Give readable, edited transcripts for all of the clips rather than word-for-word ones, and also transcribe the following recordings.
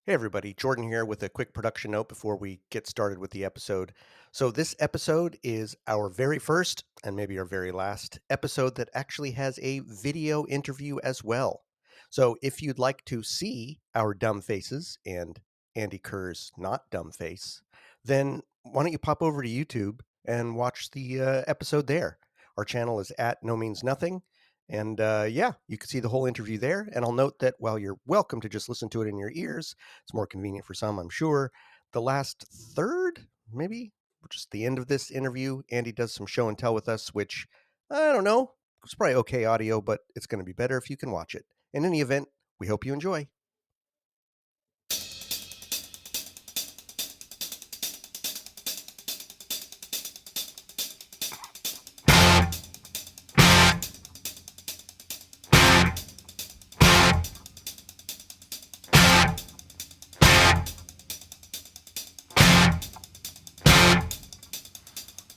Hey everybody, Jordan here with a quick production note before we get started with the episode. So, this episode is our very first and maybe our very last episode that actually has a video interview as well. So, if you'd like to see our dumb faces and Andy Kerr's not dumb face, then why don't you pop over to YouTube and watch the episode there? Our channel is at No Means Nothing. And yeah, you can see the whole interview there. And I'll note that while you're welcome to just listen to it in your ears, it's more convenient for some, I'm sure. The last third, maybe just the end of this interview, Andy does some show and tell with us, which I don't know. It's probably okay audio, but it's going to be better if you can watch it. In any event, we hope you enjoy.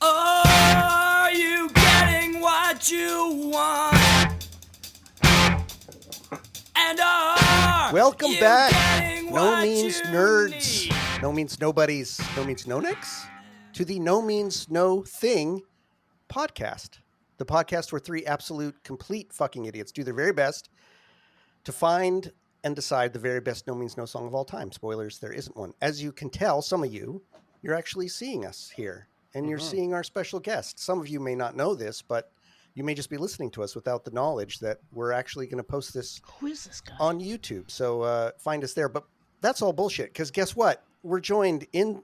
Are you getting what you want? And are Welcome you back. getting No what Means you Nerds. need? No Means Nobodies. No Means No Nicks. To the No Means No Thing podcast. The podcast where three absolute, complete fucking idiots do their very best to find and decide the very best No Means No song of all time. Spoilers, there isn't one. As you can tell, some of you, you're actually seeing us here and you're seeing our special guest. Some of you may not know this, but you may just be listening to us without the knowledge that we're actually going to post this Who is this guy? on YouTube. So find us there. But that's all bullshit because guess what? We're joined in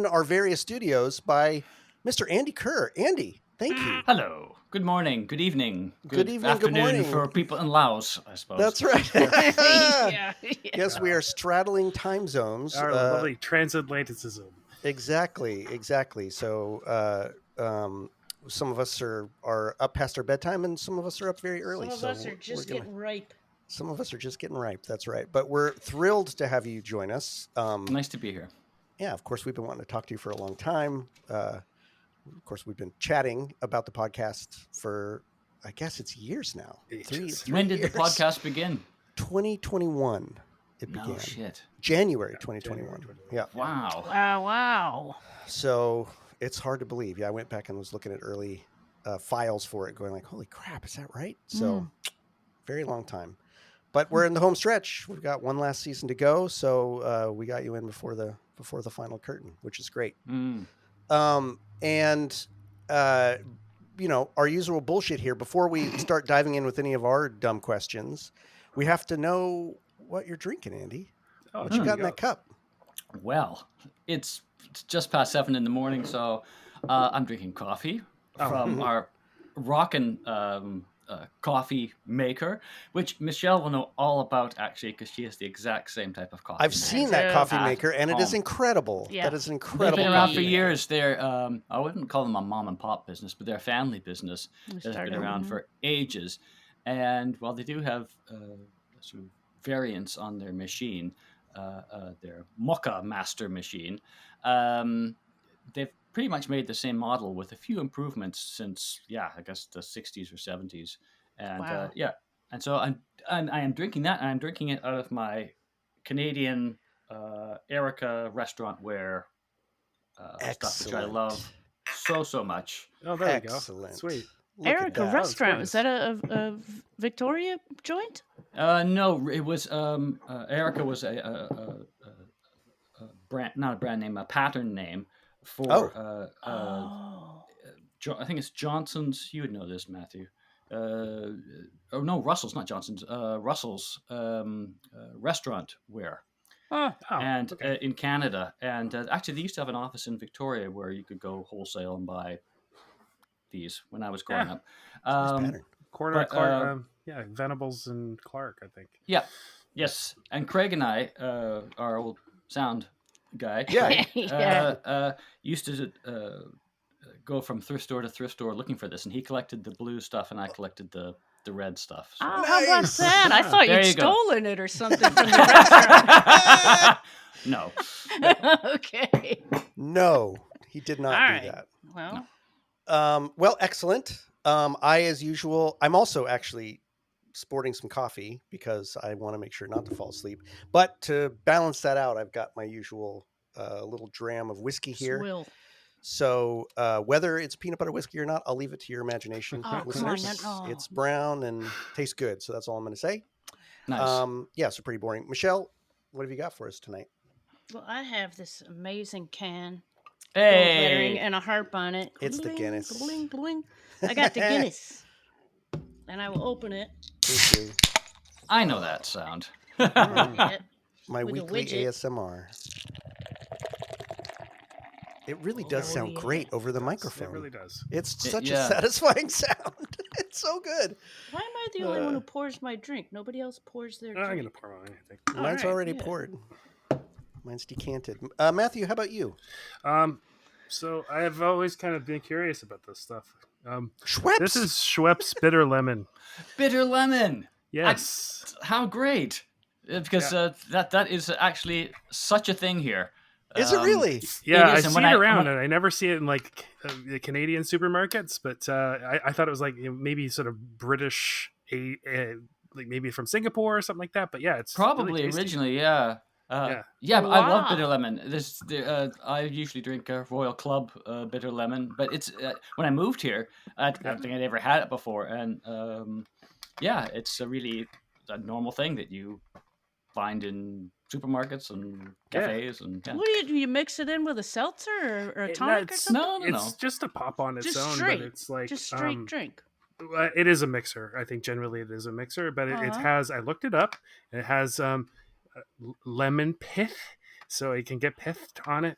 our various studios by Mr. Andy Kerr. Andy, thank you. Hello. Good morning. Good evening. Good evening, good afternoon morning. for people in Laos, I suppose. That's right. yeah. Yes, we are straddling time zones. Our lovely transatlanticism. Exactly. So some of us are up past our bedtime, and some of us are up very early. Some of us are just getting ripe. Some of us are just getting ripe. That's right. But we're thrilled to have you join us. Nice to be here. Yeah, of course, we've been wanting to talk to you for a long time. Of course, we've been chatting about the podcast for, I guess it's years now. Three When did years. the podcast begin? 2021. It No began. shit. January 2021. Yeah. Wow. Wow. So it's hard to believe. Yeah, I went back and was looking at early files for it, going like, "Holy crap, is that right?" So very long time. But we're in the home stretch. We've got one last season to go, so we got you in before the final curtain, which is great. And our usual bullshit here. Before we start diving in with any of our dumb questions, we have to know what you're drinking, Andy. What you got in that cup? Well, it's just past 7 in the morning, so I'm drinking coffee from our rockin' coffee maker, which Michelle will know all about, actually, because she has the exact same type of coffee. I've seen that coffee maker, and it is incredible. Yeah. That is an They've incredible. been around for coffee maker. years. They're, I wouldn't call them a mom and pop business, but they're a family business that's been around for ages. And while they do have sort of variants on their machine, their Mocha Master machine, they've pretty much made the same model with a few improvements since, I guess the 60s or 70s. And Wow. and so I am drinking that, and I'm drinking it out of my Canadian Erica restaurant ware stuff, which I love so much. Oh, there we go. Excellent. Sweet. Look at Erica that. Restaurant. Is that a Victoria joint? No, it was Erica was a brand, not a brand name, a pattern name for I think it's Johnson's. You would know this, Matthew. No, Russell's, not Johnson's. Russell's restaurant ware. And in Canada, and actually they used to have an office in Victoria where you could go wholesale and buy these when I was growing up. Corner but, Clark, Venables and Clark, I think. Yeah, yes, and Craig and I, our old sound guy, used to go from thrift store to thrift store looking for this, and he collected the blue stuff, and I collected the red stuff. So. Oh, how about that? I thought There you'd you go. stolen it or something from the restaurant. No. Okay. No, he did not All do right. that. Well, Well, excellent. I, as usual, I'm also actually sporting some coffee because I want to make sure not to fall asleep. But to balance that out, I've got my usual little dram of whiskey here. Swill. So whether it's peanut butter whiskey or not, I'll leave it to your imagination, Oh, listeners. come on. It's brown and tastes good. So that's all I'm going to say. Nice. Yeah, so pretty boring. Michelle, what have you got for us tonight? Well, I have this amazing can. Hey. Gold lettering and a harp on it. It's the Guinness. Bling, bling. I got the Guinness. And I will open it. Thank you. I know that sound. My With a weekly widget. ASMR. It really does sound great over the microphone. It really does. It's such a satisfying sound. It's so good. Why am I the only one who pours my drink? Nobody else pours their drink. I'm going to pour mine, I think. Mine's already poured. Mine's decanted. Matthew, how about you? So I have always kind of been curious about this stuff. Schweppes? This is Schweppes Bitter Lemon. Bitter lemon. Yes. How great. Because that is actually such a thing here. Is it really? Yeah, it is. I see it around, and I never see it in like the Canadian supermarkets. But I thought it was like maybe sort of British, like maybe from Singapore or something like that. But yeah, it's probably really originally, yeah. But I love bitter lemon. I usually drink a Royal Club bitter lemon, but it's when I moved here, I don't think I'd ever had it before, and it's a normal thing that you find in supermarkets and cafes and. Yeah. What do you mix it in with a seltzer or a tonic or something? It's just a pop on its just own, straight. but it's like just straight drink. It is a mixer. I think generally it is a mixer, but it has. I looked it up. It has lemon pith, so it can get pithed on it,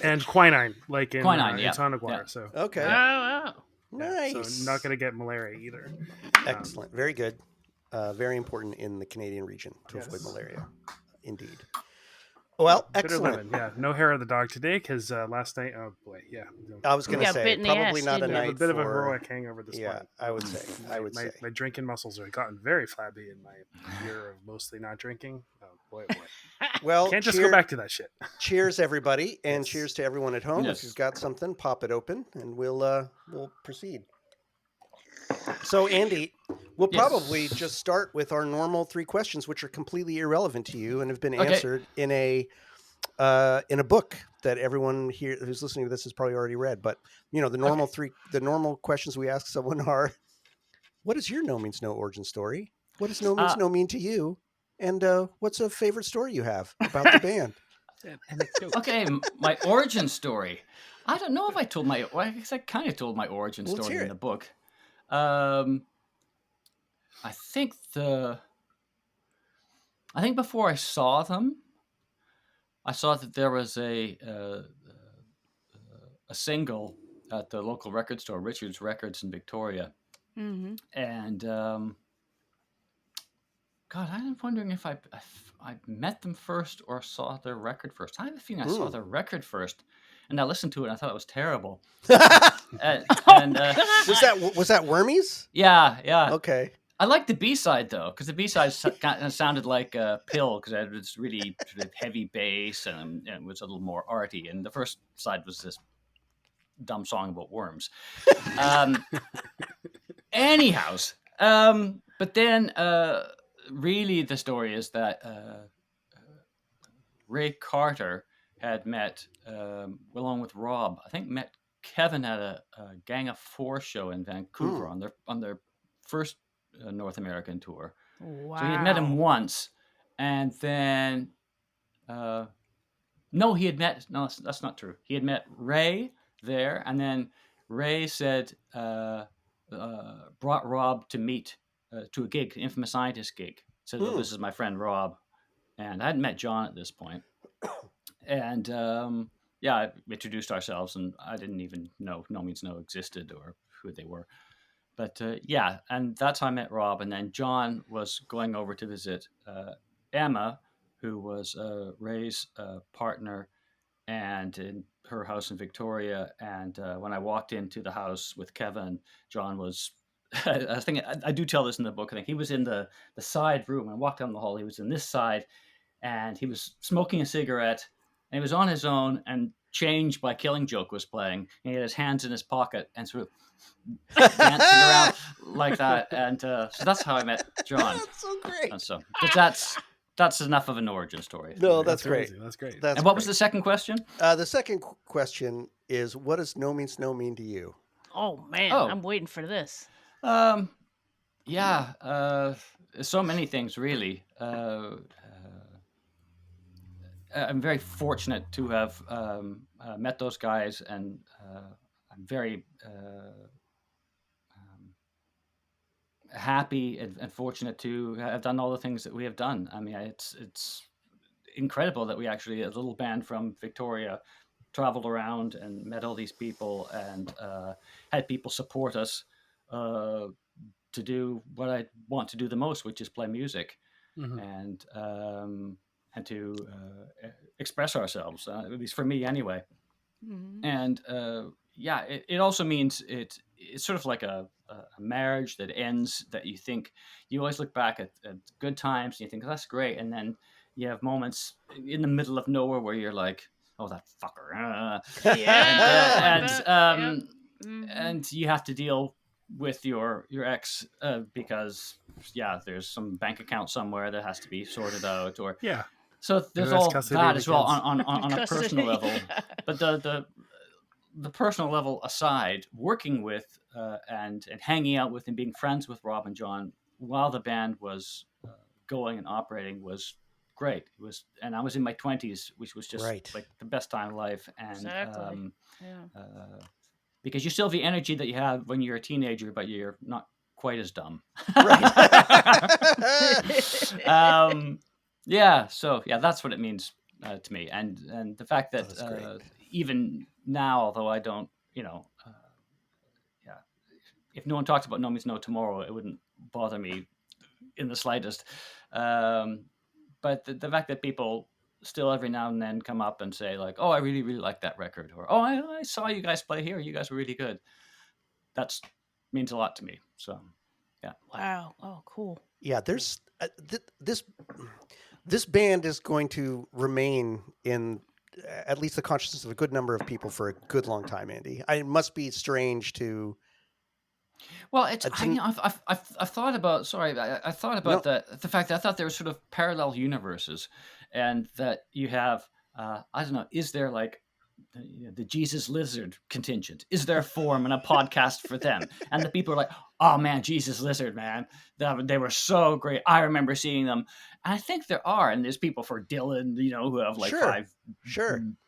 and quinine, like in tonic water. Yeah. So okay, wow, nice. So not going to get malaria either. Excellent, very good. Very important in the Canadian region to avoid malaria. Indeed. Well, excellent. Lemon, no hair of the dog today because last night. Oh boy, I was going to say probably not a night. A bit of a heroic hangover this morning. I would say. My drinking muscles have gotten very flabby in my year of mostly not drinking. Oh boy. Well, can't just go back to that shit. Cheers, everybody, and cheers to everyone at home. Yes. If you've got something, pop it open, and we'll proceed. So, Andy, we'll probably just start with our normal 3 questions, which are completely irrelevant to you and have been answered in a book that everyone here who's listening to this has probably already read. But the normal the normal questions we ask someone are: what is your No Means No origin story? What does No Means No mean to you? And what's a favorite story you have about the band? Okay, my origin story. I don't know if I told I guess I kind of told my origin story in the book. I think before I saw them, I saw that there was a single at the local record store, Richard's Records in Victoria, and God, I'm wondering if I met them first or saw their record first. I have a feeling I saw their record first. And I listened to it and I thought it was terrible. Was that Wormies? Yeah. Okay. I liked the B-side though, because the B-side kind of sounded like a pill because it had this really sort of heavy bass and it was a little more arty. And the first side was this dumb song about worms. Anyhows, but then really the story is that Ray Carter had met, along with Rob, met Kevin at a Gang of Four show in Vancouver on their first North American tour. Wow. So he had met him once, and then that's not true. He had met Ray there, and then Ray said brought Rob to meet to a gig, Infamous Scientist gig. Said, "Oh, this is my friend Rob," and I hadn't met John at this point. And I introduced ourselves, and I didn't even know No Means No existed or who they were. But and that's how I met Rob. And then John was going over to visit Emma, who was Ray's partner, and in her house in Victoria. And when I walked into the house with Kevin, John was. I think I do tell this in the book. I think he was in the side room. I walked down the hall. He was in this side, and he was smoking a cigarette. And he was on his own, and Change by Killing Joke was playing, and he had his hands in his pocket and sort of dancing around like that. And so that's how I met John. That's so great. And so that's enough of an origin story. No, that's great. Amazing. That's great. That's and what great. was the second question? The second question is, what does No Means No mean to you? Oh man, Oh. I'm waiting for this. Yeah, so many things really. I'm very fortunate to have met those guys, and I'm very happy and fortunate to have done all the things that we have done. I mean, it's incredible that we actually, a little band from Victoria, traveled around and met all these people and had people support us to do what I want to do the most, which is play music. Mm-hmm. And to express ourselves, at least for me anyway. Mm-hmm. And yeah, it also means it's sort of like a marriage that ends, that you think, you always look back at good times and you think, oh, that's great. And then you have moments in the middle of nowhere where you're like, oh, that fucker. And you have to deal with your ex because there's some bank account somewhere that has to be sorted out, or so there's all that as well on a personal level. But the personal level aside, working with and hanging out with and being friends with Rob and John while the band was going and operating was great. It was, and I was in my 20s, which was just like the best time of life. And exactly. Because you still have the energy that you have when you're a teenager, but you're not quite as dumb. Right. So that's what it means to me. And the fact that even now, although I don't, if no one talked about No Means No tomorrow, it wouldn't bother me in the slightest. But the fact that people still every now and then come up and say like, oh, I really, really like that record, or, oh, I saw you guys play here. You guys were really good. That means a lot to me. So, yeah. Wow. Oh, cool. Yeah, there's this band is going to remain in at least the consciousness of a good number of people for a good long time, Andy. It must be strange to. Well, I've thought about. Sorry, I thought about the fact that I thought there were sort of parallel universes, and that you have. I don't know. Is there like the Jesus Lizard contingent? Is there a forum and a podcast for them? And the people are like, oh man, Jesus Lizard, man, they were so great. I remember seeing them. And I think there are, and there's people for Dylan, who have like 5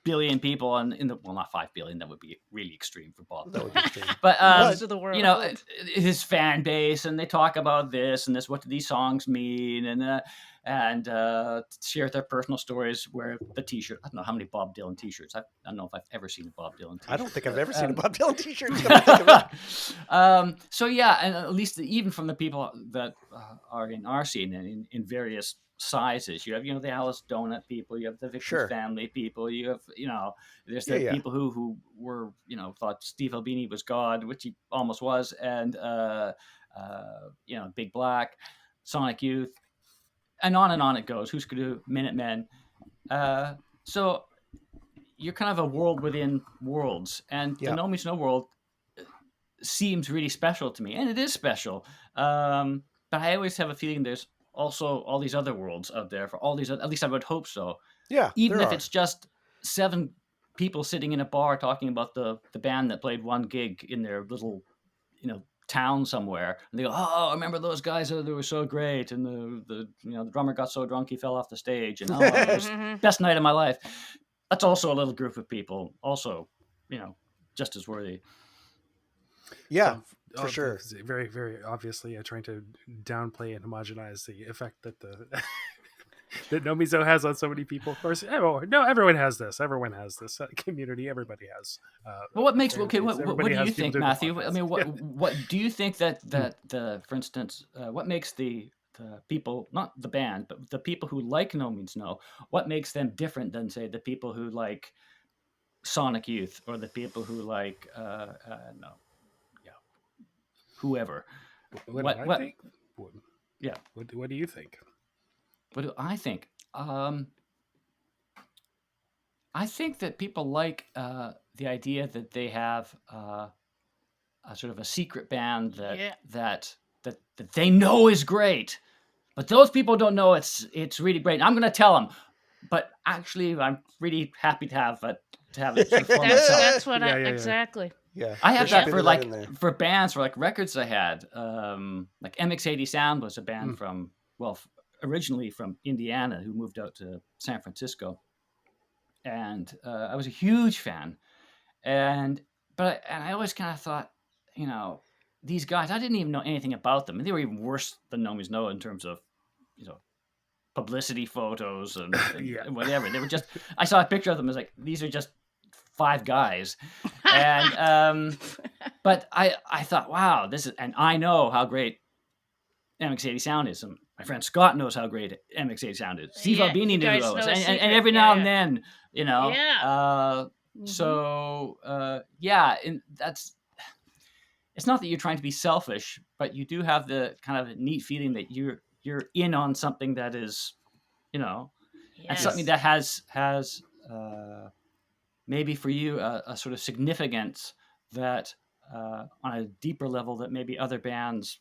billion people, and not 5 billion. That would be really extreme for Bob. That would be extreme. But of the world. His fan base, and they talk about this and this. What do these songs mean? And share their personal stories. Wear the T-shirt. I don't know how many Bob Dylan T-shirts. I don't know if I've ever seen a Bob Dylan T-shirt. I don't think I've ever seen a Bob Dylan T-shirt. So yeah, and at least even from the people that are in our scene and in various sizes, you have the Alice Donut people, you have the Victor family people, you have there's the people who were thought Steve Albini was God, which he almost was, and Big Black, Sonic Youth, and on it goes. Who's going to do Minutemen? So you're kind of a world within worlds, and the No Means No world seems really special to me, and it is special. But I always have a feeling there's also all these other worlds out there for all these. At least I would hope so. Yeah, even if it's just 7 people sitting in a bar talking about the band that played one gig in their little, town somewhere, and they go, oh, I remember those guys, they were so great, and the drummer got so drunk he fell off the stage, and it was best night of my life. That's also a little group of people, also just as worthy. Yeah, for sure. Very, very obviously trying to downplay and homogenize the effect that that No Means No has on so many people. Of course, everyone has this. Everyone has this community. Everybody has. Well, what makes what do you think, Matthew? I mean, what do you think that for instance, what makes the people, not the band, but the people who like No Means No, what makes them different than say the people who like Sonic Youth or the people who like whoever? What do I think? Yeah. What do you think? What do I think? I I think that people like the idea that they have a sort of a secret band that they know is great, but those people don't know it's really great. And I'm going to tell them, but actually, I'm really happy to have it sort of for myself. That's what exactly. Yeah, I have that for bands, for like records I had. Like MX80 Sound was a band from originally from Indiana who moved out to San Francisco, and I was a huge fan. And I always kind of thought, these guys, I didn't even know anything about them, and they were even worse than Nomeansnerd in terms of, publicity photos and whatever. They were just, I saw a picture of them as like, these are just 5 guys. And, but I thought, wow, and I know how great MX80 Sound is. And my friend Scott knows how great MX80 Sound is. Steve Albini knew those. And every now and then, so, and it's not that you're trying to be selfish, but you do have the kind of neat feeling that you're in on something that is, and something that has maybe for you a sort of significance that on a deeper level that maybe other bands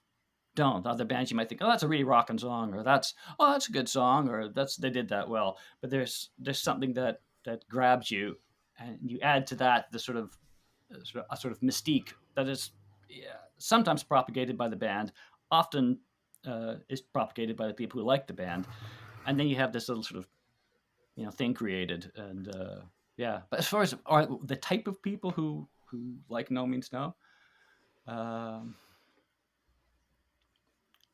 don't. Other bands you might think, oh, that's a really rocking song, or that's a good song, or they did that well. But there's something that grabs you, and you add to that the sort of mystique that is sometimes propagated by the band, often is propagated by the people who like the band, and then you have this little sort of thing created. And but as far as the type of people who like No Means No, I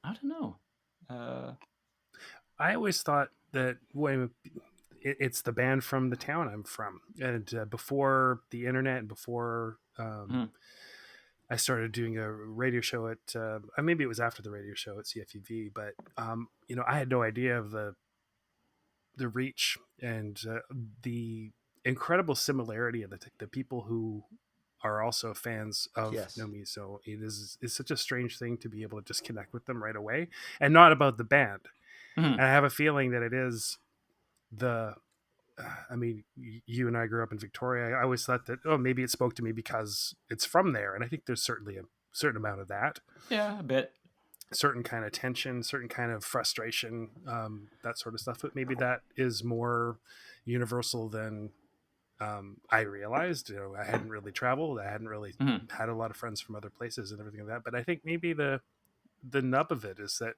don't know. I always thought that when it's the band from the town I'm from, and before the internet and before I started doing a radio show at maybe it was after the radio show at CFUV, but I had no idea of the reach and the incredible similarity of the people who are also fans of Nomi. So it's such a strange thing to be able to just connect with them right away, and not about the band. And I have a feeling that it is I mean, you and I grew up in Victoria. I always thought that, maybe it spoke to me because it's from there. And I think there's certainly a certain amount of that. Yeah, a bit. Certain kind of tension, certain kind of frustration, that sort of stuff. But maybe that is more universal than I realized. I hadn't really traveled. I hadn't really had a lot of friends from other places and everything like that. But I think maybe the nub of it is that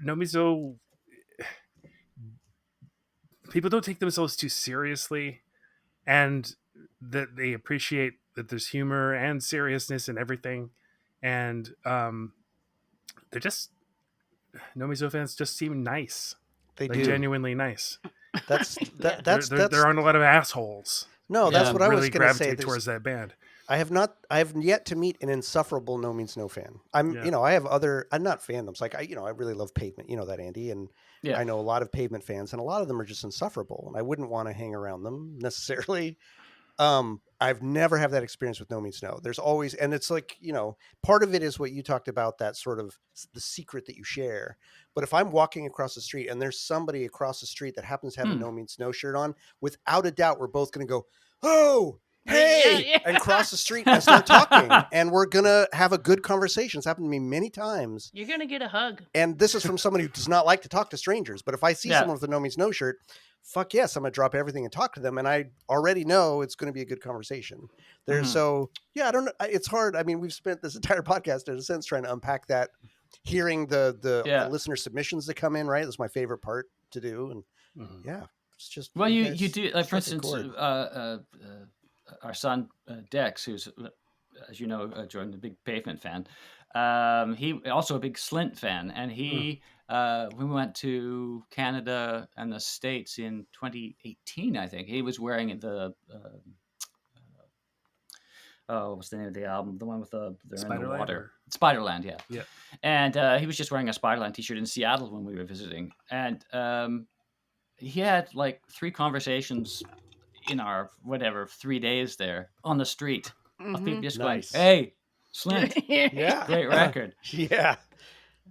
Nomizo, people don't take themselves too seriously, and that they appreciate that there's humor and seriousness in everything. And they're just, Nomizo fans just seem nice. They do. Genuinely nice. There aren't a lot of assholes. No, that's what I was going to say. Towards that band. I have yet to meet an insufferable No Means No fan. I'm not fandoms. Like I really love Pavement. You know that, Andy, and I know a lot of Pavement fans, and a lot of them are just insufferable, and I wouldn't want to hang around them necessarily. I've never had that experience with No Means No. There's always, and it's like, part of it is what you talked about, that sort of the secret that you share. But if I'm walking across the street and there's somebody across the street that happens to have a No Means No shirt on, without a doubt, we're both going to go, oh, hey, and cross the street and start talking. And we're going to have a good conversation. It's happened to me many times. You're going to get a hug. And this is from someone who does not like to talk to strangers. But if I see someone with a No Means No shirt, fuck yes, I'm going to drop everything and talk to them. And I already know it's going to be a good conversation. So, I don't know. It's hard. I mean, we've spent this entire podcast, in a sense, trying to unpack that, hearing the listener submissions that come in, right? That's my favorite part to do. And it's just. Well, you do, like, for instance, our son, Dex, who's, as you know, Jordan, a big Pavement fan. He also a big Slint fan. And he, we went to Canada and the States in 2018, I think. He was wearing the, what's the name of the album? The one with they're in the water. Spiderland, yeah. And he was just wearing a Spiderland t-shirt in Seattle when we were visiting. And he had like 3 conversations in our 3 days there on the street of people just going, hey, Slint, great record.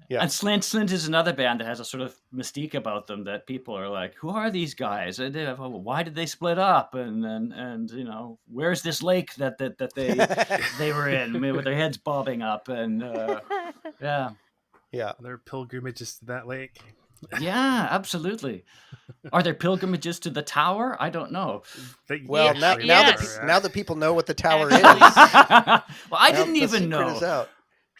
Yeah. And Slint is another band that has a sort of mystique about them that people are like, who are these guys? Why did they split up? And you know, where's this lake that they were in with their heads bobbing up? And yeah. Yeah. There are pilgrimages to that lake. Yeah, absolutely. Are there pilgrimages to the tower? I don't know. Well, now that people know what the tower is. Well, I didn't the even secret know. Is out.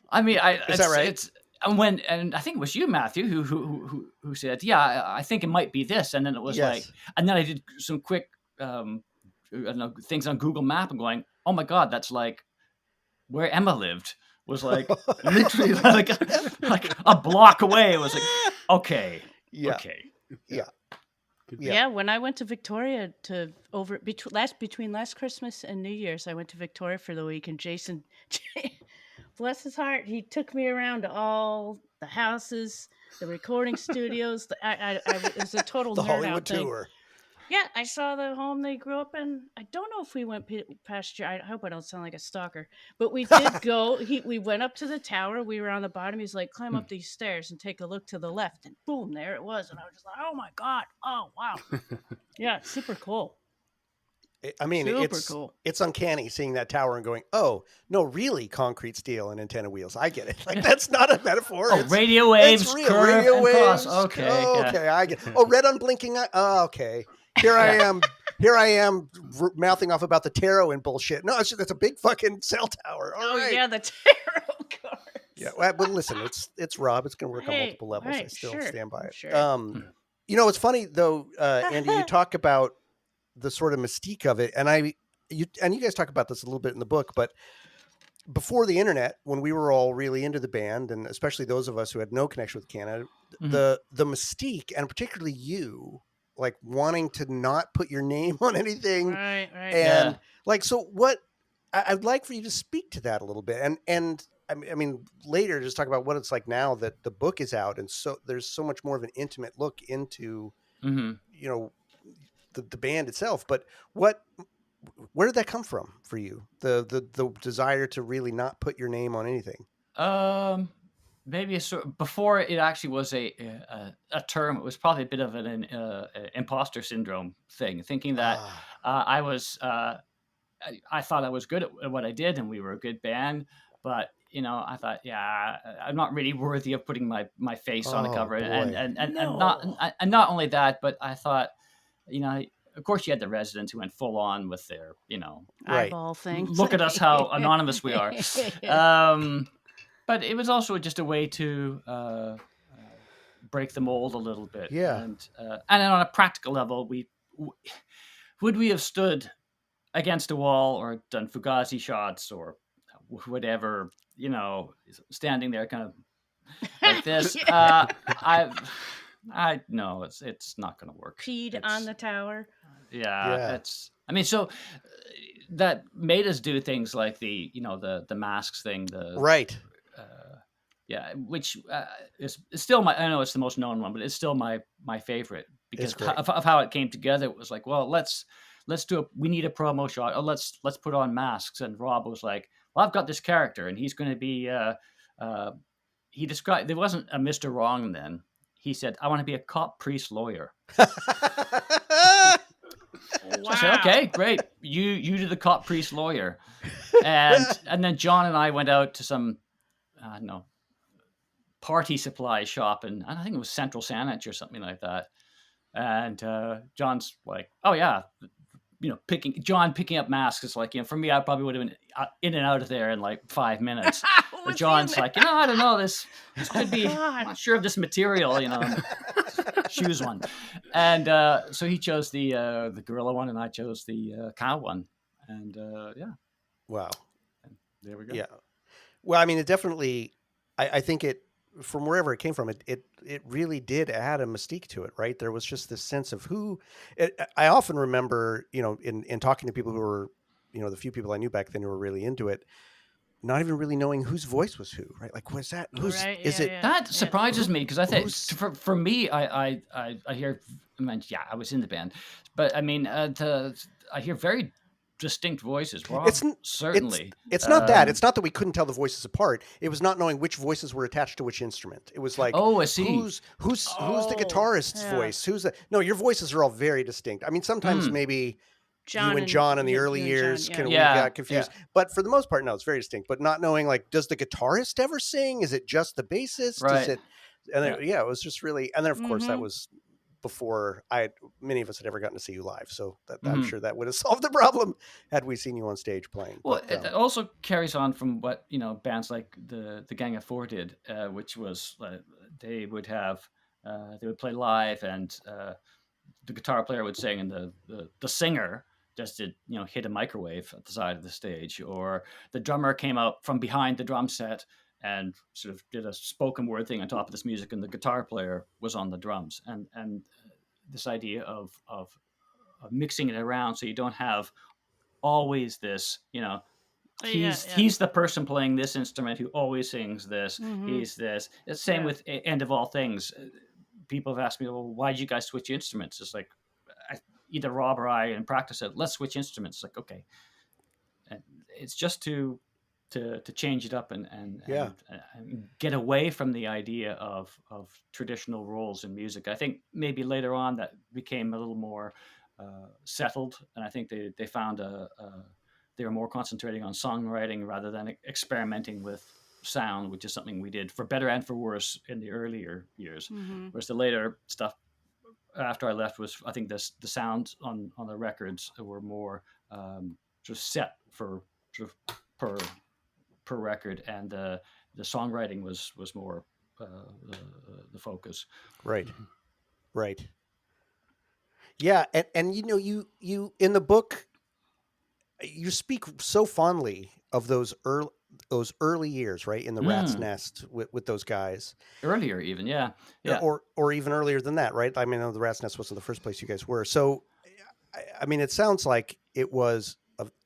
I mean, is that right? It's and I think it was you, Matthew, who said, yeah, I think it might be this, and then it was like, and then I did some quick, I don't know, things on Google Map and going, oh my God, that's like where Emma lived. Was like literally like a block away. It was like, okay. Yeah, when I went to Victoria between last Christmas and New Year's, I went to Victoria for the week, and Jason, bless his heart, he took me around to all the houses, the recording studios. It was a total the nerd Hollywood out thing. tour. Yeah, I saw the home they grew up in. I don't know if we went past your. I hope I don't sound like a stalker, but we did go. We went up to the tower. We were on the bottom. He's like, climb up these stairs and take a look to the left, and boom, there it was. And I was just like, oh my God, oh wow, yeah, super cool. I mean, cool. It's uncanny seeing that tower and going, oh, no, really concrete steel and antenna wheels. I get it. Like, that's not a metaphor. Oh, radio waves, curve radio and waves. cross. Okay. Okay, I get it. Oh, red unblinking eye. Oh, okay. Here I am mouthing off about the tarot and bullshit. No, that's a big fucking cell tower. All right. Yeah, the tarot cards. Yeah, well, but listen, it's Rob. It's going to work on multiple levels. Right, I still sure, stand by it. Sure. You know, it's funny though, Andy. You talk about the sort of mystique of it, and you guys talk about this a little bit in the book, but before the internet, when we were all really into the band, and especially those of us who had no connection with Canada, the mystique, and particularly you, like wanting to not put your name on anything, right, and like, so what? I'd like for you to speak to that a little bit, and I mean, later just talk about what it's like now that the book is out, and so there's so much more of an intimate look into, you know, the band itself. But where did that come from for you? The desire to really not put your name on anything. Maybe before it actually was a term. It was probably a bit of an imposter syndrome thing, thinking that I was. I thought I was good at what I did, and we were a good band. But you know, I thought, I'm not really worthy of putting my face on the cover, and not only that, but I thought, you know, of course you had the residents who went full on with their, you know, eyeball thing. Look at us, how anonymous we are. But it was also just a way to break the mold a little bit. Yeah. And then on a practical level, would we have stood against a wall or done Fugazi shots or whatever, you know, standing there kind of like this. I no, it's not going to work. Peed on the tower. Yeah. I mean, so that made us do things like the masks thing. Right. Which is still I know it's the most known one, but it's still my favorite because of how it came together. It was like, well, let's we need a promo shot. Oh, let's put on masks. And Rob was like, well, I've got this character and he's going to be, he described, there wasn't a Mr. Wrong then. He said, I want to be a cop, priest, lawyer. Wow. I said, okay, great. You do the cop, priest, lawyer. And then John and I went out to some, party supply shop, and I think it was Central Saanich or something like that. And John's like, oh yeah, you know, picking up masks is like, you know, for me, I probably would have been in and out of there in like 5 minutes. But John's like, you know, I don't know, this could be, I'm not sure of this material, you know, choose one. And so he chose the gorilla one, and I chose the cow one. And yeah. Wow. And there we go. Yeah. Well, I mean, it definitely, I think it, from wherever it came from, it really did add a mystique to it, right? There was just this sense of I often remember, you know, in talking to people who were, you know, the few people I knew back then who were really into it, not even really knowing whose voice was who, right? Like, what's that? That surprises me, because I think for me, I hear, I was in the band, but I mean, I hear very distinct voices. It's Rob, n- certainly. it's not that. It's not that we couldn't tell the voices apart. It was not knowing which voices were attached to which instrument. It was like Oh, I see. who's the Oh, guitarist's yeah. voice? No, your voices are all very distinct. I mean, sometimes maybe you and John in the early years we got confused, but for the most part, no, it's very distinct. But not knowing, like, does the guitarist ever sing? Is it just the bassist? Is Right. it? And then, it was just really, and then of course that was before many of us had ever gotten to see you live, so that I'm sure that would have solved the problem had we seen you on stage playing. Well, it also carries on from what bands like the Gang of Four did, which was they would play live, and the guitar player would sing, and the singer just did hit a microwave at the side of the stage, or the drummer came out from behind the drum set and sort of did a spoken word thing on top of this music, and the guitar player was on the drums, and this idea of mixing it around so you don't have always this, he's the person playing this instrument who always sings this. He's this. It's the same with End of All Things. People have asked me, well, why did you guys switch instruments? It's like either Rob or I in practice said, let's switch instruments. Like, okay, and it's just to change it up and get away from the idea of traditional roles in music. I think maybe later on that became a little more settled, and I think they found they were more concentrating on songwriting rather than experimenting with sound, which is something we did for better and for worse in the earlier years. Whereas the later stuff after I left was, I think, the sounds on the records were more sort of set for sort of per record, and the songwriting was more the focus. Right. Yeah, and you in the book you speak so fondly of those early years, right, in the Rat's Nest with those guys. Earlier, even, yeah. Or even earlier than that, right? I mean, the Rat's Nest wasn't the first place you guys were. So, I mean, it sounds like it was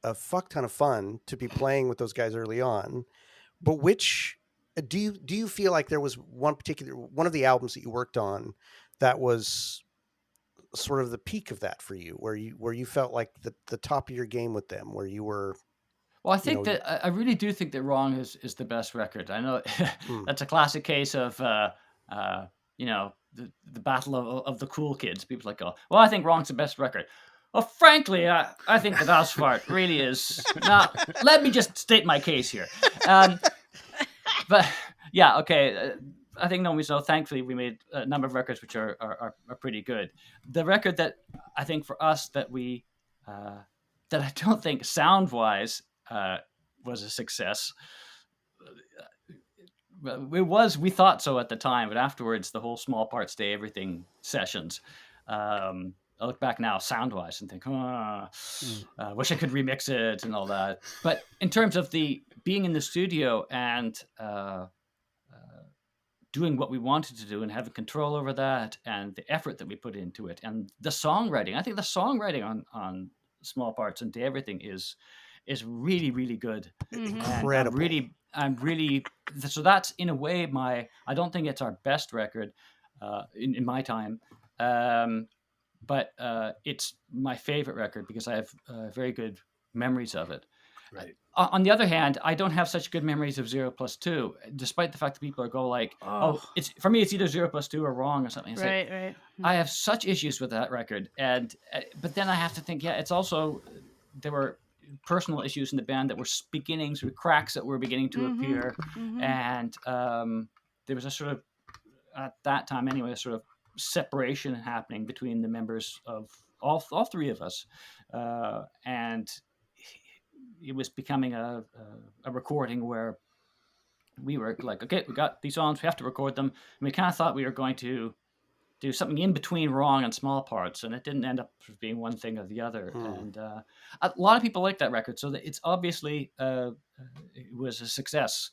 a fuck ton of fun to be playing with those guys early on. But which do you feel like there was one of the albums that you worked on that was sort of the peak of that for you, where you felt like the top of your game with them, where you were? Well, I think I really do think that Wrong is the best record. I know that's a classic case of the battle of the cool kids. People like go, well, I think Wrong's the best record. Well, frankly, I think that Asphalt really is. Now, let me just state my case here. But yeah, okay. I think Nomeansnerd, thankfully, we made a number of records which are pretty good. The record that I think for us that we that I don't think sound-wise was a success. We thought so at the time, but afterwards, the whole Small Parts Stay Everything sessions. I look back now, sound-wise, and think, wish I could remix it and all that. But in terms of the being in the studio and doing what we wanted to do and having control over that, and the effort that we put into it, and the songwriting, I think the songwriting on Small Parts and Day Everything is really, really good. Incredible. And I'm really so that's in a way I don't think it's our best record in my time, but it's my favorite record because I have very good memories of it. Right. On the other hand, I don't have such good memories of 0+2, despite the fact that people go like, "Oh, it's for me, it's either 0+2 or Wrong or something." It's right. I have such issues with that record, and but then I have to think, it's also there were personal issues in the band that were beginning, sort of cracks that were beginning to appear, and there was a sort of at that time anyway, a sort of separation happening between the members of all three of us, and it was becoming a recording where we were like, okay, we got these songs, we have to record them. And we kind of thought we were going to do something in between Wrong and Small Parts, and it didn't end up being one thing or the other. And a lot of people like that record, so that it's obviously it was a success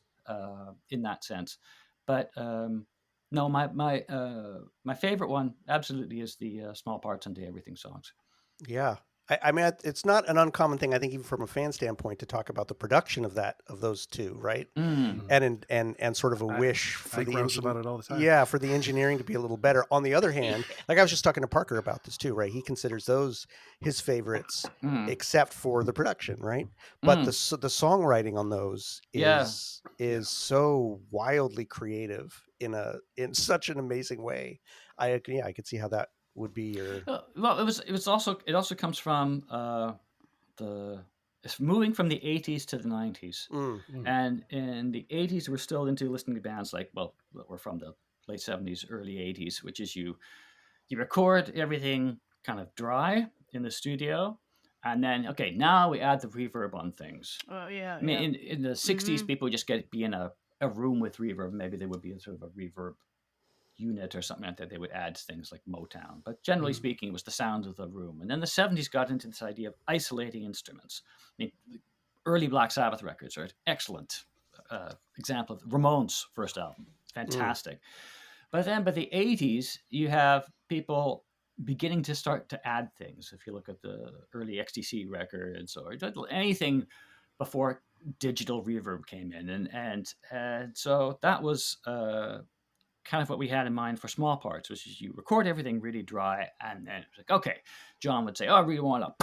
in that sense. But no, my favorite one absolutely is the Small Parts and Day Everything songs. Yeah. I mean, it's not an uncommon thing, I think, even from a fan standpoint, to talk about the production of those two, right? Mm. And sort of a wish for I the grouse about it all the time. Yeah, for the engineering to be a little better. On the other hand, like I was just talking to Parker about this too, right? He considers those his favorites, except for the production, right? But the songwriting on those is so wildly creative in such an amazing way. I could see how that would be your. Well, it also comes from it's moving from the 80s to the 90s. And in the 80s we're still into listening to bands like, well, we're from the late 70s, early 80s, which is you record everything kind of dry in the studio, and then okay, now we add the reverb on things. Oh yeah. I mean, in the 60s people would just be in a room with reverb. Maybe they would be in sort of a reverb unit or something like that. They would add things like Motown, but generally speaking, it was the sound of the room. And then the 70s got into this idea of isolating instruments. I mean, early Black Sabbath records are an excellent example of Ramones' first album. Fantastic. But then by the 80s, you have people beginning to start to add things. If you look at the early XTC records or anything before digital reverb came in, and so that was kind of what we had in mind for Small Parts, which is you record everything really dry, and then it's like, okay, John would say, oh, I really want a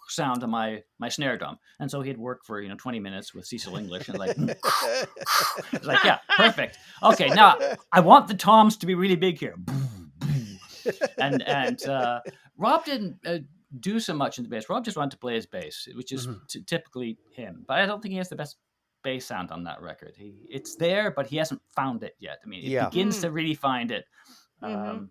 sound to my snare drum, and so he'd work for 20 minutes with Cecil English, and like, it's like, yeah, perfect. Okay, now I want the toms to be really big here, and Rob didn't do so much in the bass. Rob just wanted to play his bass, which is typically him, but I don't think he has the best bass sound on that record. It's there, but he hasn't found it yet. I mean, it begins to really find it on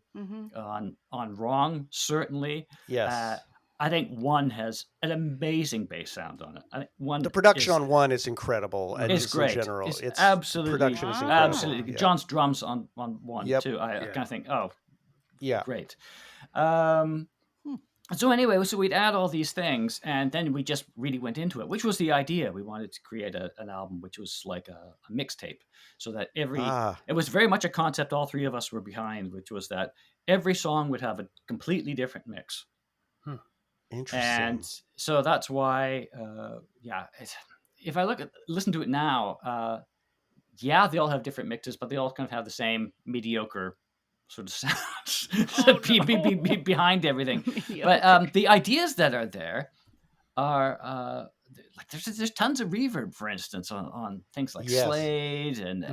Wrong, certainly. Yes. I think One has an amazing bass sound on it. I think the production on One is incredible, and it's great. In general, it's absolutely production is incredible. Absolutely, John's drums on One too. I kind of think, oh, yeah, great. So anyway, so we'd add all these things, and then we just really went into it, which was the idea. We wanted to create an album which was like a mixtape, so that it was very much a concept all three of us were behind, which was that every song would have a completely different mix. Interesting. And so that's why, if I listen to it now, they all have different mixes, but they all kind of have the same mediocre sort of sounds behind everything. But the ideas that are there are like there's tons of reverb, for instance, on things like Slade and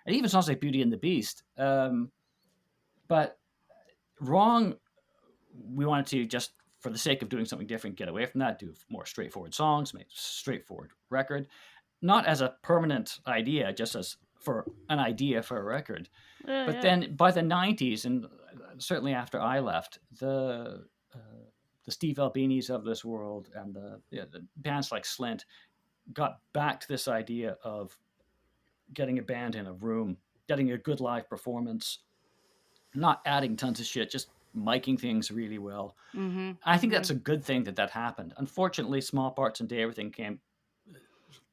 even songs like Beauty and the Beast. But Wrong, we wanted to, just for the sake of doing something different, get away from that, do more straightforward songs, make a straightforward record, not as a permanent idea, just as for an idea for a record. But then by the 90s, and certainly after I left, the Steve Albinis of this world and the bands like Slint got back to this idea of getting a band in a room, getting a good live performance, not adding tons of shit, just miking things really well. I think that's a good thing that happened. Unfortunately, Small Parts and Day Everything came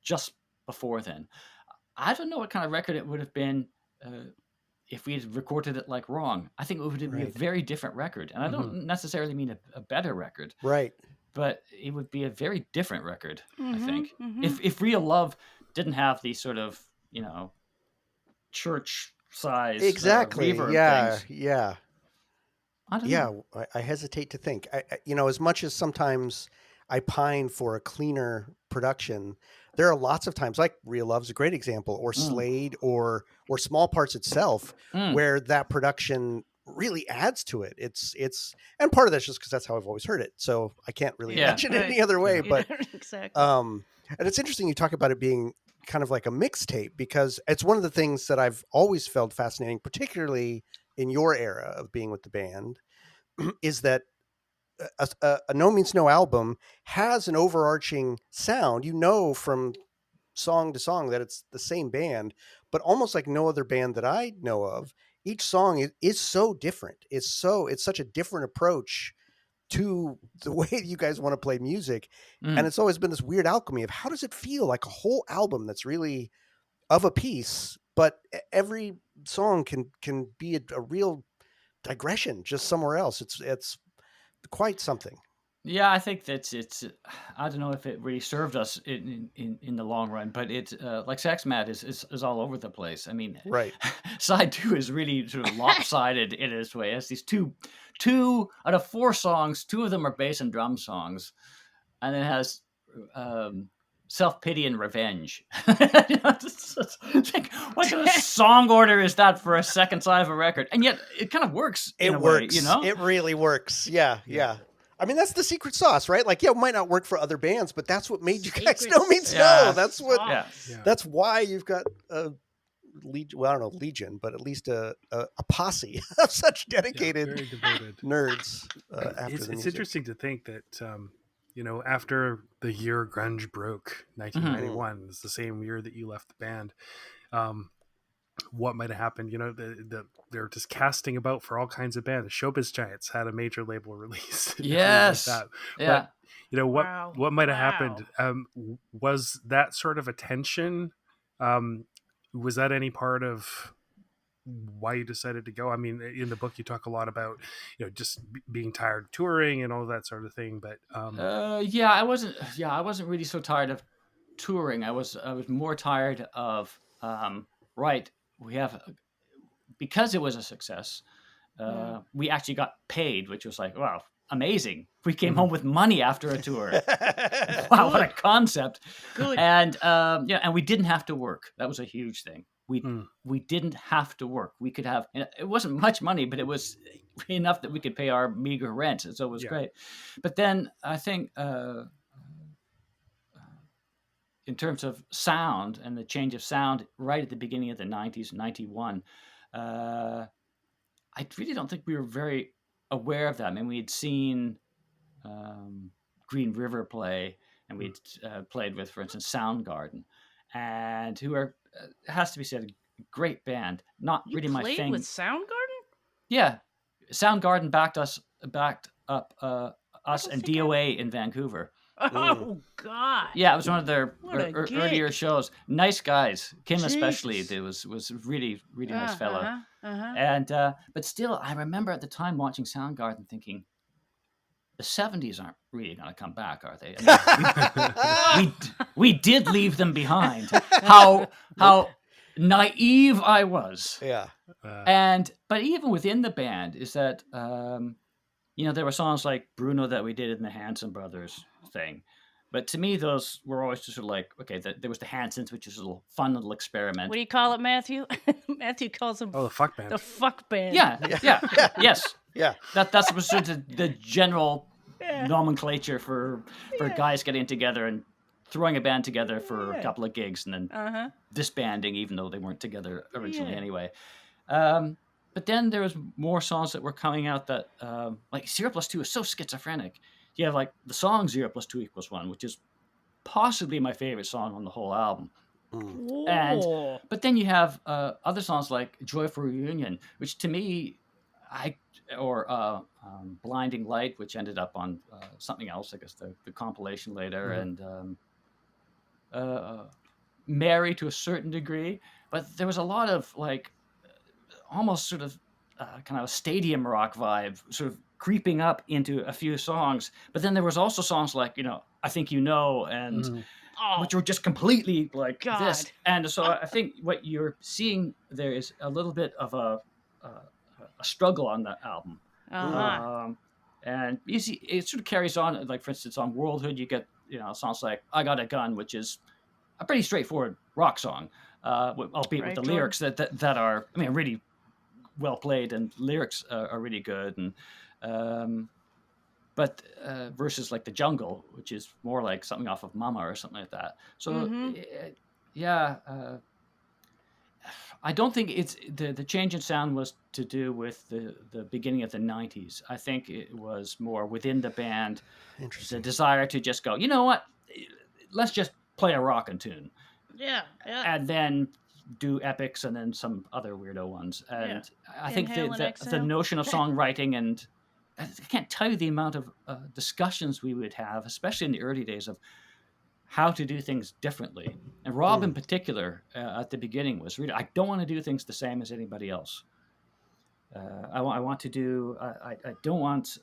just before then. I don't know what kind of record it would have been if we had recorded it like Wrong. I think it would be a very different record. And I don't necessarily mean a better record. Right. But it would be a very different record, I think. If Real Love didn't have these sort of, church size reverb things. Yeah. I don't know. I hesitate to think. As much as sometimes I pine for a cleaner production, there are lots of times, like Real Love's a great example, or Slade, or Small Parts itself, where that production really adds to it. It's and part of that's just because that's how I've always heard it, so I can't really imagine it any other way. But exactly. And it's interesting you talk about it being kind of like a mixtape, because it's one of the things that I've always felt fascinating, particularly in your era of being with the band, is that a No Means No album has an overarching sound, from song to song that it's the same band, but almost like no other band that I know of, each song is so different. It's such a different approach to the way you guys want to play music. And it's always been this weird alchemy of how does it feel like a whole album that's really of a piece, but every song can be a real digression just somewhere else. It's quite something. Yeah, I think it's. I don't know if it really served us in the long run, but it's like Sex Mad is all over the place. I mean, Right. side 2 is really sort of lopsided in its way. It has these two out of 4 songs, 2 of them are bass and drum songs, and it has self-pity and revenge. It's like, what kind of song order is that for a second side of a record? And yet it kind of works in a way, you know? It really works. Yeah. I mean, that's the secret sauce, right? Like, it might not work for other bands, but that's what made you guys know means no. That's what. Yeah. That's why you've got a legion. Well, I don't know legion, but at least a posse of such dedicated very devoted nerds. It's interesting to think that after the year grunge broke, 1991, it's the same year that you left the band. What might have happened? They're just casting about for all kinds of bands. Showbiz Giants had a major label release. Yes. Like that. Yeah. But what might have happened? Was that sort of a tension? Was that any part of why you decided to go? I mean, in the book you talk a lot about just being tired of touring and all that sort of thing, but I wasn't really so tired of touring. I was more tired of we have, because it was a success, we actually got paid, which was like, wow, amazing. We came home with money after a tour. Wow, what a concept. Good. And and we didn't have to work. That was a huge thing. We didn't have to work. We could have, it wasn't much money, but it was enough that we could pay our meager rent. So it was great. But then I think in terms of sound and the change of sound right at the beginning of the 90s, 91, I really don't think we were very aware of that. I mean, we had seen Green River play, and we'd played with, for instance, Soundgarden, and who are, has to be said, a great band. Not really my thing. Played with Soundgarden? Yeah, Soundgarden backed up us and DOA in Vancouver. Oh God! Yeah, it was one of their earlier shows. Nice guys, Kim especially. There was really nice fellow. And but still, I remember at the time watching Soundgarden, thinking, the 70s aren't really going to come back, are they? I mean, we did leave them behind. How naive I was. Yeah. But even within the band is that there were songs like Bruno that we did in the Hanson Brothers thing. But to me, those were always just sort of like, okay, there was the Hansons, which is a little fun little experiment. What do you call it, Matthew? Matthew calls them the fuck band. The fuck band. Yeah. Yes. Yeah. That was sort of the general nomenclature for guys getting together and throwing a band together for a couple of gigs and then disbanding, even though they weren't together originally anyway. But then there was more songs that were coming out that, like 0 + 2 is so schizophrenic. You have like the song 0 + 2 = 1, which is possibly my favorite song on the whole album. But then you have other songs like Joyful Reunion, which to me, Blinding Light, which ended up on something else, I guess the compilation later, and Mary to a certain degree. But there was a lot of like almost sort of kind of a stadium rock vibe sort of creeping up into a few songs. But then there was also songs like, I Think You Know, and which were just completely like this. And so I think what you're seeing there is a little bit of a struggle on that album. And you see, it sort of carries on. Like, for instance, on Worldhood, you get, songs like I Got a Gun, which is a pretty straightforward rock song, albeit with the lyrics that are, I mean, really well played, and lyrics are really good. And but versus like The Jungle, which is more like something off of Mama or something like that. So I don't think it's the change in sound was to do with the beginning of the 90s. I think it was more within the band, the desire to just go, you know what, let's just play a rockin' tune. Yeah. And then do epics and then some other weirdo ones. And I think the notion of songwriting, and I can't tell you the amount of discussions we would have, especially in the early days, of how to do things differently. And Rob in particular, at the beginning, was really, I don't want to do things the same as anybody else. I want to do, I don't want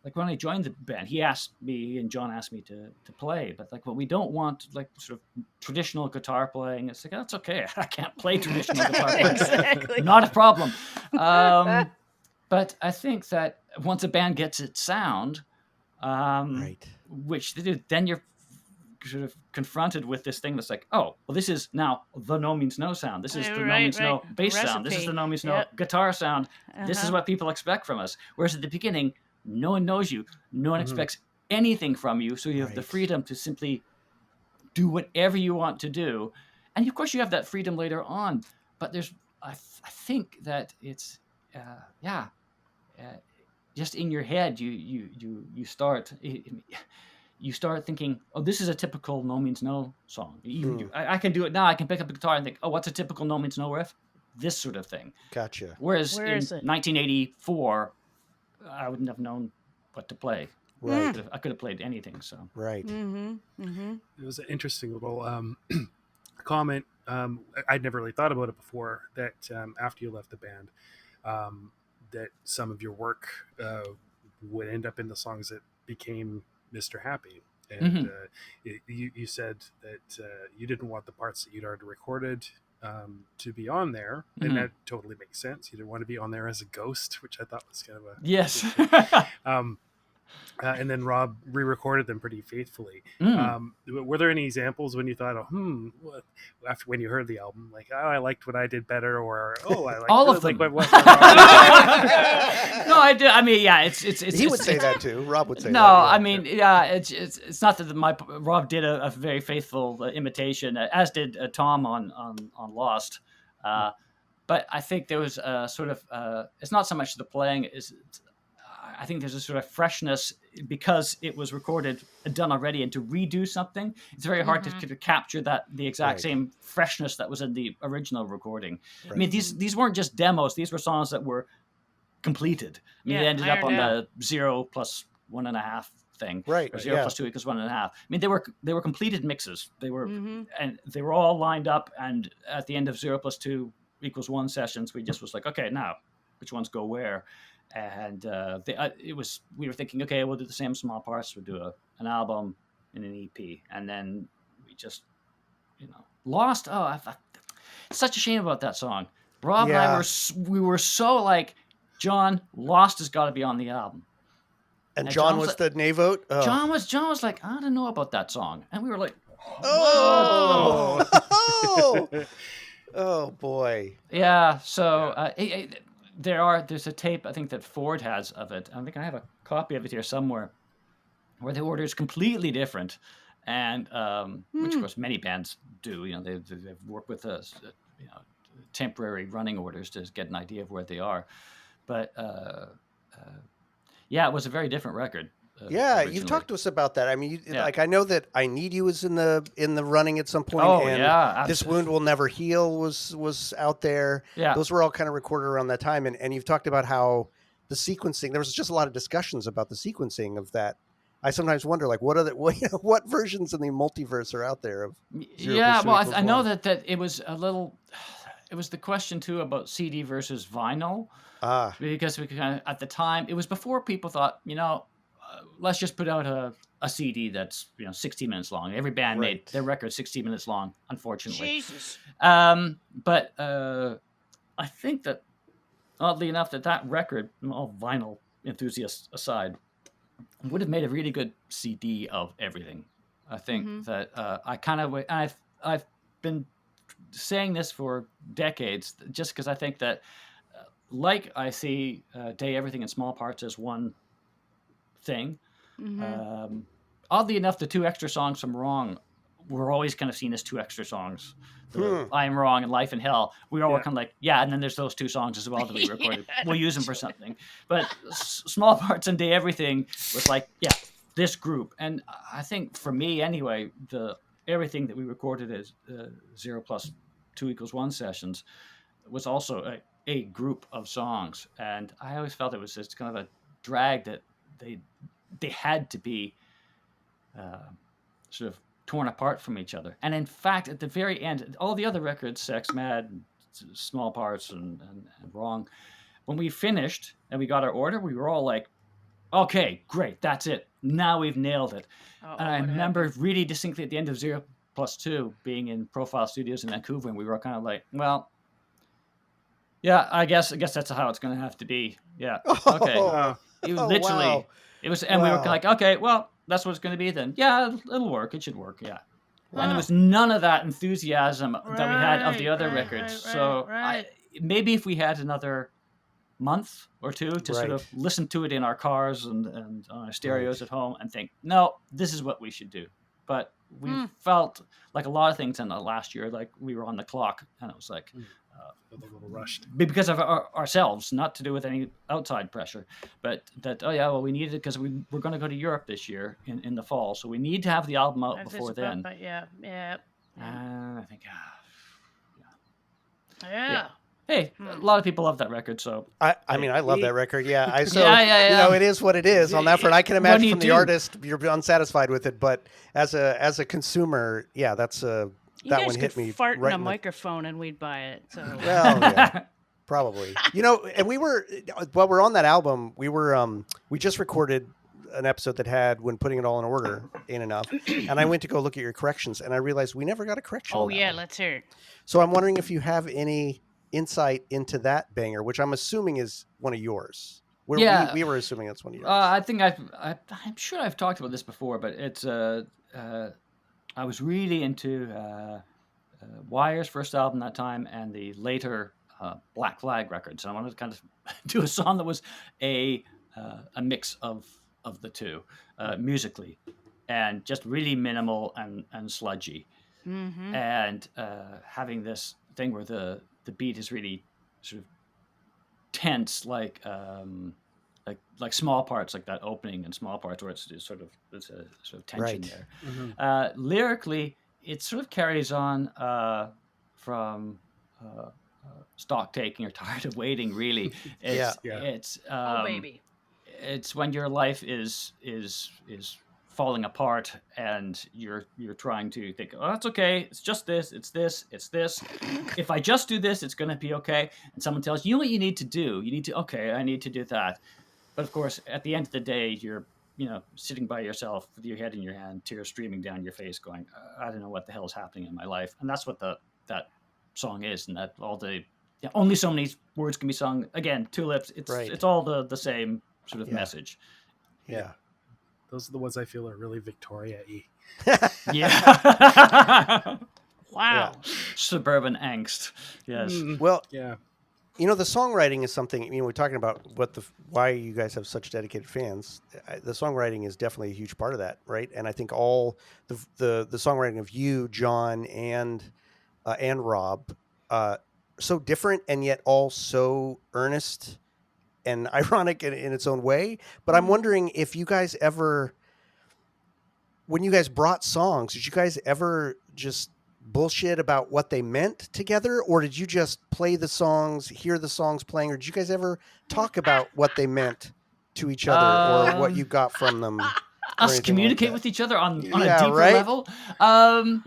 like when I joined the band, he and John asked me to play, but like, well, we don't want like sort of traditional guitar playing. It's like, that's okay. I can't play traditional guitar playing. Exactly. Not a problem. But I think that once a band gets its sound, Right. which they do, then you're sort of confronted with this thing that's like, oh, well, this is now the No Means No sound. This is the No Means No bass sound. This is the No Means No guitar sound. This is what people expect from us. Whereas at the beginning, no one knows you. No one expects anything from you. So you have the freedom to simply do whatever you want to do. And of course, you have that freedom later on. But there's, I think that it's, just in your head, you start. You start thinking, oh, this is a typical No Means No song. I can do it now. I can pick up a guitar and think, oh, what's a typical No Means No riff? This sort of thing. Gotcha. Whereas in 1984, I wouldn't have known what to play. Right. I could have played anything. So right. It was an interesting little comment. I'd never really thought about it before, that after you left the band, that some of your work would end up in the songs that became Mr. Happy. And you said that you didn't want the parts that you'd already recorded to be on there, and that totally makes sense. You didn't want to be on there as a ghost, which I thought was kind of a yes. And then Rob re-recorded them pretty faithfully. Were there any examples when you thought, after when you heard the album, like, oh, I liked what I did better, or oh, I liked all of them. Like, what No, I do. I mean, yeah, it's he would say that too. Rob would say no, that. No, I mean, yeah, it's not that Rob did a very faithful imitation, as did Tom on Lost. But I think there was a sort of it's not so much the playing, I think there's a sort of freshness because it was recorded and done already, and to redo something, it's very hard to capture the exact same freshness that was in the original recording. Right. I mean, these weren't just demos; these were songs that were completed. I mean, they ended up on the 0 + 1.5 thing, right? Or 0 + 2 = 1.5. I mean, they were completed mixes. They were and they were all lined up. And at the end of 0 + 2 = 1 sessions, we just was like, okay, now which ones go where? And we were thinking, okay, we'll do the same small parts. We'll do an album and an EP, and then we just, Lost. Oh, such a shame about that song. Rob and I were so like, John, Lost has got to be on the album. And John was the nay vote. Oh. John was like, I don't know about that song, and we were like, oh boy. Yeah. So. There's a tape I think that Ford has of it. I think I have a copy of it here somewhere, where the order is completely different, and which of course many bands do. They've worked with temporary running orders to get an idea of where they are. But it was a very different record. Originally. You've talked to us about that. I mean, like I know that "I Need You" is in the running at some point. Oh, and yeah, "This Wound Will Never Heal" was out there. Yeah, those were all kind of recorded around that time. And you've talked about how the sequencing. There was just a lot of discussions about the sequencing of that. I sometimes wonder, like, what versions in the multiverse are out there of? I know that it was a little. It was the question too about CD versus vinyl. Because we kind of, at the time, it was before people thought, let's just put out a CD that's 60 minutes long. Every band made their record 60 minutes long, unfortunately. Jesus. But I think that, oddly enough, that record, all vinyl enthusiasts aside, would have made a really good CD of everything. I think that I've been saying this for decades, just because I think that, like I see Day Everything in Small Parts as one thing. Oddly enough, the 2 extra songs from Wrong were always kind of seen as 2 extra songs. I Am Wrong and Life in Hell. We all were kind of like, and then there's those 2 songs as well that we recorded. We'll use them for something. But Small Parts and Day Everything was like, this group. And I think for me anyway, everything that we recorded as 0 + 2 = 1 sessions was also a group of songs. And I always felt it was just kind of a drag that they had to be sort of torn apart from each other. And in fact, at the very end, all the other records, Sex Mad, Small Parts, and Wrong, when we finished and we got our order, we were all like, okay, great, that's it. Now we've nailed it. And I remember happened? really distinctly at the end of 0+2 being in Profile Studios in Vancouver, and we were kind of like, well, yeah, I guess that's how it's going to have to be. Yeah, okay. Oh, It oh literally, wow. it was, and we were Wow. like, okay, well, that's what it's going to be then. Yeah, it'll work. It should work. Yeah. And there Huh. was none of that enthusiasm that we had of the other Right, records. right, So right. maybe if we had another month or two to sort Right. of listen to it in our cars and on our stereos Right. at home and think, no, this is what we should do. But we felt like a lot of things in the last year, like we were on the clock, and it was like, a little rushed. because of ourselves, not to do with any outside pressure, but that, oh yeah, well, we needed it because we're going to go to Europe this year in the fall, so we need to have the album out before then. Yeah. And I think, Yeah. hey, a lot of people love that record, so I mean, I love that record. Yeah. Yeah. You know, it is what it is on that front. I can What imagine do you from the do? artist, you're unsatisfied with it, but as a consumer, yeah, that's You that guys one hit could me fart right in a in the- microphone and we'd buy it. So Well, yeah, probably. You know, and we were while we're on that album, we just recorded an episode that had When Putting It All in Order in enough, and I went to go look at your corrections, and I realized we never got a correction. oh on that yeah, one. let's hear it. So I'm wondering if you have any insight into that banger, which I'm assuming is one of yours. Yeah. We were assuming that's one of yours. I think I'm sure I've talked about this before, but it's I was really into Wire's first album that time and the later Black Flag records, and I wanted to kind of do a song that was a mix of the two musically, and just really minimal and sludgy, and having this thing where the beat is really sort of tense, like small parts, like that opening and small parts where it's sort of there's a sort of tension Right. there. Lyrically, it sort of carries on from stock taking or tired of waiting. Really, it's it's Oh baby. it's when your life is falling apart and you're trying to think, oh, that's okay, it's just this, it's this, it's this. If I just do this, it's going to be okay. And someone tells you, you know what you need to do, okay, I need to do that. But of course, at the end of the day, you're sitting by yourself with your head in your hand, tears streaming down your face, going, I don't know what the hell is happening in my life. And that's what that song is, and that all the only so many words can be sung. Again, two lips. It's all the same sort of message. Yeah. Those are the ones I feel are really Victoria-y. Yeah. Wow. Suburban angst. Yes. Well, Yeah. you know, the songwriting is something. We're talking about why you guys have such dedicated fans. The songwriting is definitely a huge part of that, right? And I think all the songwriting of you, John, and Rob, so different and yet all so earnest and ironic in its own way. But I'm wondering if you guys ever, when you guys brought songs, did you guys ever just bullshit about what they meant together, or did you just play the songs, hear the songs playing, or did you guys ever talk about what they meant to each other or what you got from them? Us communicate with each other on a deeper right? level. I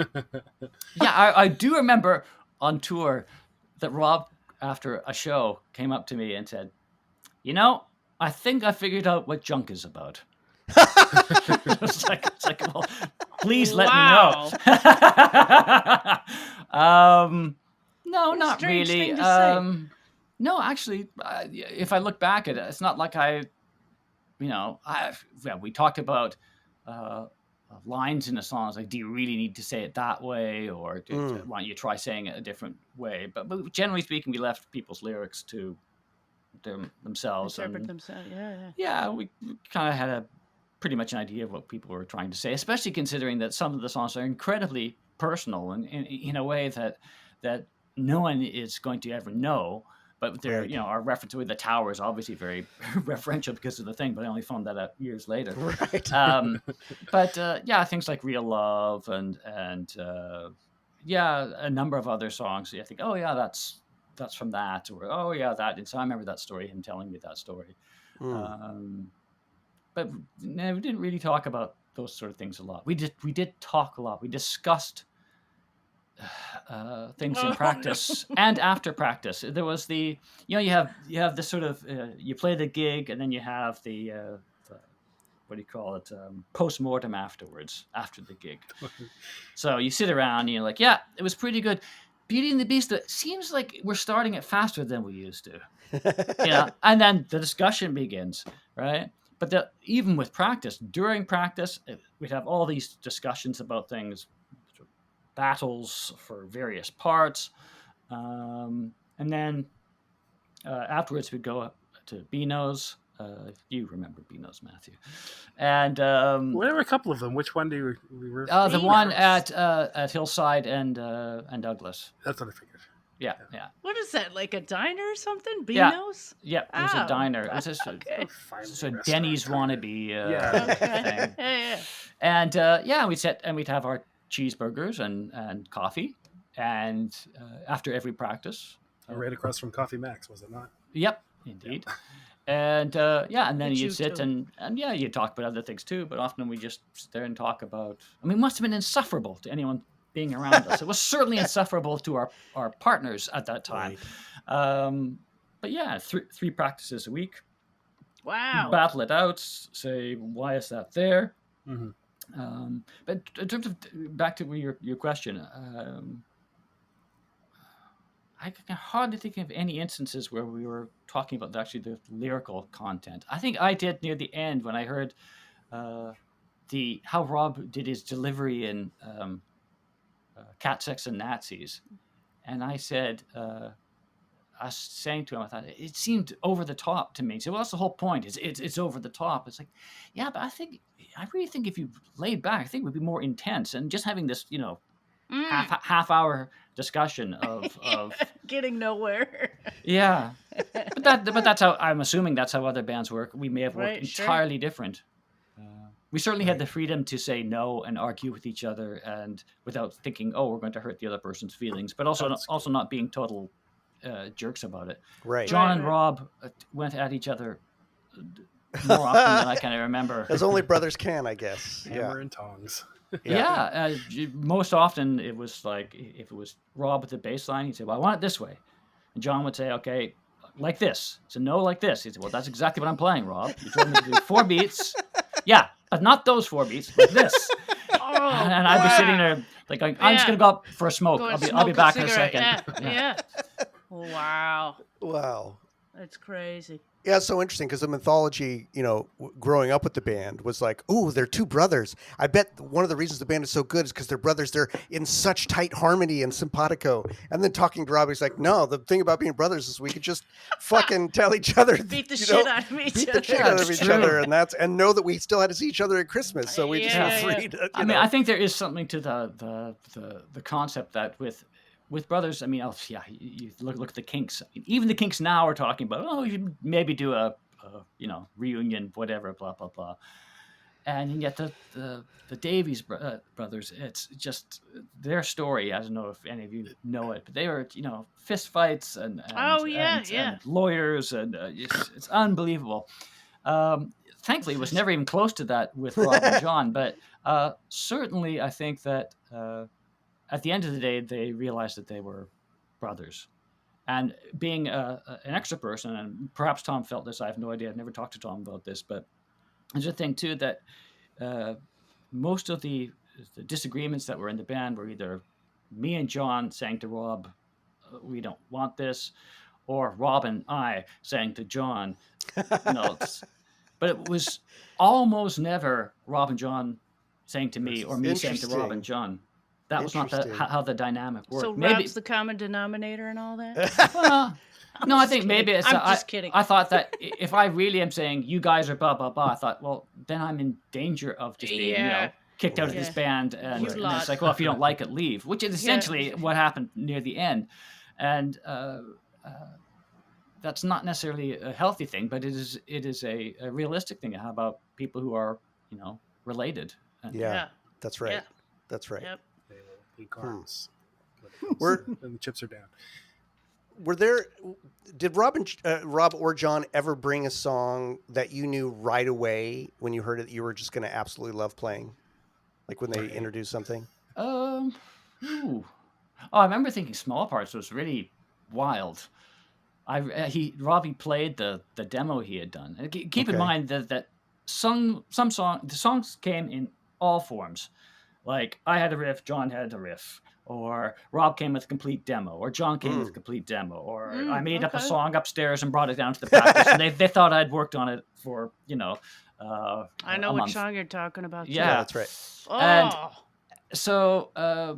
do remember on tour that Rob, after a show, came up to me and said, I think I figured out what junk is about. it's like, well, please let me know. No, not really. No, actually, if I look back at it, it's not like we talked about lines in a song. It's like, do you really need to say it that way, or why don't you try saying it a different way? But generally speaking, we left people's lyrics to themselves. Interpret themselves. Yeah, we kind of had pretty much an idea of what people were trying to say, especially considering that some of the songs are incredibly personal and in a way that no one is going to ever know. But they're, our reference to the tower is obviously very referential because of the thing, but I only found that out years later. Right. But things like Real Love and a number of other songs. I think, oh yeah, that's from that, or oh yeah, that. And so I remember that story, him telling me that story. But we didn't really talk about those sort of things a lot. We did talk a lot. We discussed things in practice and after practice. There was you have this sort of you play the gig, and then you have the what do you call it, post-mortem afterwards, after the gig. So you sit around and you're like, yeah, it was pretty good. Beauty and the Beast, it seems like we're starting it faster than we used to. And then the discussion begins, right? But even with practice, during practice, we'd have all these discussions about things, battles for various parts. And then afterwards, we'd go to Beano's. You remember Beano's, Matthew. And Well, there were a couple of them. Which one do we were? the one at Hillside and Douglas. That's what I figured. Yeah. What is that, like a diner or something? Beano's? Yeah, it was a diner. It was just so Denny's wannabe thing. Yeah. And we'd sit and we'd have our cheeseburgers and coffee, and after every practice. Right across from Coffee Max, was it not? Yep, indeed. Yep. And and then you'd sit too. and you'd talk about other things too, but often we just sit there and talk about, I mean, it must have been insufferable to anyone being around us. It was certainly insufferable to our partners at that time. Right. But yeah, three practices a week. Wow. Battle it out, say, why is that there? Mm-hmm. But in terms of, back to your question, I can hardly think of any instances where we were talking about actually the lyrical content. I think I did near the end when I heard how Rob did his delivery in Cat, Sex, and Nazis. And I said, I was saying to him, I thought, it seemed over the top to me. He said, well, that's the whole point. It's over the top. It's like, yeah, but I really think if you laid back, I think it would be more intense. And just having this, half hour discussion of getting nowhere. Yeah, but that's how I'm assuming that's how other bands work. We may have worked entirely different. We certainly had the freedom to say no and argue with each other, and without thinking, oh, we're going to hurt the other person's feelings, but also not being total jerks about it. Right. John and Rob went at each other more often than I can remember. As only brothers can, I guess. Hammer and tongs. Yeah. Most often it was like, if it was Rob with the bass line, he'd say, well, I want it this way. And John would say, okay, like this. So no, like this. He'd say, well, that's exactly what I'm playing, Rob. You told me to do 4 beats. Yeah, but not those 4 beats, like this. And I'd be sitting there like, I'm just going to go up for a smoke. I'll be back in a second. Yeah. Wow. Wow. That's crazy. Yeah, it's so interesting because the mythology, growing up with the band was like, ooh, they're 2 brothers. I bet one of the reasons the band is so good is because they're brothers. They're in such tight harmony and simpatico. And then talking to Robbie, he's like, no, the thing about being brothers is we could just fucking tell each other. Beat the shit out of each other. Beat the shit out of each other. And know that we still had to see each other at Christmas. So we just were free to, I mean, I think there is something to the concept that with brothers, I mean, you look at the Kinks. Even the Kinks now are talking about, you should maybe do a reunion, whatever, blah blah blah. And yet the Davies brothers, it's just their story. I don't know if any of you know it, but they were fist fights and lawyers, and it's unbelievable. Thankfully, it was never even close to that with Rob and John, but certainly I think that. At the end of the day, they realized that they were brothers. And being an extra person, and perhaps Tom felt this, I have no idea, I've never talked to Tom about this, but there's a thing too that most of the disagreements that were in the band were either me and John saying to Rob, we don't want this, or Rob and I saying to John, but it was almost never Rob and John saying to me, or me saying to Rob and John. That was not how the dynamic worked. So maybe Rob's the common denominator and all that? Well, no, I think maybe it's... I'm just kidding. I thought that if I really am saying, you guys are blah, blah, blah, I thought, well, then I'm in danger of just being, kicked out of this band. And it's like, well, if you don't like it, leave. Which is essentially what happened near the end. And that's not necessarily a healthy thing, but it is a realistic thing. How about people who are, related? That's right. That's right. Yep. Arms. And the chips are down. Did Rob or John ever bring a song that you knew right away when you heard it that you were just going to absolutely love playing? Like when they introduced something? I remember thinking Small Parts was really wild. Robbie played the demo he had done. And keep in mind that the songs came in all forms. Like I had a riff, John had a riff, or Rob came with a complete demo, or John came with a complete demo, or I made up a song upstairs and brought it down to the practice, and they thought I'd worked on it for I know a what month. song you're talking about. Too. Yeah, that's right. Oh. And so let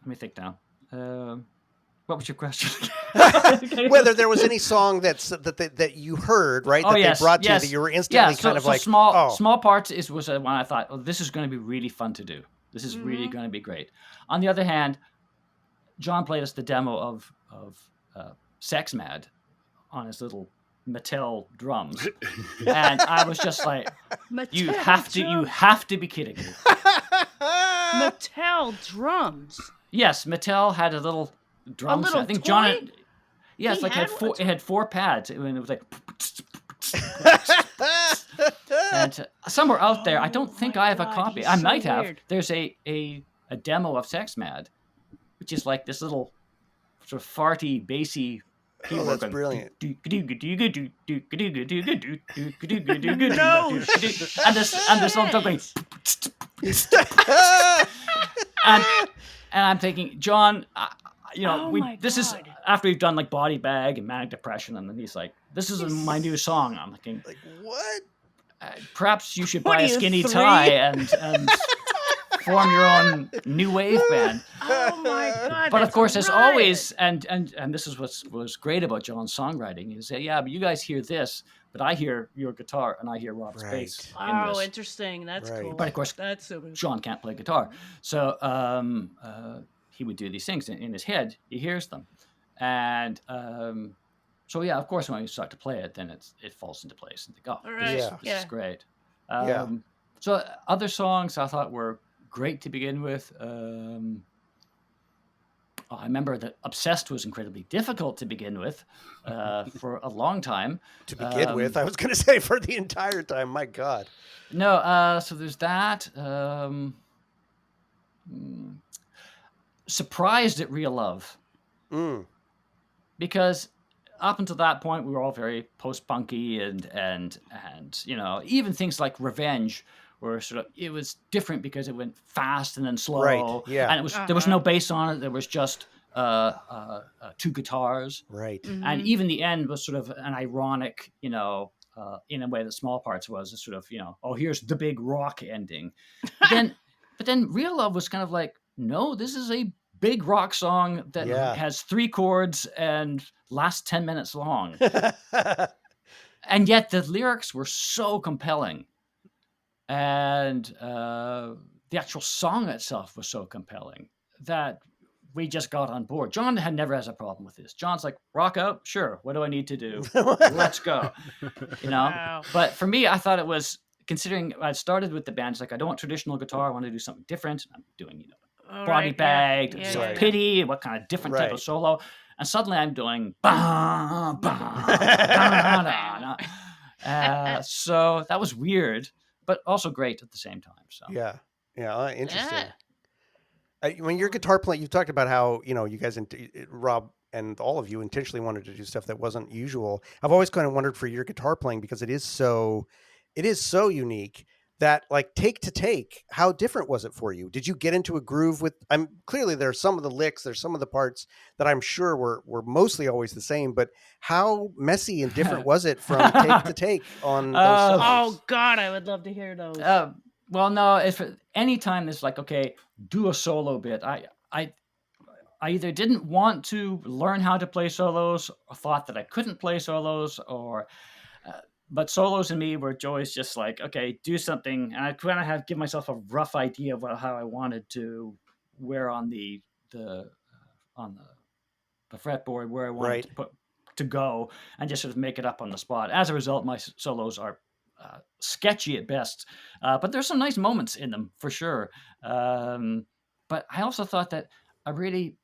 me think now. What was your question? Whether there was any song that you heard, right? Oh, that yes, they brought to you yes. that you were instantly so, kind of so like small parts was when I thought, oh, this is going to be really fun to do. This is really going to be great. On the other hand, John played us the demo of Sex Mad on his little Mattel drums, and I was just like, you have to be kidding me. Mattel drums. Yes, Mattel had a little drum set. I think toy? John had, yes, He like had it had 4 pads, and it was like and somewhere out there, I don't think I have a copy. I might have. Weird. There's a demo of Sex Mad, which is like this little sort of farty, bassy keyboard. that's brilliant. And this little drum going. And I'm thinking, John, this is after we've done like Body Bag and Manic Depression, and then he's like, this is my new song. I'm thinking, like, what? Perhaps you should buy a skinny tie and form your own new wave band. Oh my God! But of course, as always, and this is what was great about John's songwriting is that but you guys hear this, but I hear your guitar and I hear Rob's bass. Oh, interesting. That's cool. But of course, that's super. John can't play guitar, so he would do these things in his head. He hears them, and so of course, when we start to play it, then it falls into place and think, oh, this is great. So other songs I thought were great to begin with. I remember that Obsessed was incredibly difficult to begin with for a long time. To begin with, I was going to say for the entire time. My God. No, so there's that. Surprised at Real Love. Because up until that point, we were all very post-punky and even things like Revenge were it was different because it went fast and then slow. Right, yeah. And there was no bass on it. There was just 2 guitars. Right. Mm-hmm. And even the end was sort of an ironic, in a way that Small Parts was sort of, oh, here's the big rock ending. But then Real Love was kind of like, no, this is a big rock song that has 3 chords and lasts 10 minutes long. And yet the lyrics were so compelling. And the actual song itself was so compelling that we just got on board. John never has a problem with this. John's like, rock out? Sure. What do I need to do? Let's go. Wow. But for me, I thought it was, considering I started with the band, it's like, I don't want traditional guitar. I want to do something different. I'm doing, Body Bag, Pity, what kind of different type of solo. And suddenly I'm doing bah, bah, bah, bah. So that was weird, but also great at the same time. So interesting. When your guitar playing, you talked about how you guys, Rob and all of you, intentionally wanted to do stuff that wasn't usual. I've always kind of wondered for your guitar playing because it is so unique. That like take to take, how different was it for you? Did you get into a groove with? Clearly there's some of the licks, there's some of the parts that I'm sure were mostly always the same. But how messy and different was it from take to take on those songs? Oh God, I would love to hear those. Well, no, if any time there's like, okay, do a solo bit, I either didn't want to learn how to play solos, or thought that I couldn't play solos, or. But solos in me were always just like, okay, do something, and I kind of give myself a rough idea of how I wanted to, where on the fretboard where I wanted to go, and just sort of make it up on the spot. As a result, my solos are sketchy at best, but there's some nice moments in them for sure. But I also thought that a really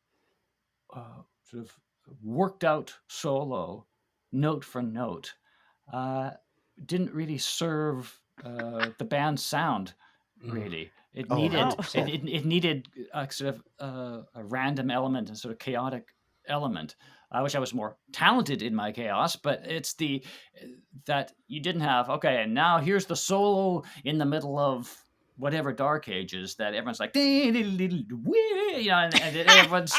sort of worked out solo, note for note, didn't really serve the band's sound. Really, it needed a sort of a random element and sort of chaotic element. I wish I was more talented in my chaos, but it's that you didn't have, okay, and now here's the solo in the middle of whatever Dark Ages that everyone's like, and everyone's,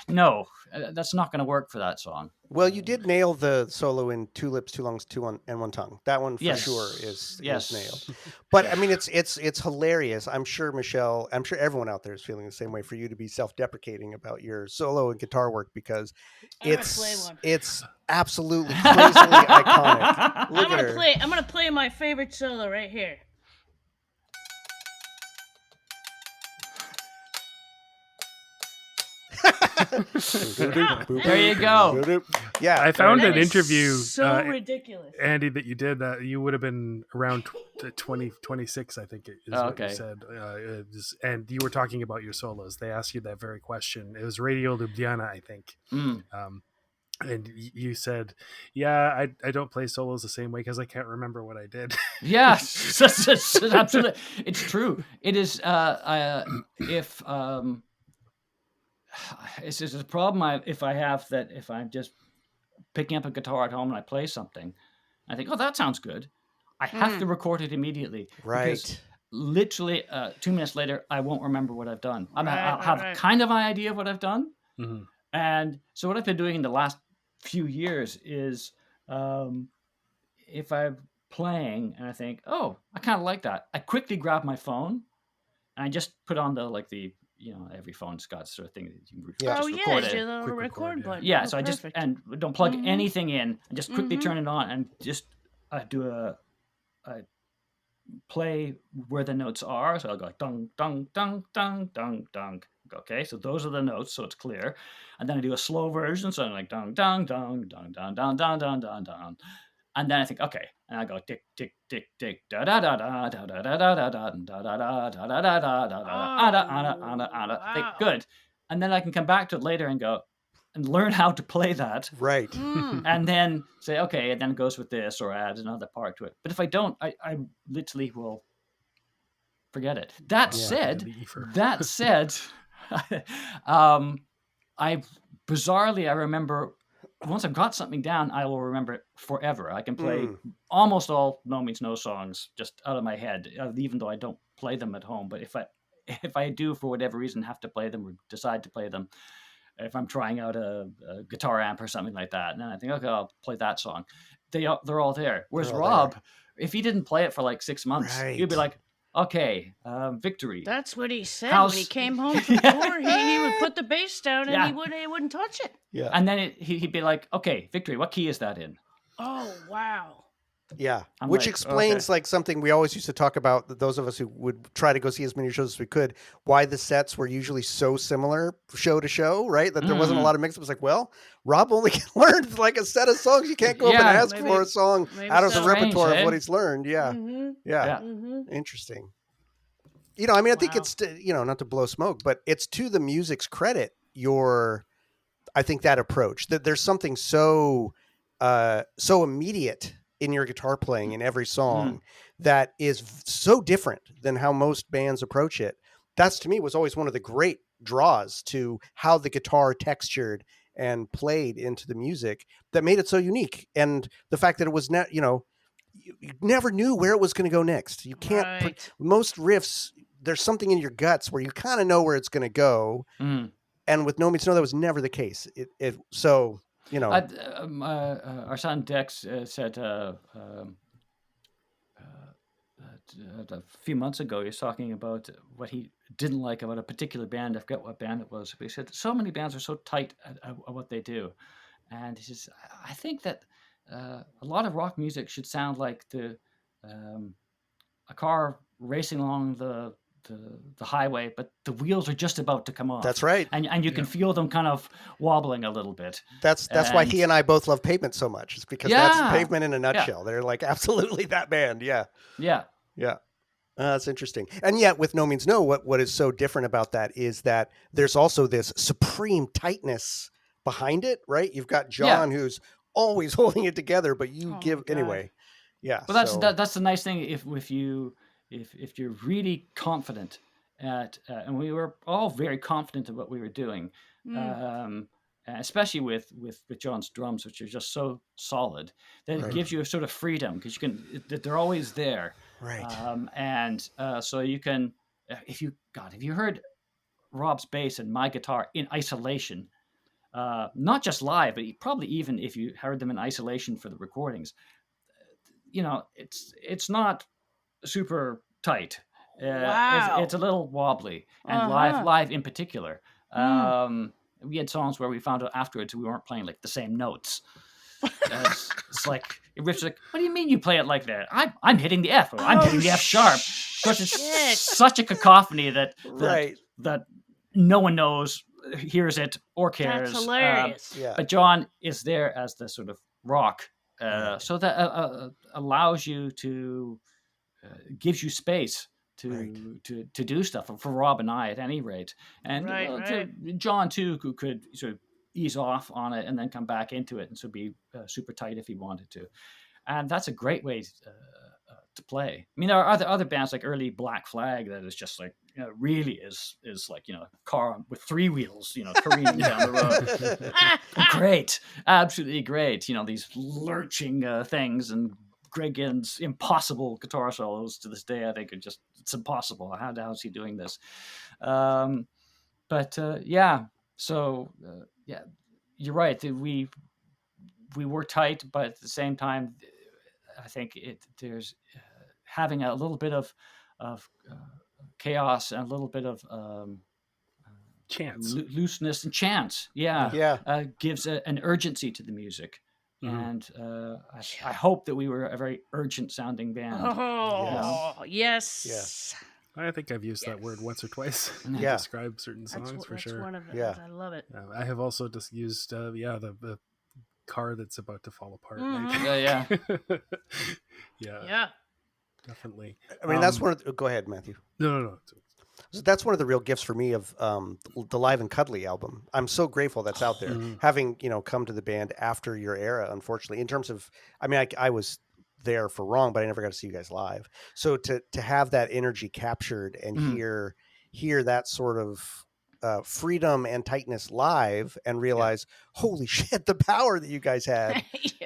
no, that's not going to work for that song. Well, you did nail the solo in Two Lips, Two Lungs, and One Tongue. That one for Yes. sure is Yes. nailed. But I mean, it's hilarious. I'm sure Michelle, I'm sure everyone out there is feeling the same way for you to be self-deprecating about your solo and guitar work because it's absolutely crazily iconic. Look at her. I'm gonna play my favorite solo right here. There you go. Yeah, I found That an is interview, so ridiculous. Andy, that you did. You would have been around 26, I think, is what you said. And you were talking about your solos. They asked you that very question. It was Radio Ljubljana, I think. And you said, "Yeah, I don't play solos the same way because I can't remember what I did." Yeah, absolutely. It's true. It is. It's just a problem if I'm just picking up a guitar at home and I play something, I think, oh, that sounds good. I have to record it immediately. Right. Because literally 2 minutes later, I won't remember what I've done. I'll have kind of an idea of what I've done. Mm-hmm. And so what I've been doing in the last few years is if I'm playing and I think, oh, I kind of like that, I quickly grab my phone and I just put on every phone's got sort of thing that you can just record it. The record button. Yeah, so I just and don't plug anything in and just quickly turn it on and just I play where the notes are. So I'll go like dung dung dung dung dung dung. Okay, so those are the notes, so it's clear. And then I do a slow version, so I'm like dung dung dung dung dung dung dung dung dung dung. And then I think, okay, and I go tick tick tick tick da da da da da da da da da da da da da da da da da da da. Good. And then I can come back to it later and go and learn how to play that. Right. And then say, okay, and then it goes with this or add another part to it. But if I don't, I literally will forget it. That said, I remember once I've got something down, I will remember it forever. I can play almost all No Means No songs just out of my head, even though I don't play them at home. But if I do, for whatever reason, have to play them or decide to play them, if I'm trying out a guitar amp or something like that, and then I think, okay, I'll play that song. They're all there. Whereas Rob, if he didn't play it for like 6 months, he'd be like, okay, Victory. That's what he said when he came home from tour. He would put the bass down and he wouldn't touch it. Yeah. And then he'd be like, okay, Victory, what key is that in? Oh, wow. Yeah, which explains like something we always used to talk about, those of us who would try to go see as many shows as we could, why the sets were usually so similar show to show, right? That there wasn't a lot of mix-up. It's like, well, Rob only learned like a set of songs. You can't go up and ask for a song out of the repertoire of what he's learned. Yeah. Interesting. I mean, I think it's, not to blow smoke, but it's to the music's credit, I think that approach, that there's something so immediate in your guitar playing in every song that is so different than how most bands approach it. That's, to me, was always one of the great draws to how the guitar textured and played into the music that made it so unique. And the fact that it was you never knew where it was going to go next. You can't most riffs, there's something in your guts where you kind of know where it's going to go. And with No Means No, that was never the case. Our son Dex said a few months ago, he was talking about what he didn't like about a particular band. I forget what band it was, but he said so many bands are so tight at what they do. And he says, I think that a lot of rock music should sound like a car racing along the highway, but the wheels are just about to come off. That's right. And you can feel them kind of wobbling a little bit. That's why he and I both love Pavement so much. It's because that's Pavement in a nutshell. They're like absolutely that band. Yeah. That's interesting. And yet with No Means No, what is so different about that is that there's also this supreme tightness behind it, right? You've got John who's always holding it together, but you anyway. Yeah. Well, that's the nice thing if you're really confident at, and we were all very confident of what we were doing, especially with John's drums, which are just so solid that it gives you a sort of freedom because they're always there. Right. So you can, if you heard Rob's bass and my guitar in isolation, not just live, but probably even if you heard them in isolation for the recordings, it's not super tight. Wow. It's a little wobbly, and live in particular. We had songs where we found out afterwards we weren't playing like the same notes. It's like Rich's like, what do you mean you play it like that? I'm hitting the F, or I'm hitting the F sharp. Of course, it's such a cacophony that no one knows, hears it, or cares. That's hilarious. But John is there as the sort of rock, so that allows you to gives you space to do stuff for Rob and I at any rate, and John too could sort of ease off on it and then come back into it and so be super tight if he wanted to, and that's a great way to play. I mean, there are other bands like early Black Flag that is just like really is like a car with three wheels careening down the road. Great, absolutely great. These lurching things, and Greg Ginn's impossible guitar solos to this day, I think it's impossible. How is he doing this? You're right. We were tight, but at the same time, I think there's having a little bit of chaos and a little bit of chance, looseness and chance. Gives an urgency to the music. And I hope that we were a very urgent sounding band. Yes. I think I've used that word once or twice to describe certain songs for sure. One of it. I love it. I have also just used the car that's about to fall apart. Yeah. Definitely. I mean, that's one of the, go ahead, Matthew. No. So that's one of the real gifts for me of the Live and Cuddly album. I'm so grateful that's out there. Having come to the band after your era, unfortunately, in terms of, I mean, I was there for Wrong, but I never got to see you guys live. So to have that energy captured and hear that sort of freedom and tightness live and realize, holy shit, the power that you guys had.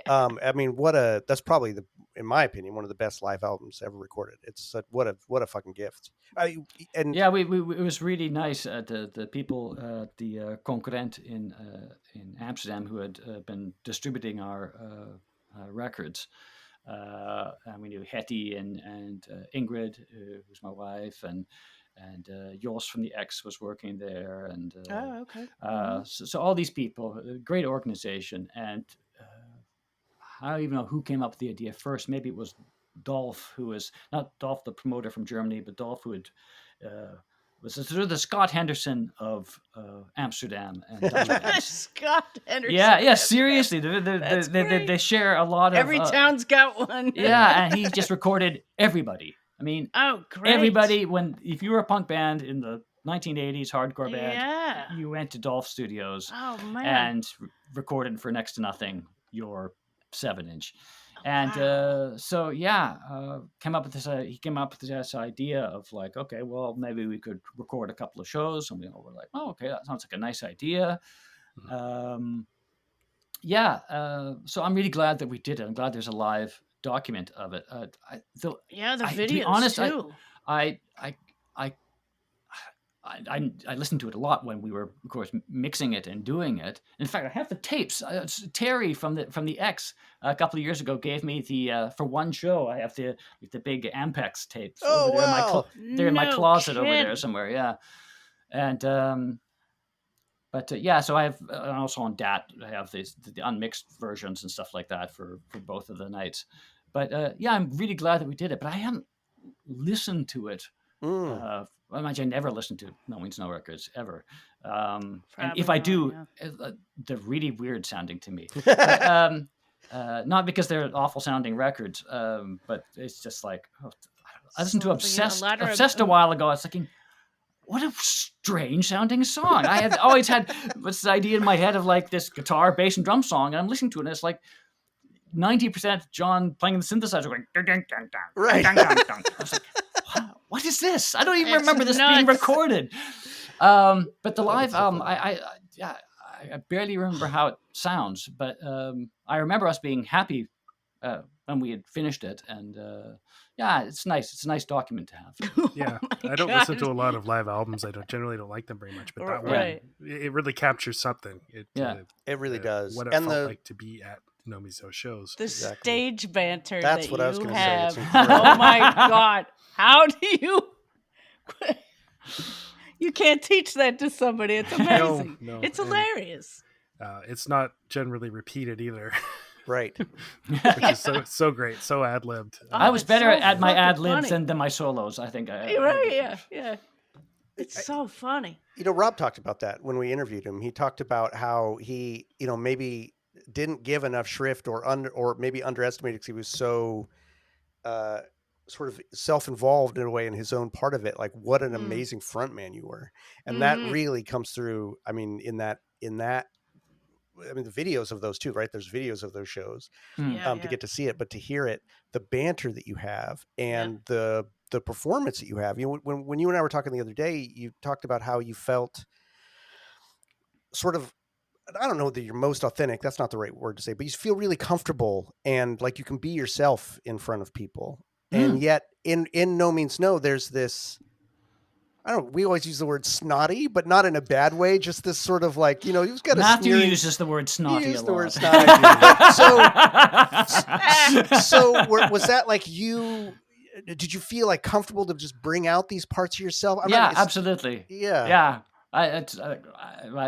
I mean, that's probably in my opinion, one of the best live albums ever recorded. It's what a fucking gift. It was really nice. The people at the Concurrent in Amsterdam who had been distributing our records. And we knew Hetty and Ingrid, who's my wife, and Jos from the X was working there, and so all these people, great organization, and I don't even know who came up with the idea first. Maybe it was Dolph, who was not Dolph the promoter from Germany, but Dolph who had was sort of the Scott Henderson of Amsterdam and Scott Henderson. Yeah, seriously, they share a lot of. Every town's got one. Yeah, and he just recorded everybody. I mean, great. Everybody. If you were a punk band in the 1980s, hardcore band, you went to Dolph Studios. Oh man! And recorded for next to nothing your 7-inch. And came up with this. He came up with this idea of like, okay, well, maybe we could record a couple of shows, and we were like, oh, okay, that sounds like a nice idea. So I'm really glad that we did it. I'm glad there's a live document of it. The videos to be honest, too. I listened to it a lot when we were, of course, mixing it and doing it. In fact, I have the tapes. Terry from the X a couple of years ago gave me the for one show. I have the big Ampex tapes. Oh, over there wow! They're in my closet over there somewhere. Yeah, and so I have also on DAT. I have the unmixed versions and stuff like that for both of the nights. But I'm really glad that we did it. But I haven't listened to it. I imagine I never listened to Nomeansnerd records ever. And if I do, they're really weird sounding to me. But, not because they're awful sounding records, but it's just like, I listened to Obsessed a while ago. I was thinking, what a strange sounding song. I had always had this idea in my head of like this guitar, bass, and drum song, and I'm listening to it, and it's like 90% John playing the synthesizer going, dun, dun, dun, dun, right. Dun, dun, dun. I was like, what is this? I don't even remember this being recorded. But the live album, I I barely remember how it sounds, but I remember us being happy when we had finished it, and it's nice. It's a nice document to have. Yeah, Oh I don't listen to a lot of live albums. I generally don't like them very much, but that one, Right. it really captures something. It really does. What it And felt like to be at Nomeansnerd shows. The Exactly. stage banter That's that what I was you gonna say. have. It's incredible. Oh my God. How do you... You can't teach that to somebody. It's amazing. No, it's and, hilarious. It's not generally repeated either. Right. Which is so great, so ad-libbed. I was it's better so at my fucking ad libs funny. than my solos. I think. Right? Yeah. It's so funny. Rob talked about that when we interviewed him. He talked about how he, maybe didn't give enough shrift or maybe underestimated because he was so sort of self-involved in a way in his own part of it. Like what an amazing front man you were. And that really comes through. I mean, in that, the videos of those too, right? There's videos of those shows to get to see it, but to hear it, the banter that you have and the performance that you have. When you and I were talking the other day, you talked about how you felt sort of, I don't know that you're most authentic. That's not the right word to say, but you feel really comfortable and like you can be yourself in front of people. And yet in No Means No, there's this, we always use the word snotty, but not in a bad way. Just this sort of like, you've got Matthew uses the word snotty a lot. The word snotty. Was that like did you feel like comfortable to just bring out these parts of yourself? Absolutely. Yeah. I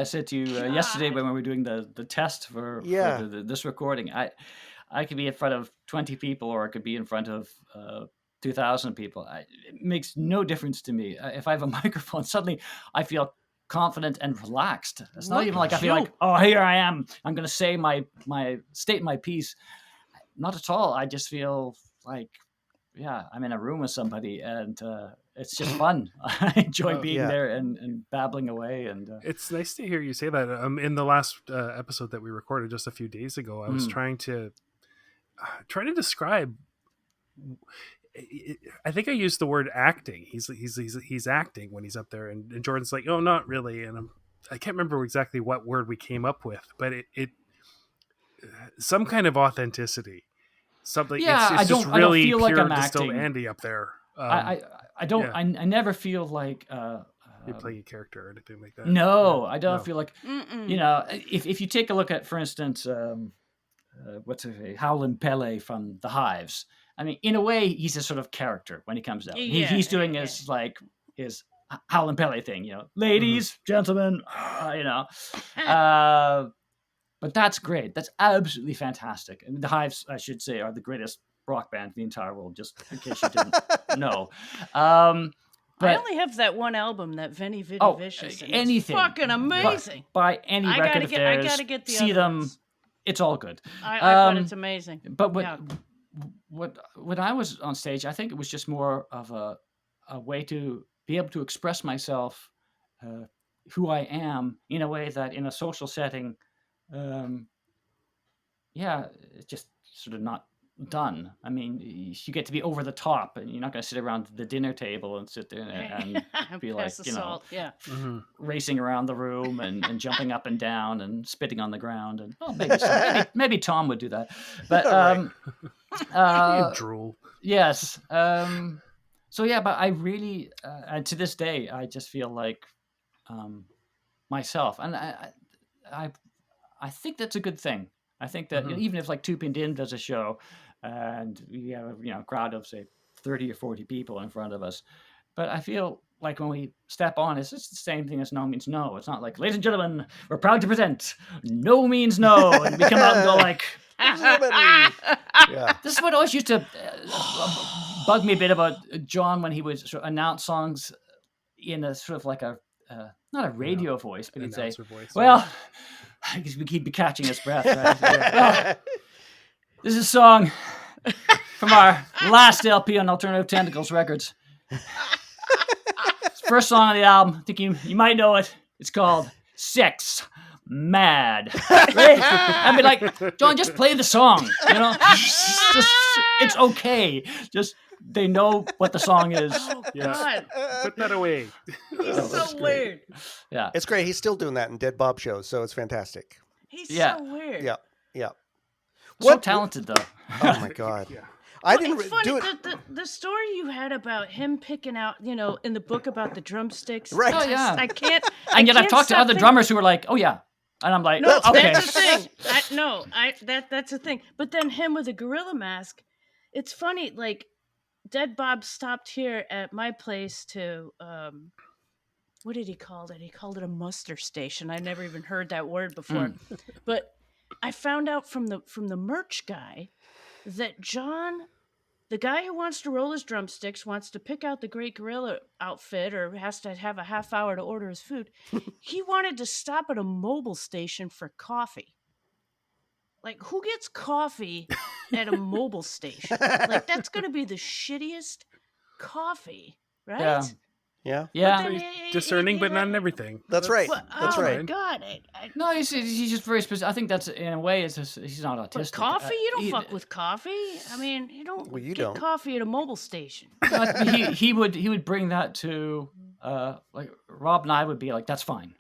said to you yesterday when we were doing the test for this recording, I could be in front of 20 people or I could be in front of 2,000 people. It makes no difference to me. If I have a microphone, suddenly I feel confident and relaxed. It's not even like I feel like, oh, here I am. I'm going to say state my piece. Not at all. I just feel like, I'm in a room with somebody and it's just fun. I enjoy being there and babbling away. And it's nice to hear you say that. In the last episode that we recorded just a few days ago, I was trying to describe. I think I used the word acting. He's acting when he's up there, and Jordan's like, "Oh, not really." And I can't remember exactly what word we came up with, but it some kind of authenticity. Something. Yeah, it's just really feel pure like I'm distilled acting. Andy up there. I don't. Yeah. I never feel like you're playing a character or anything like that. No, I don't feel like. If you take a look at, for instance, Howlin' Pele from The Hives. I mean, in a way, he's a sort of character when he comes out. He's doing his Howlin' Pele thing, ladies, gentlemen, But that's great. That's absolutely fantastic. And The Hives, I should say, are the greatest rock band in the entire world, just in case you didn't know. But I only have that one album, that Veni Vidi Vicious. Anything. It's fucking amazing. By any record of theirs, I gotta get the see other them. ones. It's all good. I thought it's amazing. But when I was on stage, I think it was just more of a way to be able to express myself, who I am, in a way that in a social setting, it's just sort of not done. I mean, you get to be over the top, and you're not going to sit around the dinner table and sit there and be like, racing around the room and jumping up and down and spitting on the ground. And maybe Tom would do that, but drool. Yes. But I really, and to this day, I just feel like myself, and I think that's a good thing. I think that even if like Two Pinned In does a show, and we have a crowd of say 30 or 40 people in front of us, but I feel like when we step on, it's just the same thing as No Means No. It's not like, ladies and gentlemen, we're proud to present No Means No, and we come out and go like, This is what always used to bug me a bit about John when he would sort of announce songs in a sort of like a not a radio voice, but he'd say, "Well," because we'd be catching his breath. Right? Well, this is a song from our last LP on Alternative Tentacles Records. It's the first song on the album. I think you might know it. It's called Sex Mad. Right? I'd be like, John, just play the song. It's okay. Just they know what the song is. Oh Yes. God, Put that away. he's Oh, that's so great. weird. Yeah. It's great. He's still doing that in Dead Bob shows, so it's fantastic. He's Yeah. so weird. Yeah, yeah. So talented, though. Oh my God. Yeah. I Well, didn't it's funny, do it. the story you had about him picking out, in the book about the drumsticks. Right. Oh, yeah. I can't. And yet I've can't talked to stop other thinking- drummers who are like, oh, yeah. And I'm like, No, okay. that's the thing. That's the thing. But then him with a gorilla mask. It's funny. Like, Dead Bob stopped here at my place to. What did he call it? He called it a muster station. I never even heard that word before. But I found out from the merch guy that John, the guy who wants to roll his drumsticks, wants to pick out the great gorilla outfit or has to have a half hour to order his food. He wanted to stop at a mobile station for coffee. Like, who gets coffee at a mobile station? Like, that's going to be the shittiest coffee, right? Yeah. Yeah, Yeah. But then Discerning, but not in everything. that's right. Well, That's oh right. my God. No, he's just very specific. I think that's, in a way, he's not But autistic. coffee? You don't He- fuck with coffee. I mean, you don't Well, you get don't. coffee at a mobile station. he would bring that to like Rob and I would be like, that's fine.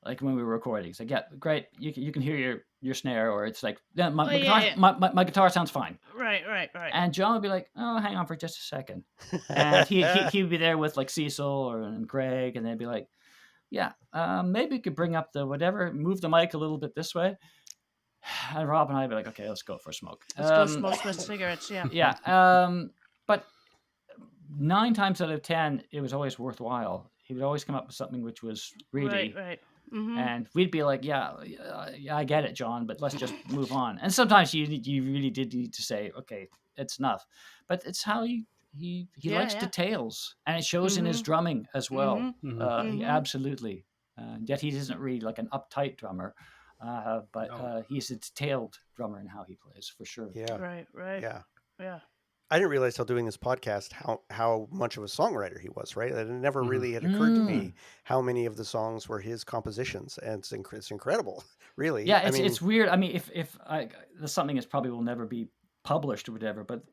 Like when we were recording, it's like, yeah, great. You can hear your snare, or it's like, yeah, my yeah, guitar, yeah. My guitar sounds fine. Right. And John would be like, oh, hang on for just a second, and he would be there with like Cecil and Greg, and they'd be like, yeah, maybe you could bring up the whatever, move the mic a little bit this way. And Rob and I'd be like, okay, let's go for a smoke. Let's go smoke some cigarettes. Yeah. Yeah. But 9 times out of 10, it was always worthwhile. He would always come up with something which was really, Right. Mm-hmm. and we'd be like, yeah, I get it, John, but let's just move on. And sometimes you really did need to say, okay, it's enough. But it's how he likes details, and it shows in his drumming as well. He absolutely, yet he isn't really like an uptight drummer, but he's a detailed drummer in how he plays, for sure. Yeah. Right. Yeah. I didn't realize till doing this podcast how much of a songwriter he was, right? It never really had occurred to me how many of the songs were his compositions, and it's incredible, really. Yeah, it's weird. I mean, if there's something that probably will never be published or whatever, but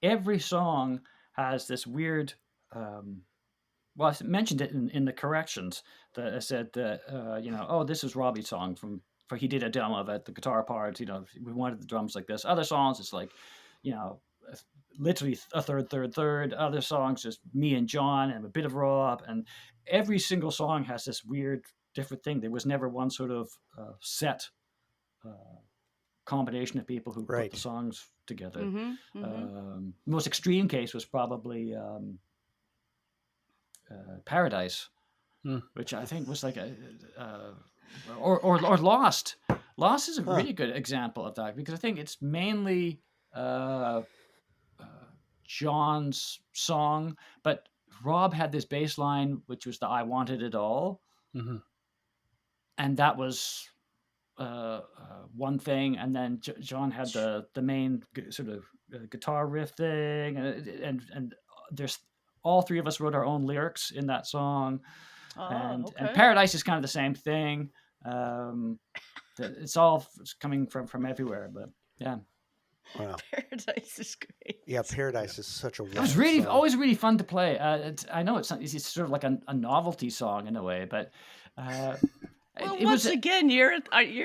every song has this weird. Well, I mentioned it in the corrections that I said that oh, this is Robbie's song for he did a demo of it, the guitar part. We wanted the drums like this. Other songs, it's like, literally a third. Other songs, just me and John and a bit of Rob, and every single song has this weird different thing. There was never one sort of set combination of people who put the songs together. Most extreme case was probably Paradise, which I think was like or Lost. Lost is a really good example of that, because I think it's mainly John's song, but Rob had this bass line, which was the I Wanted It All. And that was one thing. And then John had the main sort of guitar riff thing. And there's all three of us wrote our own lyrics in that song. And Paradise is kind of the same thing. It's all coming from everywhere, but yeah. Wow. Paradise is great. Yeah, Paradise is such a. It was really always really fun to play. I know it's sort of like a novelty song in a way, but well, again, you're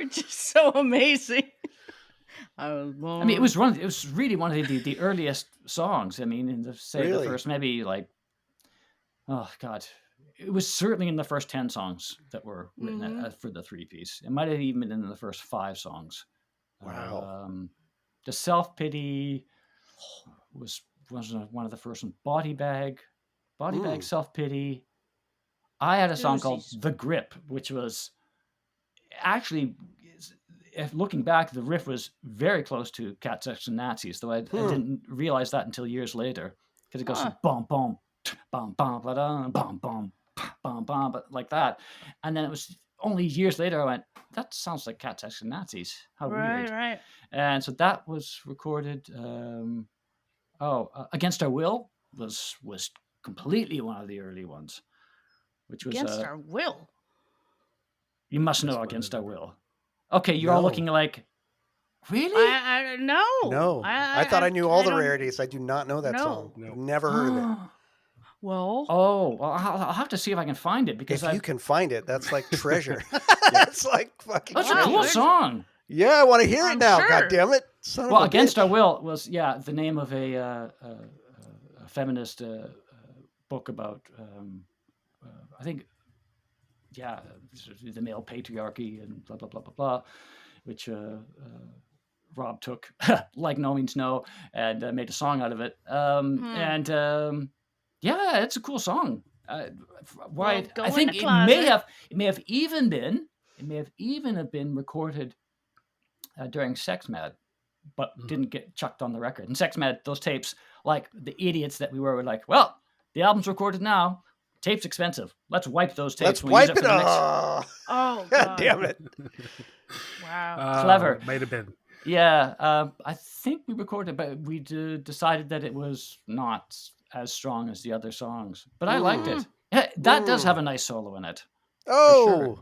just so amazing. I mean, it was really one of the earliest songs. I mean, in the first maybe like, oh God, it was certainly in the first 10 songs that were written for the 3-piece. It might have even been in the first 5 songs. Wow. The Self-Pity was one of the first ones. Body Bag, Self-Pity. I had a song called The Grip, which was actually, if looking back, the riff was very close to Cat Sex and Nazis, though I didn't realize that until years later, because it goes bum bum bum bum bum bum bum bum bum, but like that. And then it was only years later I went, that sounds like Cat Sex and Nazis. How weird. Right. And so that was recorded. Against Our Will was completely one of the early ones, which was Against Our Will. You must know Against Our Will. Okay, you're all looking like, Really? No. No. I thought I knew all the don't- rarities. I do not know that song. No. I've never heard of it. Well, Well, I'll have to see if I can find it because If you can find it, that's like treasure. Yeah. It's like fucking That's treasure. a cool song. Yeah, I want to hear it I'm now. sure. God damn it. Son of Well, a Against bitch. Our Will was the name of a feminist book about I think the male patriarchy and blah blah blah blah blah, which Rob took like Nomeansnerd and made a song out of it. Yeah, it's a cool song. Well, go I in think the it may closet. have even been recorded during Sex Mad, but didn't get chucked on the record. And Sex Mad, those tapes, like the idiots that we were like, well, the album's recorded now. Tape's expensive. Let's wipe those tapes. Let's We'll use wipe it for the next. off. Oh, God God. damn it. Wow. Clever. Might have been. Yeah, I think we recorded, but we decided that it was not as strong as the other songs. But I liked it. Yeah, that does have a nice solo in it. Oh.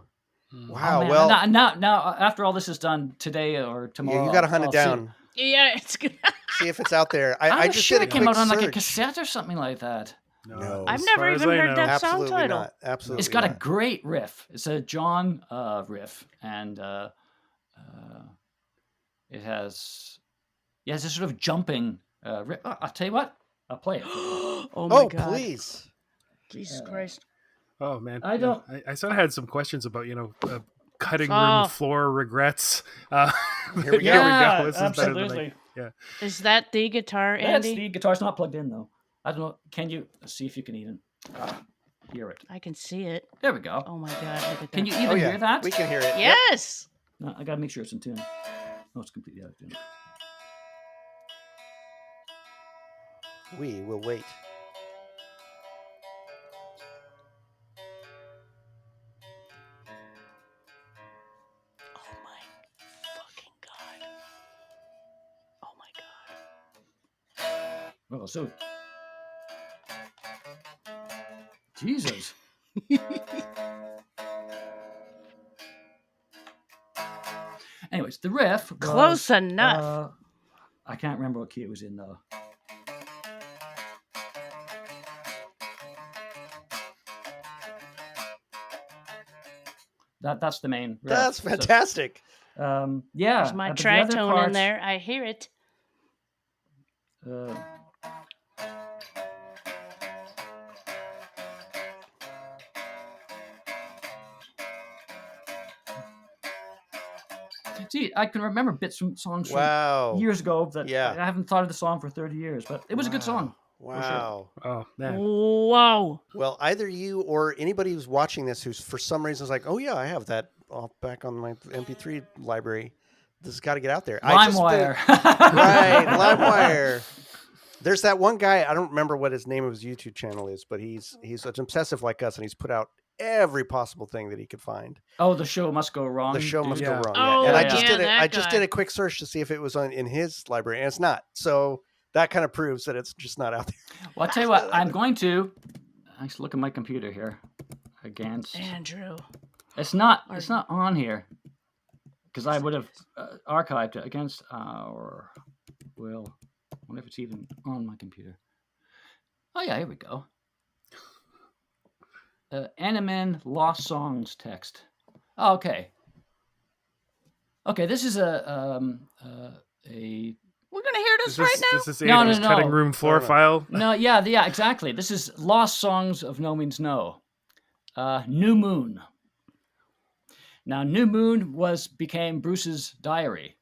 Oh, Wow. man. Well, now, after all this is done today or tomorrow, yeah, you got to hunt I'll it down. Yeah, it's good. See if it's out there. I I was just sure did a it came quick out on like a search. cassette or something like that. No. I've as never far as even I heard know. that song Absolutely title. not. Absolutely It's got a not. great riff. It's a John riff, and it has a sort of jumping riff. I'll tell you what, I'll play it. Oh, my Oh, God. please. Jesus Christ. Oh man, I don't- I sort of had some questions about cutting room Oh. floor regrets. Here we go. Yeah, This is better than absolutely. Is that the guitar, That's Andy? the guitar's not plugged in though. I don't know. Can you see if you can even hear it? I can see it. There we go. Oh, my God. Look at that. Can you Oh, even yeah. hear that? We can hear it. Yep. Yes. No, I gotta make sure it's in tune. Oh, it's completely out of tune. We will wait. Oh, my fucking God. Oh, my God. Oh, so Jesus. Anyways, the riff was, Close enough. I can't remember what key it was in though. That's the main riff. That's fantastic. So, yeah. There's my but the other tritone in parts, there. I hear it. See, I can remember bits from songs from Wow. years ago that Yeah. I haven't thought of the song for 30 years, but it was a good song. Wow. Oh man, Whoa. Well, either you or anybody who's watching this who's for some reason is like, oh, yeah, I have that all back on my MP3 library. This has got to get out there. LimeWire. Right, LimeWire. There's that one guy, I don't remember what his name of his YouTube channel is, but he's an obsessive like us, and he's put out every possible thing that he could find. Oh, the show must go wrong. The show must go Yeah. wrong. Oh, yeah. And yeah, I just did a quick search to see if it was in his library, and it's not. So that kind of proves that it's just not out there. Well, I'll tell you what, I'm going to actually look at my computer here. Against. Andrew. It's not on here because I would have archived it. Against Our Will. I wonder if it's even on my computer. Oh yeah, here we go. Animan Lost Songs text. Oh, okay. Okay, this is a We're going to hear this right now? This is No, Andrew's no. cutting room floor No. file. no, yeah, exactly. This is Lost Songs of Nomeansnerd. New Moon. Now, New Moon became Bruce's diary.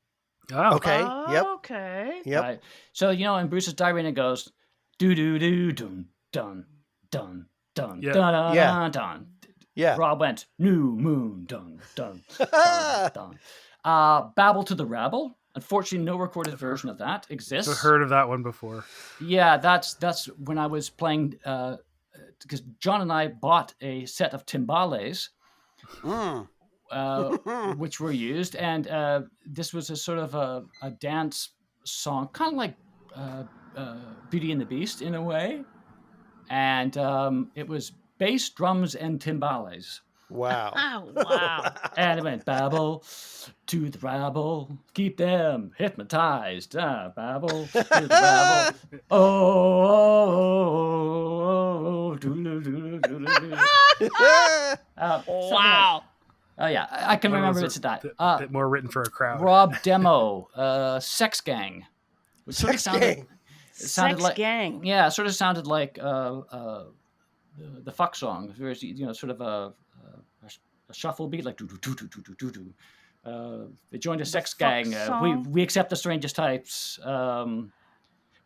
Oh, Okay. Yep. Okay. Yep. Right? So, in Bruce's diary, and it goes, do, dun, dun, dun, dun, Yeah. dun, dun, Yeah. dun, dun. Yeah. Rob went, New Moon, dun, dun, dun, dun. Babble to the Rabble. Unfortunately, no recorded version of that exists. I've heard of that one before. Yeah, that's when I was playing, because John and I bought a set of timbales, Mm. which were used, and this was a sort of a dance song, kind of like Beauty and the Beast in a way, and it was bass, drums, and timbales. Wow. Wow. And it went babble to the rabble, keep them hypnotized. Babble to the rabble. Oh, Wow. Oh yeah, I can remember it's that. Bit more written for a crowd. Rob Demo, Sex Gang. Which sort of Sex Gang. It sounded Sex like, Gang. yeah, it sort of sounded like the fuck song. There's, sort of a shuffle beat, like do do do do do do do. They joined a sex gang. We accept the strangest types.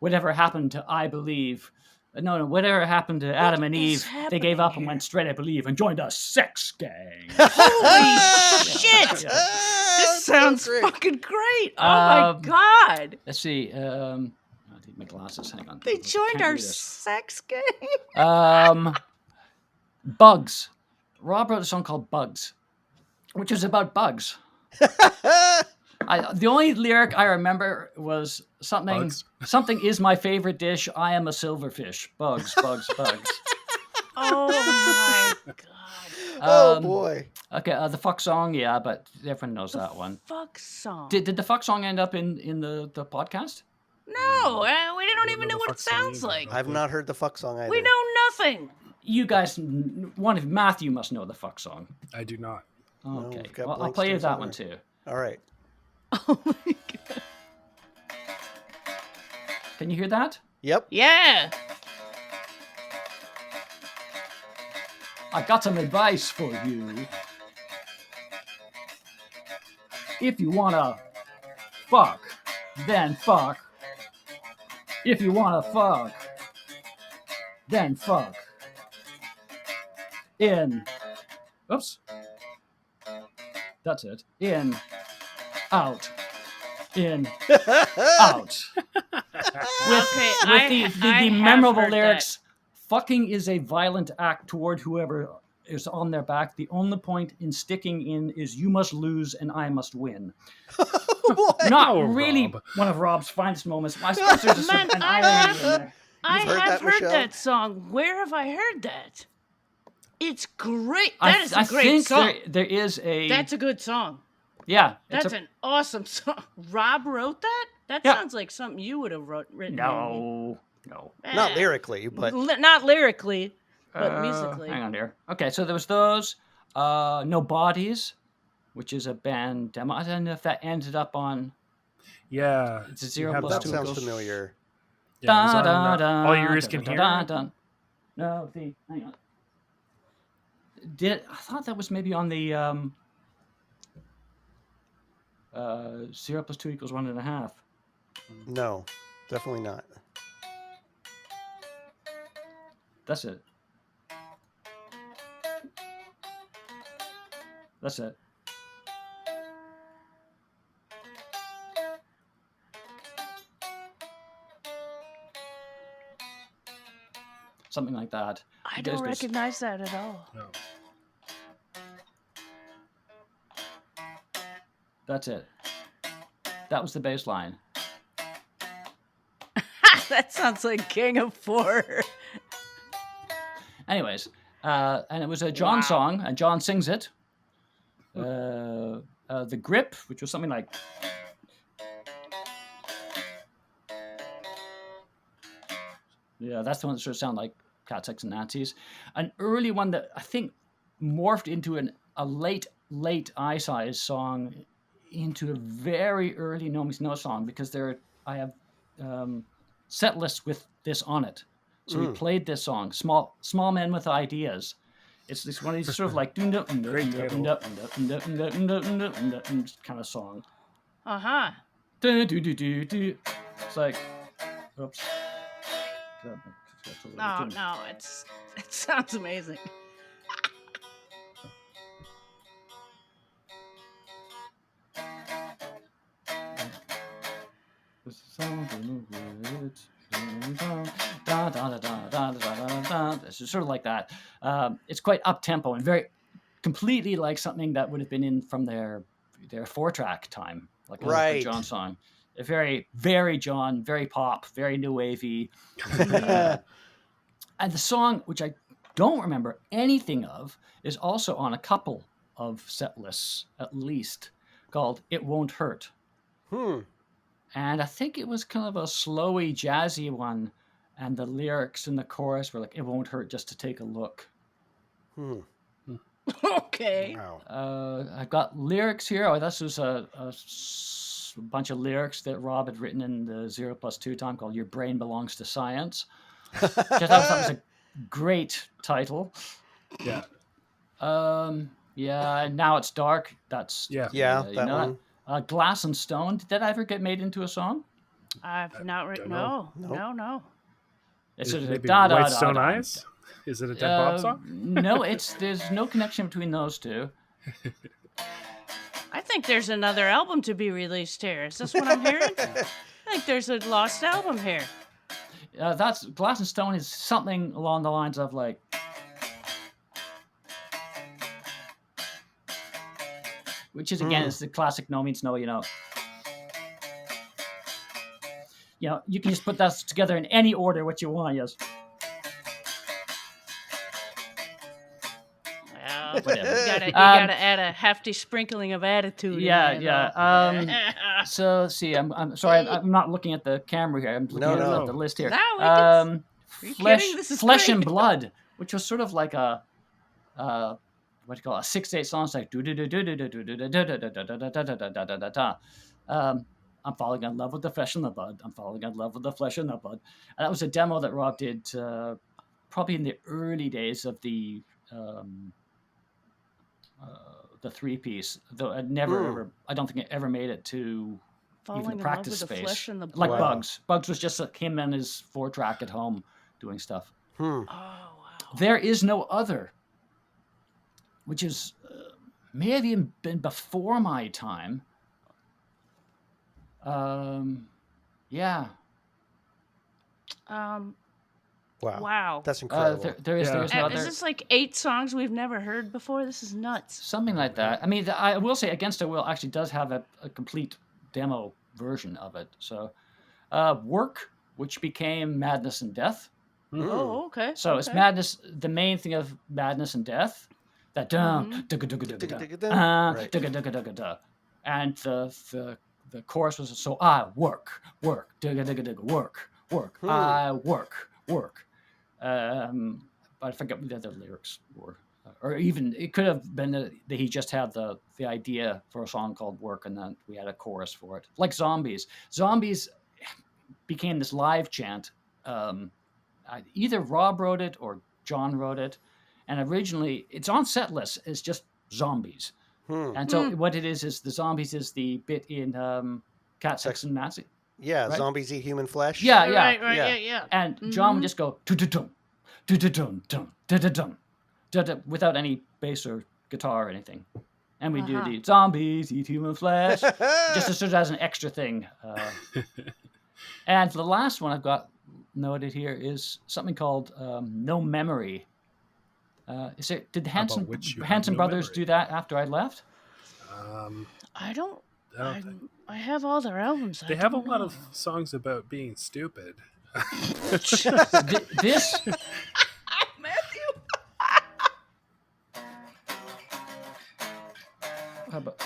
Whatever happened to I Believe? No, whatever happened to Adam and Eve? They gave up and went straight, I believe, and joined a sex gang. Holy shit! This sounds fucking great. Oh my god! Let's see. I need my glasses. Hang on. They joined our sex gang. Bugs. Rob wrote a song called Bugs, which is about bugs. The only lyric I remember was something is my favorite dish. I am a silverfish. Bugs, bugs, bugs. Oh my god. Oh boy. Okay, the fuck song, yeah, but everyone knows that one. Fuck song. Did the fuck song end up in the podcast? No, we don't even know what it sounds like. I've not heard the fuck song either. We know nothing. You guys, Matthew must know the fuck song. I do not. Okay, No, well, I'll play you that one too. All right. Oh my god. Can you hear that? Yep. Yeah. I got some advice for you. If you wanna fuck, then fuck. If you wanna fuck, then fuck. In. Oops. That's it. In. Out. In. Out. With the memorable lyrics. Fucking is a violent act toward whoever is on their back. The only point in sticking in is you must lose and I must win. Not really Rob. one of Rob's finest moments. I suppose there's an irony in there. I have heard Michelle? that song. Where have I heard that? It's great. That is a great song. There is a... That's a good song. Yeah. That's an awesome song. Rob wrote that? That sounds like something you would have written. No. Not lyrically, but... Not lyrically, but musically. Hang on here. Okay, so there was those. No Bodies, which is a band demo. I don't know if that ended up on... Yeah. It's a 0 have plus That 2 sounds equals... familiar. Yeah, it was on, All Your Ears Can Hear. No, hang on. I thought that was maybe on the 0 plus 2 equals 1.5. No, definitely not. That's it. That's it. Something like that. I don't recognize that at all. No. That's it. That was the bass line. That sounds like King of Four. Anyways, and it was a John song, and John sings it. The Grip, which was something like... Yeah, that's the one that sort of sounded like Cat, Sex, and Nazis. An early one that I think morphed into a late I-Size song into a very early Nomeansnerd song, because I have set lists with this on it. So we played this song, Small Men with Ideas. It's this one of these sort of like kind of song. Uh-huh. It's like, oops. No, it sounds amazing. It's sort of like that. It's quite up tempo and very completely like something that would have been in from their 4-track time, like a John song. A very, very John, very pop, very new wavy. And the song, which I don't remember anything of is also on a couple of set lists, at least, called It Won't Hurt. And I think it was kind of a slowy, jazzy one. And the lyrics in the chorus were like, "It won't hurt just to take a look." Okay. Wow. I've got lyrics here. Oh, this was a bunch of lyrics that Rob had written in the 0+2 time called "Your Brain Belongs to Science." Which I thought was a great title. Yeah. Yeah. Now It's Dark. That's that one. Glass and Stone. Did that ever get made into a song? I've not written. No. It's maybe White Stone Eyes. Is it a Dead Bob song? No, there's no connection between those two. I think there's another album to be released here. Is this what I'm hearing? I think there's a lost album here. That's Glass and Stone is something along the lines of like, which is again is the classic Nomeansnerd. You can just put that together in any order what you want. Yes. Well, you gotta add a hefty sprinkling of attitude. Yeah. So see, I'm sorry, I'm not looking at the camera here. I'm looking at the list here. Flesh and Blood, which was sort of like a what do you call it? A 6/8 song. It's like I'm falling in love with the flesh and the blood. I'm falling in love with the flesh and the blood. And that was a demo that Rob did probably in the early days of the 3-piece. Though I don't think it ever made it to even the practice space. Like Bugs. Bugs was just him and his 4-track at home doing stuff. Oh wow. There Is No Other, which is may have even been before my time. Yeah. Wow. That's incredible. There is no other. Is this like 8 songs we've never heard before? This is nuts. Something like that. I mean, I will say Against Our Will actually does have a complete demo version of it. So, Work, which became Madness and Death. Oh, okay. So it's Madness, the main thing of Madness and Death. That and the chorus was so I work, I work. But I forget what the other lyrics were, or even it could have been that he just had the idea for a song called Work, and then we had a chorus for it, like Zombies. Zombies became this live chant. Either Rob wrote it or John wrote it. And originally, it's on set list. It's just zombies. And so what it is the zombies is the bit in Cat, Sex, and Nazi. Yeah, right? Zombies eat human flesh. Yeah. Yeah. And John would just go dum without any bass or guitar or anything. And we do the zombies eat human flesh, just sort of as an extra thing. And the last one I've got noted here is something called No Memory. Did the Hanson brothers do that after I left? I don't. I have all their albums. They have a lot of songs about being stupid. This. Matthew. How about?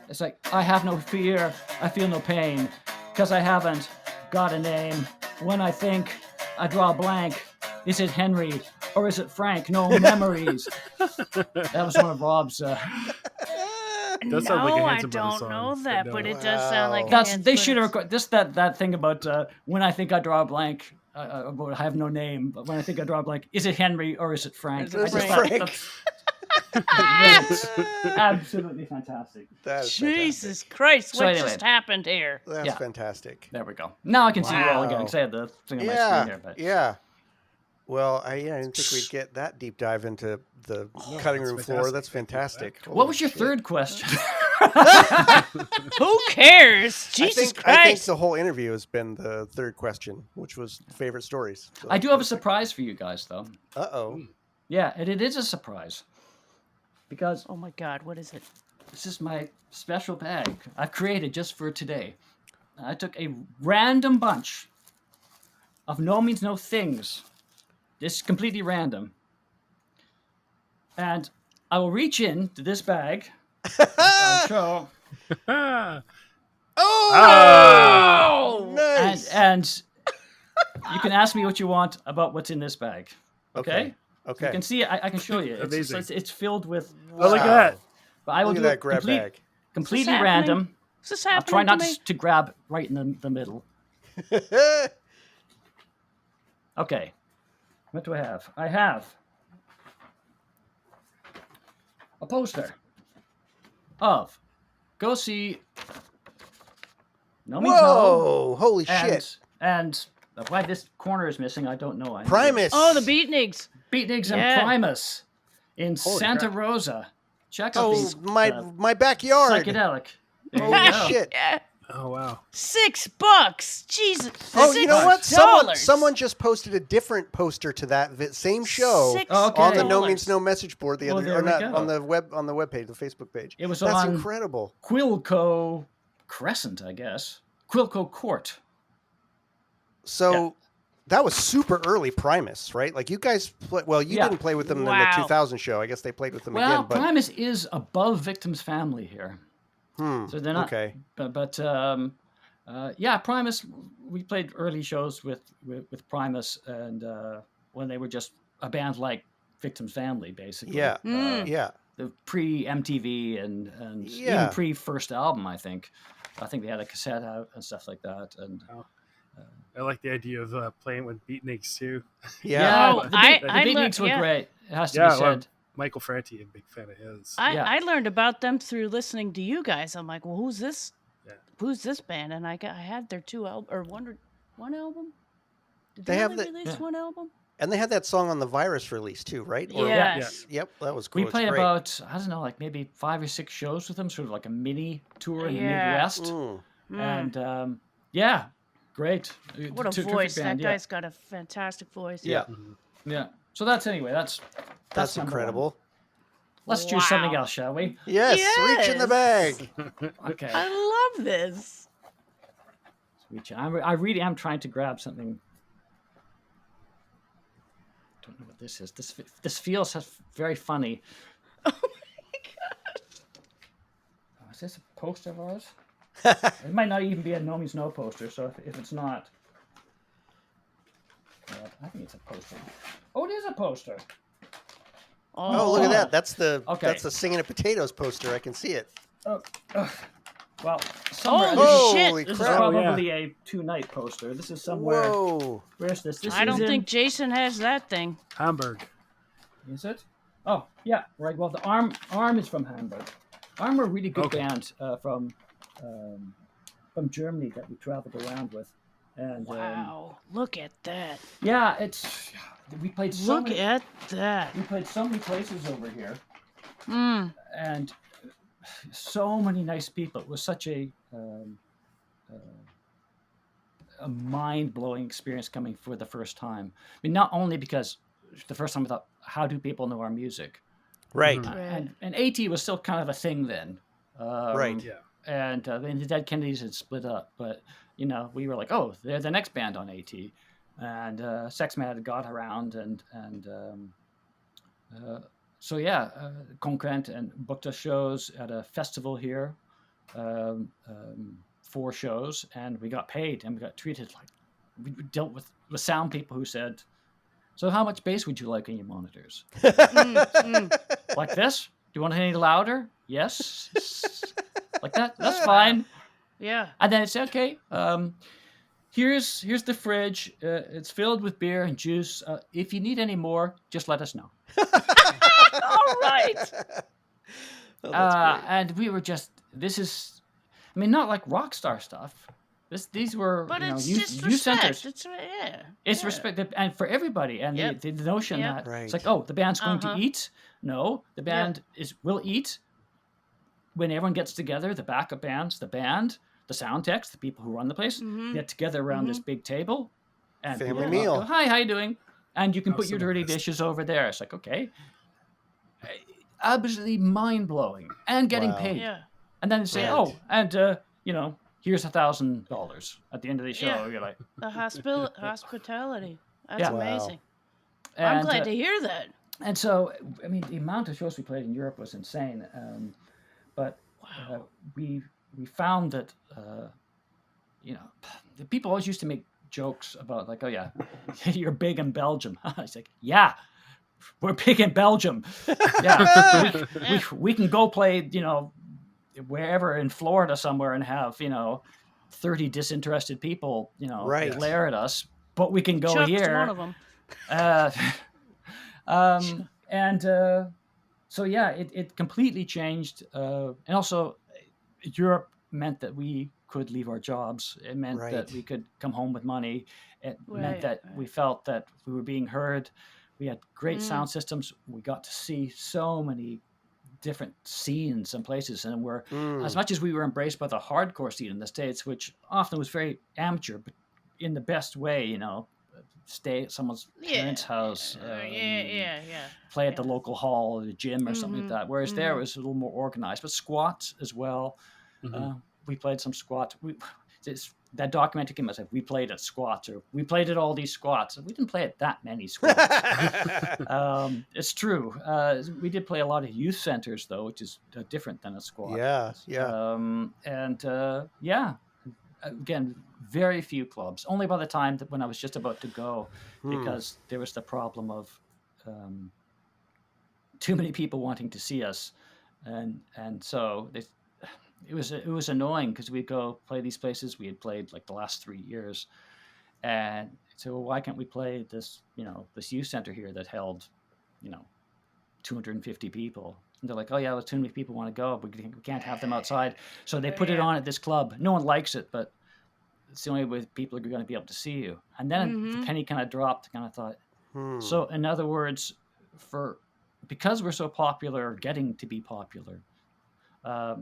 It's like, I have no fear, I feel no pain, because I haven't got a name. When I think, I draw a blank. Is it Henry or is it Frank? No memories. That was one of Rob's. That sounds like a Hanson I don't song, know that, but it does sound like. They should have recorded this. That thing about when I think I draw a blank. About I have no name, but when I think I draw a blank, is it Henry or is it Frank? Is it Frank? Absolutely fantastic. Jesus Christ, what just happened here? That's fantastic. There we go. Now I can see you all again because I had the thing on my screen here. But. Yeah. Well, I didn't think we'd get that deep dive into the cutting room floor. That's fantastic. What was your third question? Who cares? Jesus Christ. I think the whole interview has been the third question, which was favorite stories. So I do have a surprise for you guys, though. Uh-oh. Yeah, and it is a surprise. Because... Oh, my God. What is it? This is my special bag I've created just for today. I took a random bunch of No Means No Things. This is completely random. And I will reach into this bag. I'll show. Oh, nice. And you can ask me what you want about what's in this bag. Okay. Okay. You can see. I can show you. It's filled with. Oh, look at that! But I will Look at do that it grab bag. completely random. Is this I'll happening try not to me? to grab right in the middle. Okay. What do I have? I have a poster of Go See No Means Whoa! Holy No. shit! And why this corner is missing, I don't know. Primus. Oh, the Beatniks. Beatniks Yeah. and Primus in Holy Santa crap. Rosa. Check out Oh, these my backyard. psychedelic. There Holy you go. shit! Yeah. Oh wow! $6. Jesus. Oh, you know what? $6. Someone just posted a different poster to that same show Okay. on the No $6. Means No message board the Well, other, there or we not go. on the web page, the Facebook page. It was That's on incredible. Quilco Crescent, I guess. Quilco Court. So that was super early Primus, right? Like you guys you Yeah. didn't play with them in the Wow. 2000 show. I guess they played with them Well, again, but Primus is above Victim's Family here. So they're not. okay. But Primus. We played early shows with Primus, and when they were just a band like Victim's Family, basically. Yeah. The pre MTV and even pre first album, I think. I think they had a cassette out and stuff like that. And I like the idea of playing with beatniks too. Yeah. Oh, the I Beatniks were learned- great. It has to Yeah, be said. Michael Franti, a big fan of his. I learned about them through listening to you guys. I'm like, well, who's this? Yeah. Who's this band? And I had their one album. Did They they have only the- release one album? And they had that song on the Virus release too, right? Yes. Yep, that was cool. We It's played great. about, I don't know, like maybe 5 or 6 shows with them, sort of like a mini tour in the Yeah. Midwest. And great. What a Terrific voice! band, That guy's got a fantastic voice. Yeah. Yeah. So that's that's That's number incredible. one. Let's choose something Wow. else, shall we? Yes, reach in the bag. Okay. I love this. I really am trying to grab something. Don't know what this is. This feels very funny. Oh my god! Oh, is this a poster of ours? It might not even be a No Means No poster. So if it's not, I think it's a poster. Oh, it is a poster. Oh, look at that. That's the Okay. Singing of Potatoes poster. I can see it. Well, somewhere. Holy This is crap. probably a 2-night poster. This is somewhere. Whoa. Where's this? This I is don't in- think Jason has that thing. Hamburg. Is it? Oh, yeah, right. Well, the Arm is from Hamburg. Arm are a really good band from Germany that we traveled around with. And Wow! Look at that! yeah, we played so Look many, at that! we played so many places over here, Mm. and so many nice people. It was such a mind-blowing experience coming for the first time. I mean, not only because the first time I thought, how do people know our music? Right. And AT was still kind of a thing then. Right. Yeah. And the Dead Kennedys had split up, but we were like, oh, they're the next band on AT, and Sexman had got around, so yeah, Concurrent and booked us shows at a festival here, 4 shows, and we got paid and we got treated like we dealt with sound people who said, so how much bass would you like on your monitors? Like this? Do you want it any louder? Yes. Like that? That's fine. Yeah. And then it's okay. Here's the fridge. It's filled with beer and juice. If you need any more, just let us know. All right. Oh, that's great. And we were just. This is, I mean, not like rock star stuff. These were But it's youth just youth respect. centers. It's It's respect and for everybody, and Yep. the notion Yep. that Right. it's like, oh, the band's going Uh-huh. to eat. No, the band will eat when everyone gets together. The backup bands, the band, the sound techs, the people who run the place get together around this big table, and Family people meal. go, hi, how you doing? And you can put your some of dirty this. dishes over there. It's like, okay, absolutely mind blowing, and getting Wow. paid. Yeah. And then they say, Right. oh, and here's $1,000 at the end of the show. Yeah. You're like, The hospitality. That's Wow. amazing. and, I'm glad to hear that. And so, I mean, the amount of shows we played in Europe was insane. But we found that, the people always used to make jokes about like, oh yeah, you're big in Belgium. It's like, yeah, we're big in Belgium. Yeah, we can go play, wherever in Florida somewhere and have 30 disinterested people, Right. glare at us. But we can go Chuck's here. one of them. So yeah, it completely changed. And also, Europe meant that we could leave our jobs. It meant that we could come home with money. It meant that we felt that we were being heard. We had great sound systems. We got to see so many different scenes and places, and we're as much as we were embraced by the hardcore scene in the States, which often was very amateur, but in the best way, stay at someone's parents' house, play at the local hall or the gym or something like that. Whereas there it was a little more organized, but squats as well. We played some squats. That documentary came out, like, we played at squats, or we played at all these squats. We didn't play at that many squats. It's true. We did play a lot of youth centers, though, which is different than a squat. Again, very few clubs. Only by the time that when I was just about to go, because there was the problem of too many people wanting to see us, and so it was annoying because we'd go play these places we had played like the last 3 years, and so why can't we play this this youth center here that held 250 people? And they're like, oh yeah, well, too many people want to go, but we can't have them outside. So they put it on at this club. No one likes it, but it's the only way people are going to be able to see you. And then the penny kind of dropped. Kind of thought. So in other words, because we're so popular, getting to be popular,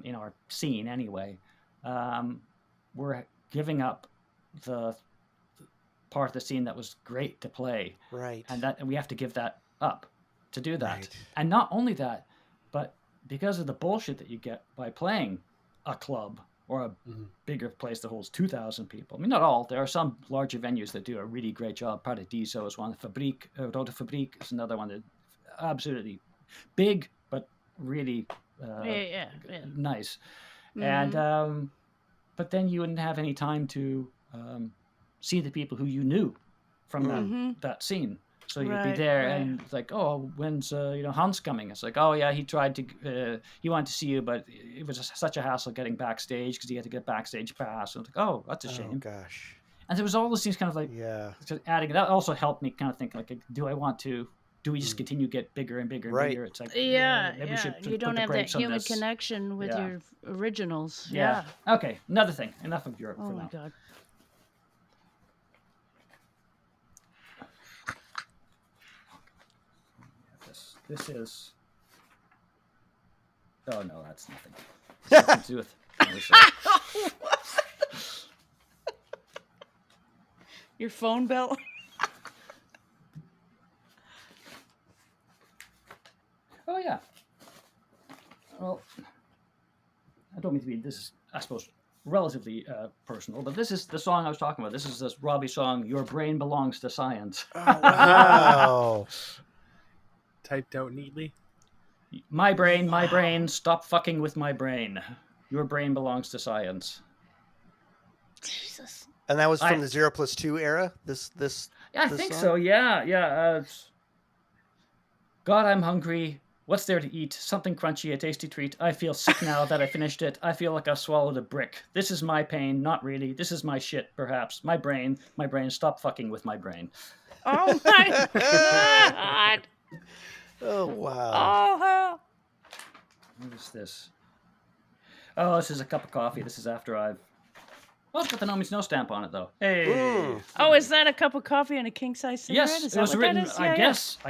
in our scene anyway, we're giving up the part of the scene that was great to play. Right. And we have to give that up to do that. Right. And not only that, but because of the bullshit that you get by playing a club or a bigger place that holds 2,000 people. I mean, not all. There are some larger venues that do a really great job. Paradiso is one. Rode Fabriek is another one that absolutely big, but really nice. And but then you wouldn't have any time to see the people who you knew from that scene. So you'd be there and it's like, oh, when's Hans coming? It's like, oh yeah, he tried to he wanted to see you, but it was such a hassle getting backstage because he had to get backstage pass. And it's like, oh, that's a shame. Oh gosh. And there was all those things kind of like adding. That also helped me kind of think like, do we just continue to get bigger and bigger and bigger? It's like, maybe we should you don't have that human connection with your originals. Yeah. Okay, another thing. Enough of Europe for now. Oh my God. This is. Oh no, that's nothing. Nothing to do with. Your phone bell. Oh yeah. Well, I don't mean to be. This is, I suppose, relatively personal, but this is the song I was talking about. This is this Robbie song, "Your Brain Belongs to Science." Oh, wow. Typed out neatly. My brain, stop fucking with my brain. Your brain belongs to science. Jesus. And that was from the 0+2 era. This. Yeah, I think so. Yeah. God, I'm hungry. What's there to eat? Something crunchy, a tasty treat. I feel sick now that I finished it. I feel like I swallowed a brick. This is my pain, not really. This is my shit, perhaps. My brain, stop fucking with my brain. Oh my God. Oh, wow. Oh, hell. What is this? Oh, this is a cup of coffee. This is after I've... Oh, it's got the Nomeansnerd snow stamp on it, though. Hey. Oh, is that a cup of coffee and a king-size cigarette? Yes, is it was written. I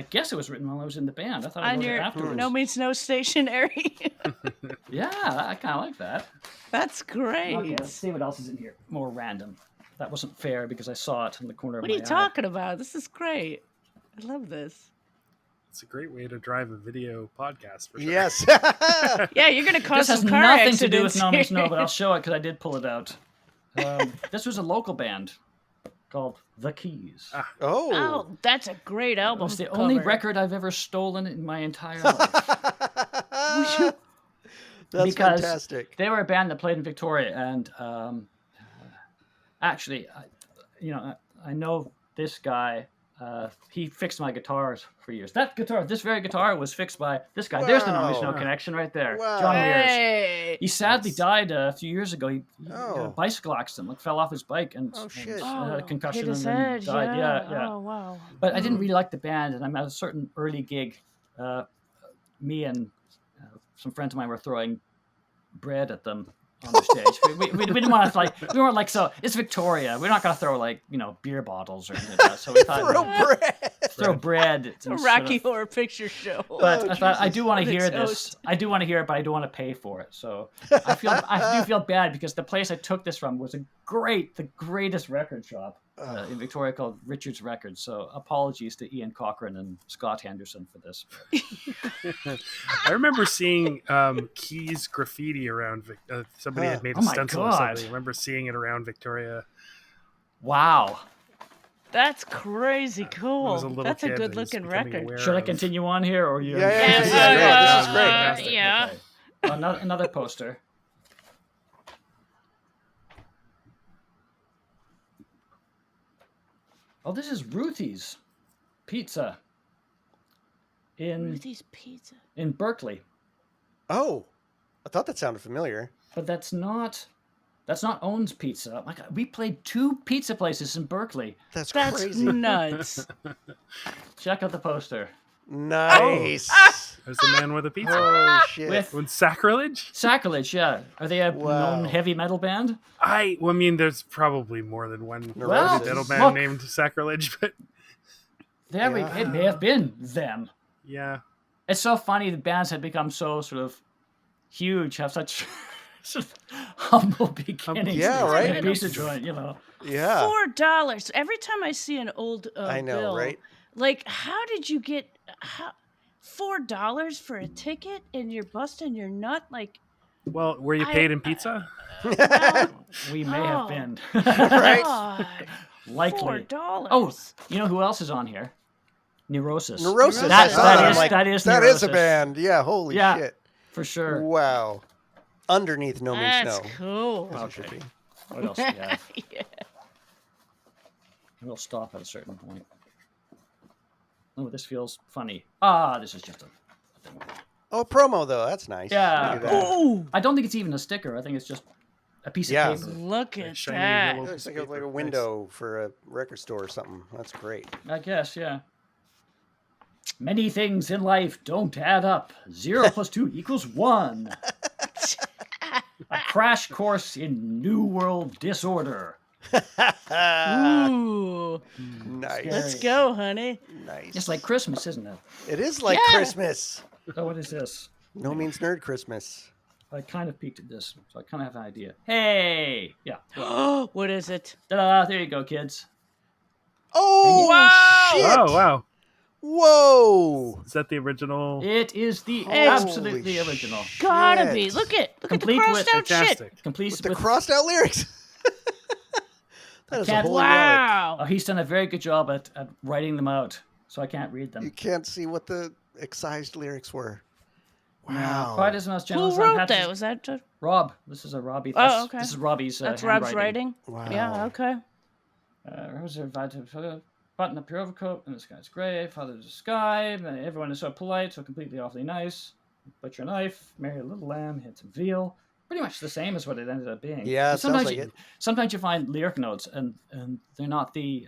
guess it was written while I was in the band. I thought I wrote it afterwards. Nomeansnerd stationery. Yeah, I kind of like that. That's great. Okay, let's see what else is in here. More random. That wasn't fair because I saw it in the corner of my eye. What are you talking about? This is great. I love this. It's a great way to drive a video podcast, for sure. Yes. Yeah, you're going to cause this some has car nothing accidents to do with here. Nomeansnerd, but I'll show it because I did pull it out. This was a local band called The Keys. Oh, that's a great It album. was the cover. only record I've ever stolen in my entire life. That's because fantastic. They were a band that played in Victoria, and actually, I know this guy. He fixed my guitars for years. This very guitar, was fixed by this guy. There's the Nomeansnerd connection right there. Wow. John Wears. Hey. He sadly died a few years ago. He had a Oh. bicycle accident, fell off his bike and, shit. had a concussion hit his and then head. died. Yeah. Oh, wow. But I didn't really like the band, and I'm at a certain early gig. Me and some friends of mine were throwing bread at them on the stage. We didn't want to we weren't like, so it's Victoria. We're not going to throw beer bottles or anything like that. So we thought Throw bread. It's a Rocky Horror Picture Show. But I thought I do want to hear this. I do want to hear it, but I don't want to pay for it. So I do feel bad because the place I took this from was the greatest record shop in Victoria called Richard's Records. So apologies to Ian Cochran and Scott Henderson for this. I remember seeing Keys graffiti around. Somebody had made a stencil or something. I remember seeing it around Victoria. Wow. That's crazy cool. That's a kid good looking record. Should I continue on here, or you? Yeah. This is great. Yeah. Okay. Another poster. Oh, this is Ruthie's Pizza Ruthie's Pizza in Berkeley. Oh, I thought that sounded familiar. But that's not Owen's Pizza. My God, we played 2 pizza places in Berkeley. That's crazy. Nuts. Check out the poster. Nice. There's the man with a pizza. Oh shit. With Sacrilege? Sacrilege, yeah. Are they a known heavy metal band? I mean, there's probably more than one Neurosis. metal band named Sacrilege, but it may have been them. Yeah. It's so funny the bands have become so sort of huge, have such sort of humble beginnings. Yeah, right. In a pizza joint, Yeah. $4. Every time I see an old I know, bill, right? Like, how did you get $4 for a ticket and you're busting your nut? Like, well, were you paid in pizza? We may have been. Right? God, Likely. $4. Oh, you know who else is on here? Neurosis. Neurosis. That is that Neurosis. is a band. Yeah. Holy shit. For sure. Wow. Underneath No Means That's No. cool. As it should be. What else do you have? Yeah. We'll stop at a certain point. Oh, this feels funny. This is just a thing. Oh, promo though. That's nice. Yeah. Look at that. Oh, I don't think it's even a sticker. I think it's just a piece of paper. look at Shiny that. yellow Looks like a window for a record store or something. That's great. I guess, yeah. Many things in life don't add up. 0 + 2 = 1. A crash course in New World disorder. Ooh. Nice. Let's go, honey. Nice. It's like Christmas, isn't it? It is like Yeah. Christmas. Oh, what is this? Nomeansnerd Christmas. I kind of peeked at this, so I kind of have an idea. Hey! Yeah. What is it? Ta-da! There you go, kids. Oh, Wow. shit. Oh, wow. Whoa. Is that the original? It is the Holy absolutely original. Gotta shit. be. Look at Complete the with crossed out shit. Fantastic. Complete With the with crossed out lyrics. That is a can't- holy relic. Wow. he's done a very good job at writing them out, so I can't read them. You can't see what the excised lyrics were. No, Wow. quite as much Who generous. wrote that? Was that Rob. This is a Robbie. Oh, okay. This is Robbie's. that's Rob's handwriting. writing? Wow. Yeah, okay. Rose button up your overcoat, and the sky's gray. Father to the sky, and everyone is so polite, so completely awfully nice. Butcher knife, marry a little lamb, hit some veal. Pretty much the same as what it ended up being. Yeah, it sounds sometimes like you, it. Sometimes you find lyric notes, and they're not the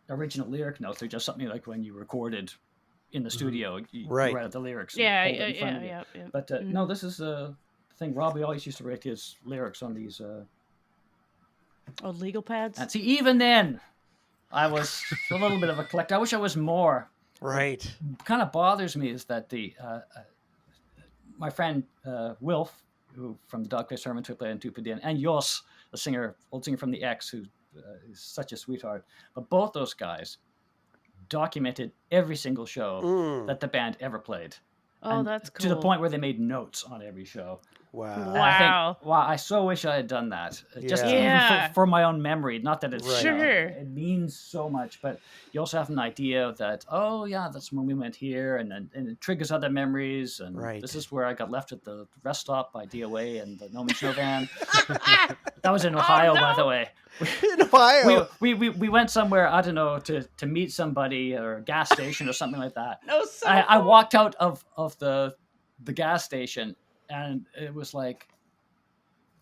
original lyric notes. They're just something like when you recorded in the studio, you Right. read the lyrics. and Yeah, hold it in front of you. yeah. But no, this is the thing. Robbie always used to write his lyrics on these. Oh, legal pads? And see, even then, I was a little bit of a collector. I wish I was more. Right. What kind of bothers me is that my friend Wilf, who from the Dog Face Hermit who played in Tupidin, and Jos, the old singer from the X, who is such a sweetheart. But both those guys documented every single show that the band ever played. Oh, that's cool. To the point where they made notes on every show. Wow. And I think, wow, I so wish I had done that. Just even for my own memory. Not that it's it means so much, but you also have an idea that, oh yeah, that's when we went here, and it triggers other memories. And this is where I got left at the rest stop by DOA and the Nomeansnerd van. That was in Ohio, by the way. In Ohio, we went somewhere, I don't know, to meet somebody or a gas station or something like that. No, I walked out of the gas station. And it was like,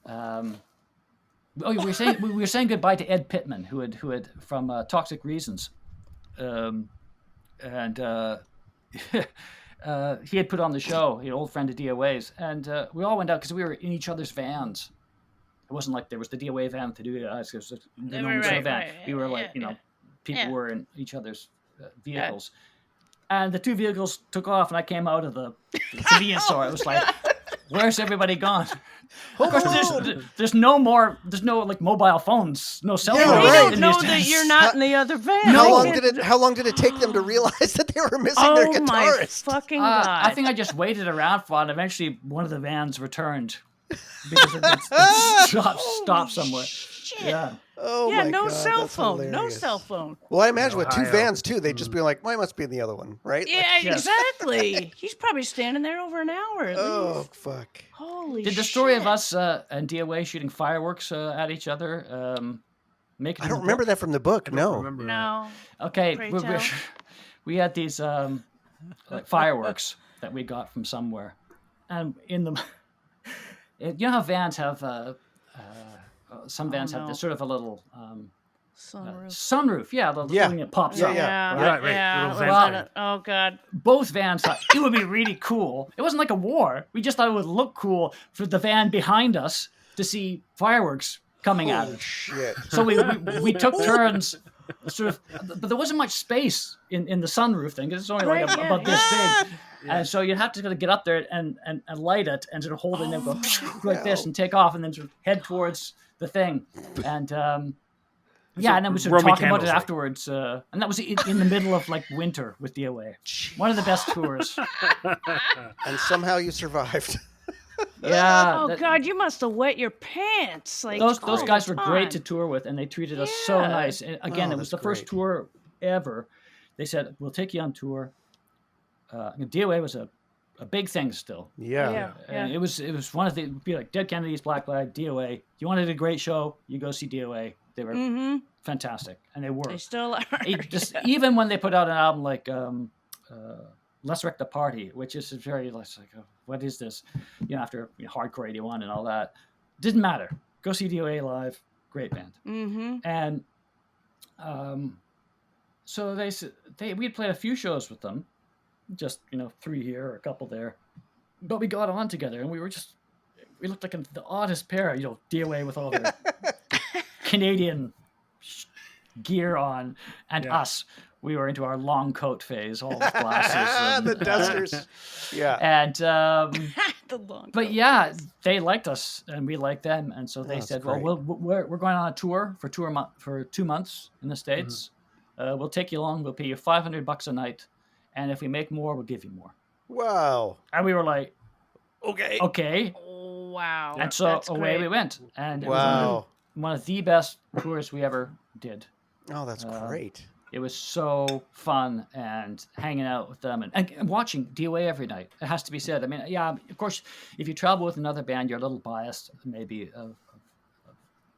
we were saying goodbye to Ed Pittman, who had from Toxic Reasons, and he had put on the show, an old friend of DOA's, and we all went out because we were in each other's vans. It wasn't like there was the DOA van to do it. It was the Nomeansnerd van. We were like, people were in each other's vehicles, and the two vehicles took off, and I came out of the convenience store. It was like, where's everybody gone? Of course, there's no like mobile phones, no cell phones. They don't know that you're not in the other van. How long did it take them to realize that they were missing their guitarist? My fucking God! I think I just waited around for it. And eventually, one of the vans returned because it stopped somewhere. Shit. Yeah. Oh my no God, cell that's phone. hilarious. No cell phone. Well, I imagine with two vans too, they'd just be like, "Well, I must be in the other one, right?" Yeah, exactly. He's probably standing there over an hour. At least. Fuck! Holy Did the story of us and DOA shooting fireworks at each other make it? I don't remember that from the book. No. Okay, we had these like fireworks that we got from somewhere, and in them, you know how vans have. Some vans have this sort of a little sunroof. The thing that pops up. Right. Oh God! Both vans thought it would be really cool. It wasn't like a war. We just thought it would look cool for the van behind us to see fireworks coming out of it. Shit! So we took turns, sort of, but there wasn't much space in the sunroof thing because it's only like about this big. Yeah. And so you'd have to sort of get up there and light it and sort of hold it and then go like this and take off and then sort of head towards the thing. And and then we sort of talked about it afterwards. And that was in the middle of like winter with DOA. One of the best tours. And somehow you survived. Yeah. Oh God, you must have wet your pants. Like those guys were great to tour with, and they treated us so nice. And again, it was the first tour ever. They said, "We'll take you on tour." DOA was a big thing still. Yeah. It was one of the be like Dead Kennedys, Black Flag, DOA. You wanted a great show, you go see DOA. They were fantastic, and they were. They still are. Even when they put out an album like Let's Wreck the Party, which is very like, what is this? After Hardcore 81 and all that, didn't matter. Go see DOA live, great band. And so we had played a few shows with them. Just 3 here, a couple there, but we got on together, and we looked like the oddest pair. DOA with all their Canadian gear on, and us. We were into our long coat phase, all the glasses, the dusters, and the long. But they liked us, and we liked them, and so they said, great. "Well, we're going on a tour for 2 months in the States. We'll take you along. We'll pay you $500 a night." And if we make more, we'll give you more. Wow. And we were like, okay. Oh, wow. And so away we went. And it was one of the best tours we ever did. Oh, that's great. It was so fun and hanging out with them and watching DOA every night. It has to be said. I mean, of course, if you travel with another band, you're a little biased maybe of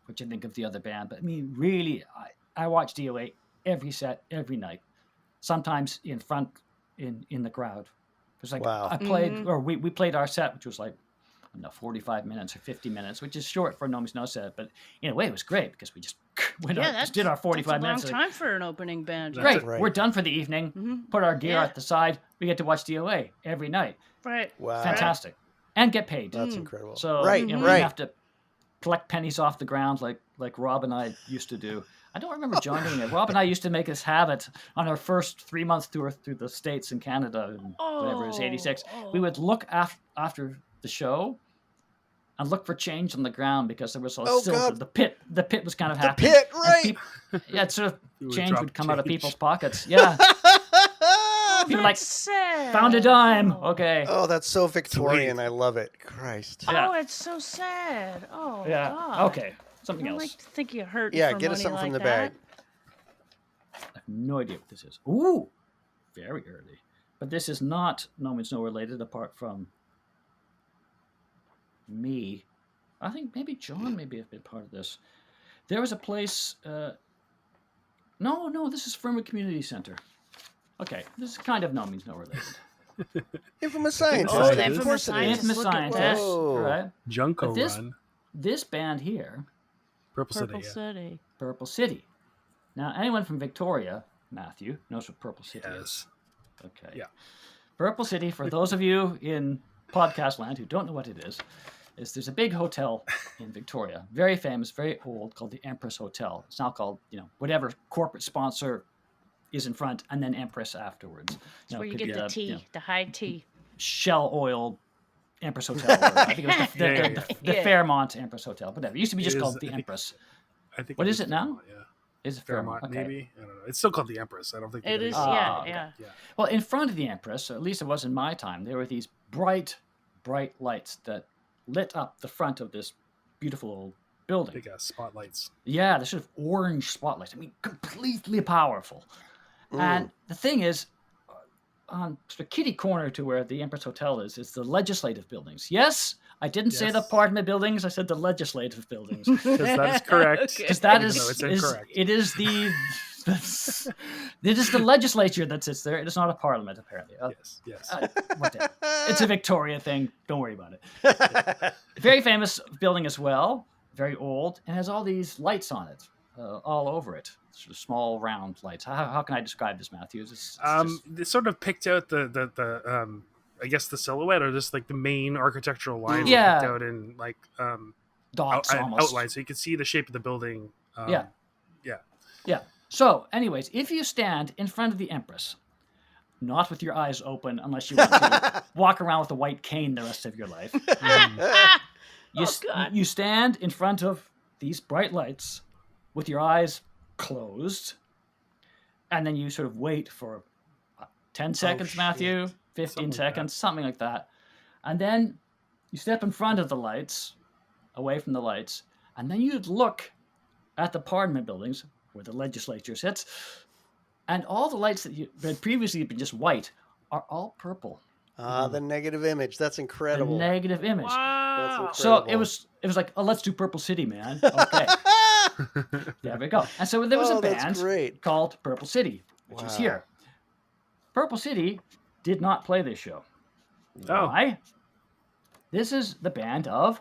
what you think of the other band. But I mean, really, I watch DOA every set, every night. Sometimes in front, in the crowd. Because I played, or we played our set, which was like, 45 minutes or 50 minutes, which is short for Nomeansnerd set, but in a way it was great because we just did our 45 minutes. That's a long time for an opening band. Right. We're done for the evening, put our gear at the side, we get to watch DOA every night. Right. Wow. Fantastic. And get paid. That's incredible. So we didn't have to collect pennies off the ground like Rob and I used to do. I don't remember joining it. Rob and I used to make this habit on our first 3-month tour through the States and Canada, and whatever it was, 86. We would look after the show and look for change on the ground because there was the pit was kind of happening. The pit, right? Sort of change would come out of people's pockets. Yeah. That's sad. sad. Found a dime. Okay. Oh, that's so Victorian. Sweet. I love it. Christ. Yeah. Oh, it's so sad. Oh, Yeah. God. Okay. Something I don't else. like to think you're hurting Yeah, for get us money something like from the that. bag. I have no idea what this is. Ooh, very early. But this is not Nomeansnerd related, apart from me. I think maybe John maybe have been part of this. There was a place. No, this is Fernwood Community Center. Okay, this is kind of Nomeansnerd related. Infamous Infamous scientist. Oh, the Scientist. Of course infamous it scientist. is. Infamous Look at scientist, this. Whoa. right? Junko But this Run. this band here, Purple City. Purple Yeah. City. Purple City. Now, anyone from Victoria, Matthew, knows what Purple City is. Yes. Okay. Yeah. Purple City, for those of you in podcast land who don't know what it is there's a big hotel in Victoria, very famous, very old, called the Empress Hotel. It's now called, whatever corporate sponsor is in front, and then Empress afterwards. It's where you could get be the tea, the high tea. Shell Oil Empress Hotel. Or I think it was the Yeah. Fairmont Empress Hotel. Whatever. It used to be just It called is, the I think- Empress. I think. What it is it now? Fairmont, yeah. Is it Fairmont, Okay. maybe. I don't know. It's still called the Empress. I don't think It they is, did- yeah, okay. yeah. Yeah. Well, in front of the Empress, or at least it was in my time, there were these bright lights that lit up the front of this beautiful old building. Big ass spotlights. Yeah, the sort of orange spotlights. I mean, completely powerful. And the thing is, on sort of kitty corner to where the Empress Hotel is the legislative buildings. Yes, I didn't say the Yes. apartment buildings. I said the legislative buildings. Because that is correct. Because that Even is, though it's incorrect. it is the legislature that sits there. It is not a parliament, apparently. Yes. Whatever. It's a Victoria thing. Don't worry about it. Very famous building as well. Very old, and has all these lights on it, all over it. Sort of small, round lights. How can I describe this, Matthew? It's just, They sort of picked out the I guess the silhouette or just like the main architectural lines Yeah. picked out in like dots almost. outline, so you can see the shape of the building. Yeah. So, anyways, if you stand in front of the Empress, not with your eyes open unless you want to walk around with a white cane the rest of your life, you stand in front of these bright lights with your eyes closed, and then you sort of wait for 10 seconds, shit. Matthew, 15 Something like seconds, that. something like that. And then you step in front of the lights, away from the lights, and then you'd look at the Parliament buildings where the legislature sits, and all the lights that had previously been just white are all purple. The negative image. That's incredible. The negative image. Wow. That's So incredible. it was like, oh, let's do Purple City, man. Okay. There we go. And so there was a that's band great. called Purple City, which is Wow. here. Purple City did not play this show. Oh. Why? This is the band of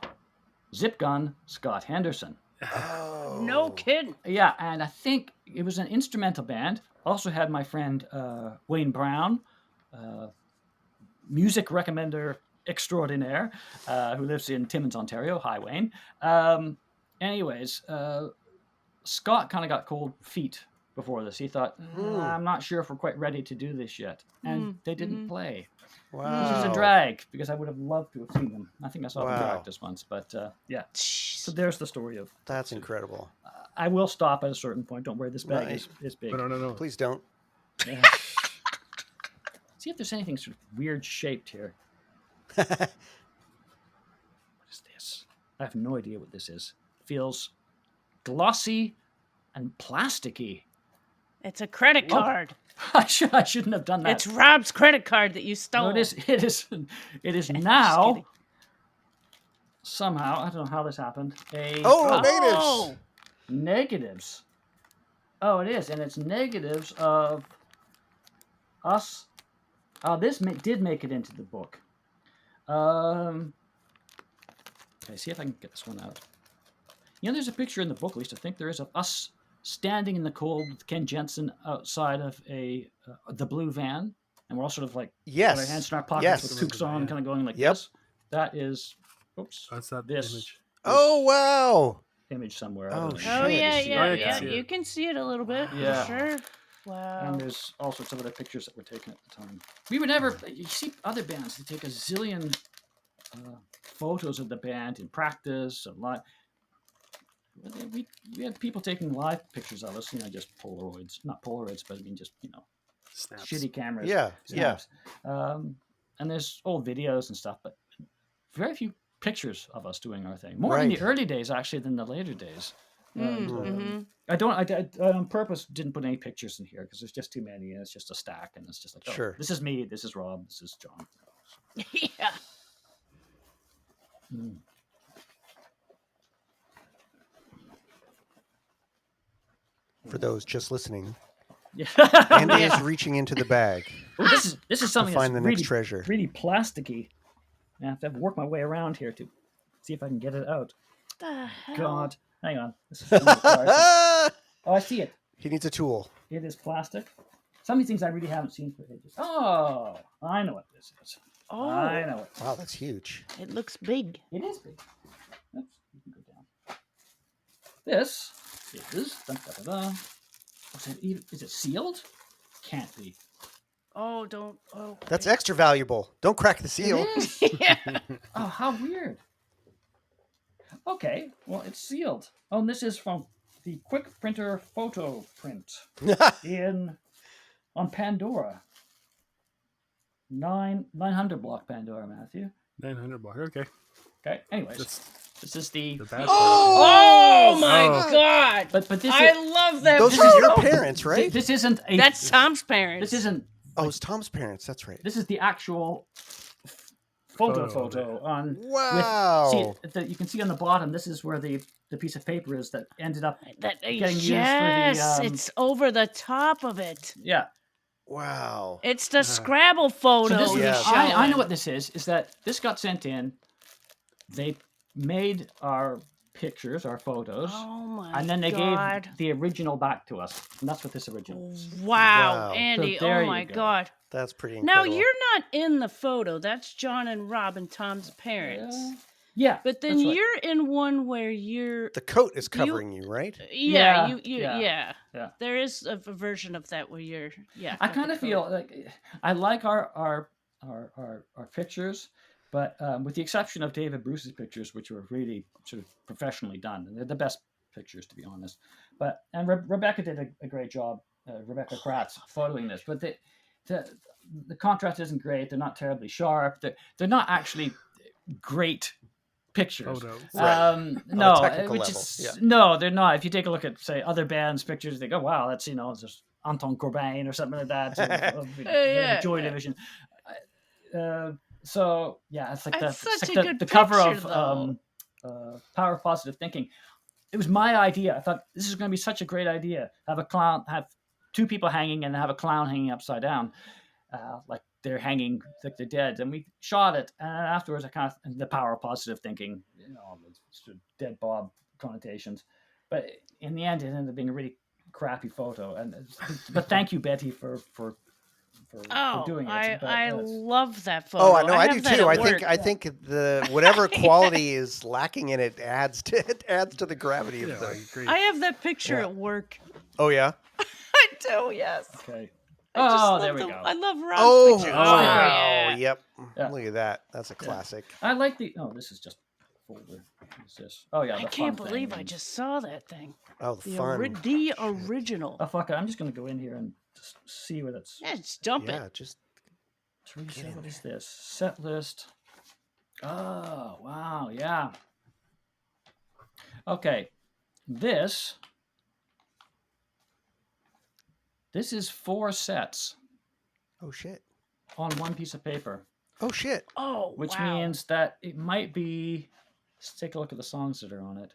Zip Gun Scott Henderson. Oh. No kidding. Yeah, and I think it was an instrumental band. Also had my friend Wayne Brown, music recommender extraordinaire, who lives in Timmins, Ontario. Hi, Wayne. Anyways, Scott kind of got cold feet before this. He thought, I'm not sure if we're quite ready to do this yet. And they didn't play. Wow. Which is a drag, because I would have loved to have seen them. I think I saw them Wow. practice once, but yeah. So there's the story of... That's incredible. I will stop at a certain point. Don't worry, this bag Right. is big. But no. Please don't. Yeah. See if there's anything sort of weird shaped here. Oh, What is this? I have no idea what this is. Feels glossy and plasticky. It's a credit Oh. card. I shouldn't have done that. It's Rob's credit card that you stole. No, it is Just now kidding. somehow. I don't know how this happened. Negatives. Negatives. Oh, it is, and it's negatives of us. Oh, this did make it into the book. Okay, see if I can get this one out. There's a picture in the book, at least I think there is, of us standing in the cold with Ken Jensen outside of the blue van, and we're all sort of like Yes. with our hands in our pockets Yes. with toques on, Yeah. kind of going like Yep. this. That is, oops, That's that this image. Oh, wow. image somewhere. I Oh, don't know. shit. Oh, yeah, see yeah, it. yeah. I can see You it. can see it a little bit. Yeah. For sure. Wow. And there's all sorts of other pictures that were taken at the time. We would never, you see other bands, they take a zillion photos of the band in practice and live. We had people taking live pictures of us, just Polaroids, not Polaroids, but I mean just, Snaps. shitty cameras. Yeah, Snaps. And there's old videos and stuff, but very few pictures of us doing our thing. More in the early days, actually, than the later days. And, I on purpose didn't put any pictures in here because there's just too many, and it's just a stack, and it's just like, oh, this is me, this is Rob, this is John. Yeah. For those just listening, Yeah. Andy is reaching into the bag. Oh, this is something to find that's the next treasure. really plasticky. I have to work my way around here to see if I can get it out. The hell? God, hang on. This is oh, I see it. He needs a tool. It is plastic. Some of these things I really haven't seen for ages. Oh, I know what this is. Oh, I know it. Wow, that's huge. It looks big. It is big. Oops, you can go down. This is. Is it sealed? Can't be. Oh, don't. Oh, That's extra valuable. Don't crack the seal. yeah. Oh, how weird. Okay, well, it's sealed. Oh, and this is from the Quick Printer Photo Print on Pandora. 900 block Pandora, Matthew. 900 block. Okay. Okay. Anyways, this is the bad Oh my God! But this I love that. Those are your parents, right? This isn't a. That's Tom's parents. This isn't. Oh, it's Tom's parents. That's right. This is the actual photo on. Wow. You can see on the bottom. This is where the piece of paper is that ended up getting used for the. Yes, it's over the top of it. Yeah. Wow. It's the Scrabble photo. So I know what this is. Is that this got sent in? They made our pictures, our photos, and then they gave the original back to us, and that's what this original is. Wow. Andy! So oh my God! That's pretty incredible. Now you're not in the photo. That's John and Rob and Tom's parents. Yeah, but then you're in one where you're the coat is covering you, right? Yeah. There is a version of that where you're I kind of feel like I like our pictures. But with the exception of David Bruce's pictures, which were really sort of professionally done, and they're the best pictures, to be honest. And Rebecca did a great job, Rebecca Kratz, photoing this. But the contrast isn't great. They're not terribly sharp. They're not actually great pictures. No, they're not. If you take a look at, say, other bands' pictures, they go, "Wow, that's just Anton Corbijn or something like that." Joy Division. So it's like the cover of Power of Positive Thinking. It was my idea. I thought this is going to be such a great idea. Have two people hanging and have a clown hanging upside down, like they're hanging, like they're dead. And we shot it, and afterwards, the Power of Positive Thinking, sort of dead Bob connotations. But in the end, it ended up being a really crappy photo. But thank you, Betty, for doing it. I love that photo. Oh, I know, I do too. I think the whatever quality is lacking in it adds to the gravity of the. I have that picture at work. Oh yeah. I do. Yes. Okay. There we go. I love Rob's picture. Wow. Yep. Yeah. Look at that. That's a classic. I like the. Oh, this is just a folder. What's this? Oh yeah. I can't believe I just saw that thing. Oh, the fun. The original. Oh fuck it! I'm just gonna go in here and just see what it's. Yeah, just dump it. Yeah, just. Teresa, what is this? Set list. Oh wow! Yeah. Okay, this is 4 sets. Oh shit! On one piece of paper. Oh shit! Oh, which means that it might be. Let's take a look at the songs that are on it.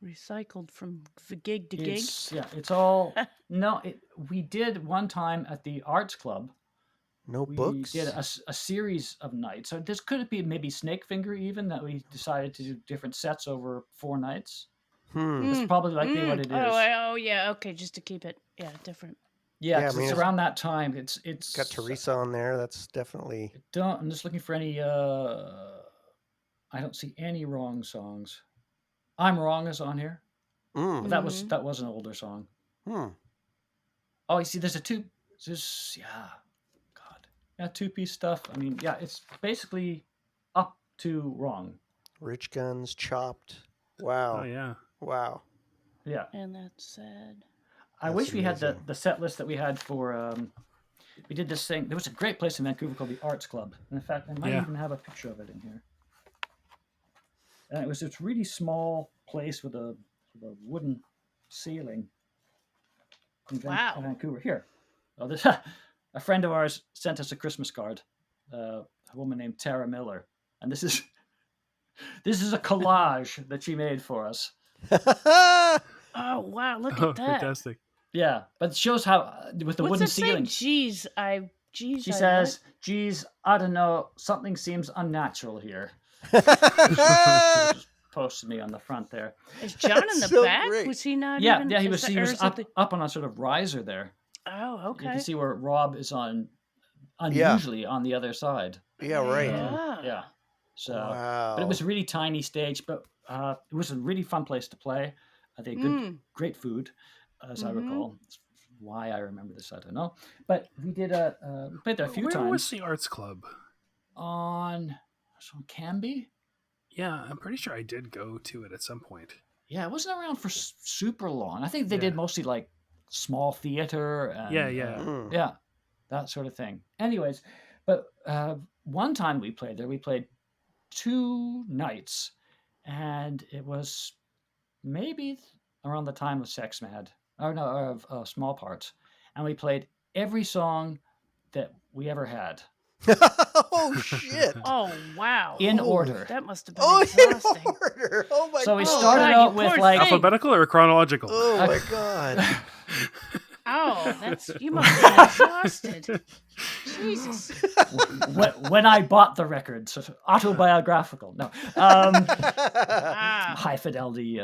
Recycled from gig to gig. Yeah, it's all. No, we did one time at the Arts Club. No books. We did a series of nights. So this could be maybe Snake Finger even that we decided to do different sets over 4 nights. It's probably likely what it is. Oh yeah. Okay, just to keep it different. Yeah, it's around that time. It's got Teresa on there. That's definitely. I'm just looking for any. I don't see any wrong songs. I'm Wrong is on here. But that was an older song. Oh, you see, there's God. Yeah, 2-piece stuff. I mean, yeah, it's basically up to Wrong. Rich Guns, Chopped. Wow. Oh yeah. Wow. Yeah. And that's sad. I wish we had the set list that we had for we did this thing. There was a great place in Vancouver called the Arts Club. And in fact, I might even have a picture of it in here. And it was this really small place with a wooden ceiling in Vancouver. Here. Oh, this, a friend of ours sent us a Christmas card. A woman named Tara Miller. And this is a collage that she made for us. Oh, wow. Look at that. Fantastic. Yeah, but it shows how, with the wooden ceiling. She says, geez, I don't know, something seems unnatural here. Posted me on the front there. Is John in the back? Great. Was he not? Yeah, he was up on a sort of riser there. Oh, okay. You can see where Rob is unusually on the other side. Yeah, right. Yeah. So, but it was a really tiny stage, but it was a really fun place to play. They had great food, as I recall. That's why I remember this, I don't know. But we did we played there a few times. Where was the Arts Club? On Canby? Yeah, I'm pretty sure I did go to it at some point. Yeah, it wasn't around for super long. I think they did mostly like small theater. And, yeah, that sort of thing. Anyways, but one time we played there, we played 2 nights, and it was maybe around the time of Sex Mad, of Small Parts, and we played every song that we ever had. Oh shit! Oh wow! In order. That must have been exhausting. In order. Oh my god! So we started out with like alphabetical or chronological. Oh my god! Oh, you must have been exhausted. Jesus. When I bought the record, sort of autobiographical. No, high fidelity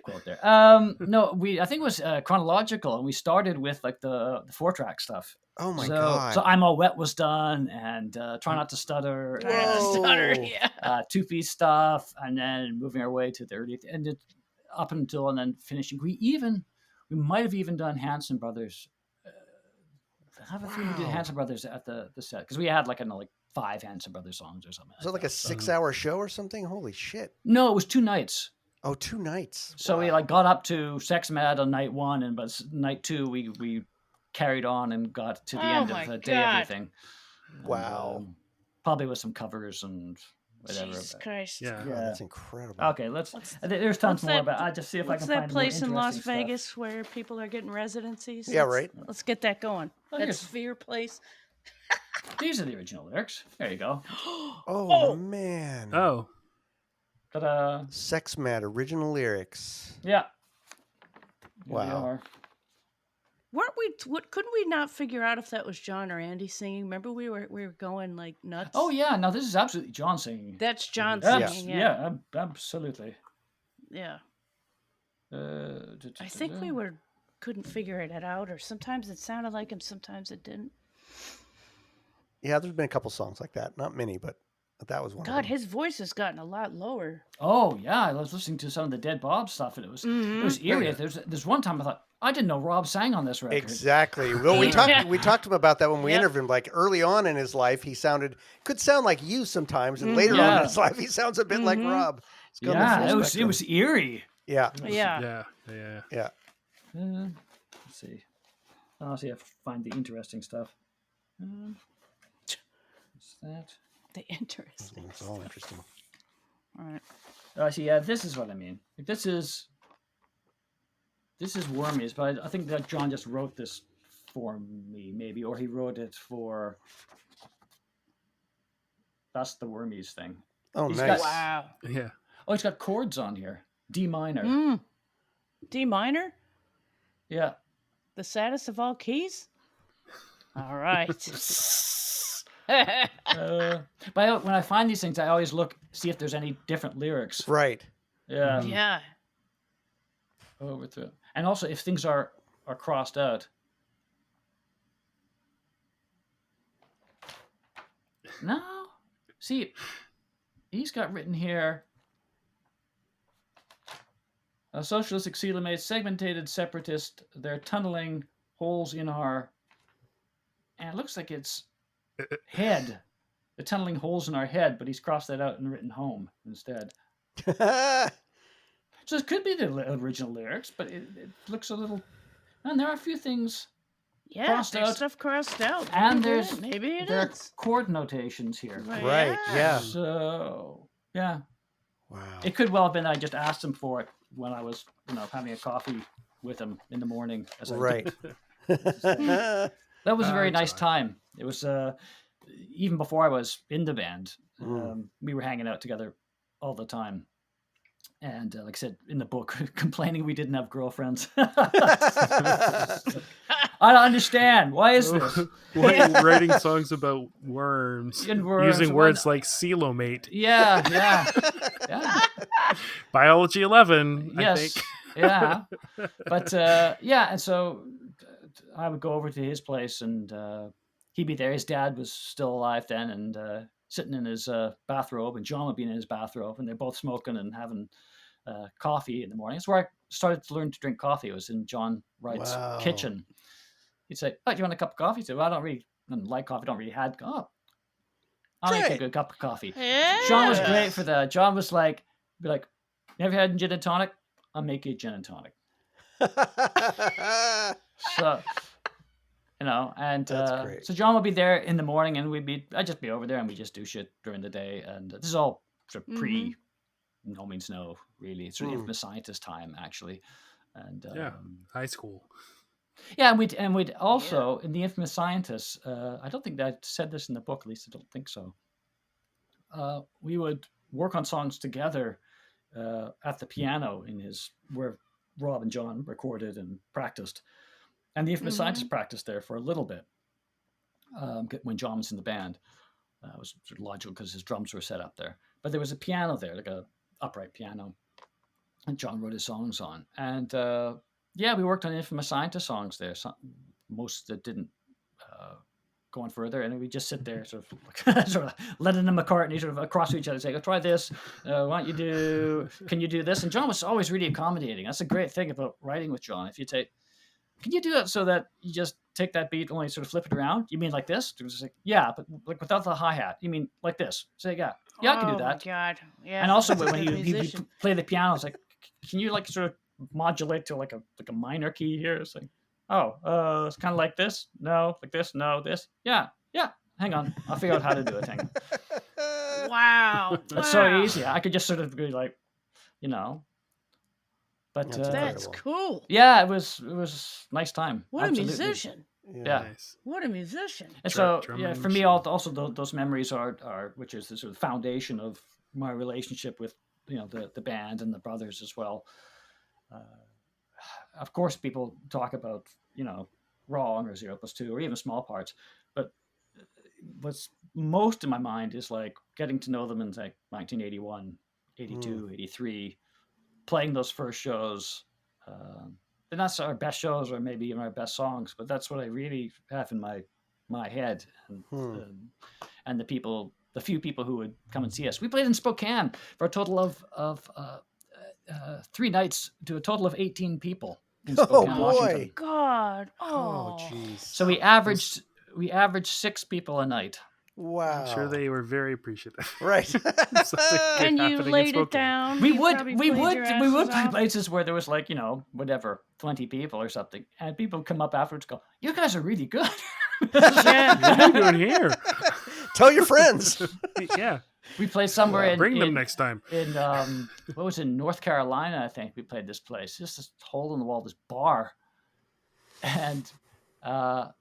quote there. No, I think it was chronological, and we started with like the 4-track stuff. Oh my god! So I'm All Wet was done, and Try Not to Stutter. Try Not to Stutter, yeah. 2-piece stuff, and then moving our way to the early and up until and then finishing. We might have even done Hanson Brothers. I have a feeling we did Hanson Brothers at the set because we had like 5 Hanson Brothers songs or something. Was it like a 6-hour show or something? Holy shit! No, it was 2 nights. Oh, 2 nights. So we got up to Sex Mad on night 1, and but night 2 we carried on and got to the end of Day Everything. Wow. And, probably with some covers and whatever. Jesus Christ. Yeah, that's incredible. Okay, there's tons more, but I'll just see if I can find more that place in Las stuff. Vegas where people are getting residencies? Yeah, right. Let's get that going. Oh, that Sphere place. These are the original lyrics. There you go. Oh man. Oh. Ta-da. Sex Mad original lyrics. Yeah. Wow. Couldn't we not figure out if that was John or Andy singing? Remember we were going like nuts? Oh yeah, no, this is absolutely John singing. That's John singing. Yeah, absolutely. Yeah. I think we couldn't figure it out, or sometimes it sounded like him, sometimes it didn't. Yeah, there's been a couple songs like that. Not many, but that was one. God, his voice has gotten a lot lower. Oh yeah, I was listening to some of the Dead Bob stuff, and it was eerie. Yeah. There's one time I thought, I didn't know Rob sang on this record. Exactly. Well, we talked to him about that when we interviewed him. Like early on in his life, he could sound like you sometimes, and later on in his life, he sounds a bit like Rob. Yeah, it was eerie. Yeah. Yeah. Let's see. I'll see if I find the interesting stuff. What's that? The interesting. It's all interesting. All right. Oh, see, yeah, this is what I mean. Like, this is Wormies, but I think that John just wrote this for me, maybe, or he wrote it for. That's the Wormies thing. Oh, nice! Wow. Yeah. Oh, he's got chords on here. D minor. D minor? Yeah. The saddest of all keys? All right. But when I find these things, I always see if there's any different lyrics. Right. Yeah. Yeah. Over through. And also if things are crossed out. No. See, he's got written here. A socialist exilumate, segmented separatist, they're tunneling holes in our... And it looks like it's head. They're tunneling holes in our head, but he's crossed that out and written home instead. So it could be the original lyrics, but it looks a little... And there are a few things Yeah, crossed there's out. stuff crossed out. And Maybe there are is. chord notations here. Right, yeah. So, yeah. Wow. It could well have been I just asked him for it when I was, having a coffee with him in the morning. Right. That was a very nice odd. time. It was even before I was in the band. We were hanging out together all the time. And like I said in the book, complaining we didn't have girlfriends. I don't understand. Why is this? Why are you writing songs about worms? Using words like coelomate. Yeah. Biology 11, Yes. I think. Yeah. But and so I would go over to his place and he'd be there. His dad was still alive then and sitting in his bathrobe, and John would be in his bathrobe, and they're both smoking and having coffee in the morning. That's where I started to learn to drink coffee. It was in John Wright's kitchen. He'd say, "Oh, do you want a cup of coffee?" He'd say, "Well, I don't like coffee. Don't really had. Oh, I'll make a good cup of coffee." Yeah. John was great for that. John was like, "Never had gin and tonic? I'll make you a gin and tonic." So, That's great. so John would be there in the morning, and I'd just be over there, and we just do shit during the day. And this is all sort of pre No Means No, really. It's sort of infamous scientist time, actually. And high school. Yeah, and we'd also in the infamous scientists. I don't think that I said this in the book. At least I don't think so. We would work on songs together at the piano where Rob and John recorded and practiced, and the infamous scientists practiced there for a little bit when John was in the band. It was sort of logical because his drums were set up there, but there was a piano there, like a upright piano, and John wrote his songs on, and we worked on infamous scientist songs there. Most that didn't go on further, and we just sit there, sort of Lennon and McCartney sort of across to each other, saying, "Oh, try this. Can you do this?" And John was always really accommodating. That's a great thing about writing with John. If you can you do it so that you just take that beat, only sort of flip it around? You mean like this? Just like, yeah, but like without the hi-hat. You mean like this? Say, yeah, I can do that. Oh my God, yeah. And also when you play the piano, it's like, can you like sort of modulate to like a minor key here? It's like, it's kind of like this. No, like this. No, this. Yeah. Hang on, I'll figure out how to do it. Hang on. Wow, It's so easy. I could just sort of be like, But that's cool. Yeah, it was nice time. What Absolutely. a musician! Yeah. Nice. What a musician! And so for me, also those memories are which is the sort of foundation of my relationship with the band and the brothers as well. Of course, people talk about Wrong or 0+2 or even Small Parts, but what's most in my mind is like getting to know them in like 1981, 82, 83, playing those first shows. They're not our best shows or maybe even our best songs, but that's what I really have in my head. And the few people who would come and see us. We played in Spokane for a total of 3 nights to a total of 18 people in Spokane, Washington. God. Oh, jeez. So we averaged 6 people a night. Wow. I'm sure they were very appreciative. Right. And you laid it down. We would play places where there was like, 20 people or something. And people come up afterwards and go, "You guys are really good." What are you doing here? Tell your friends. Yeah. We played somewhere bring them next time. In what was it, North Carolina, I think we played this place. Just this hole in the wall, this bar. And I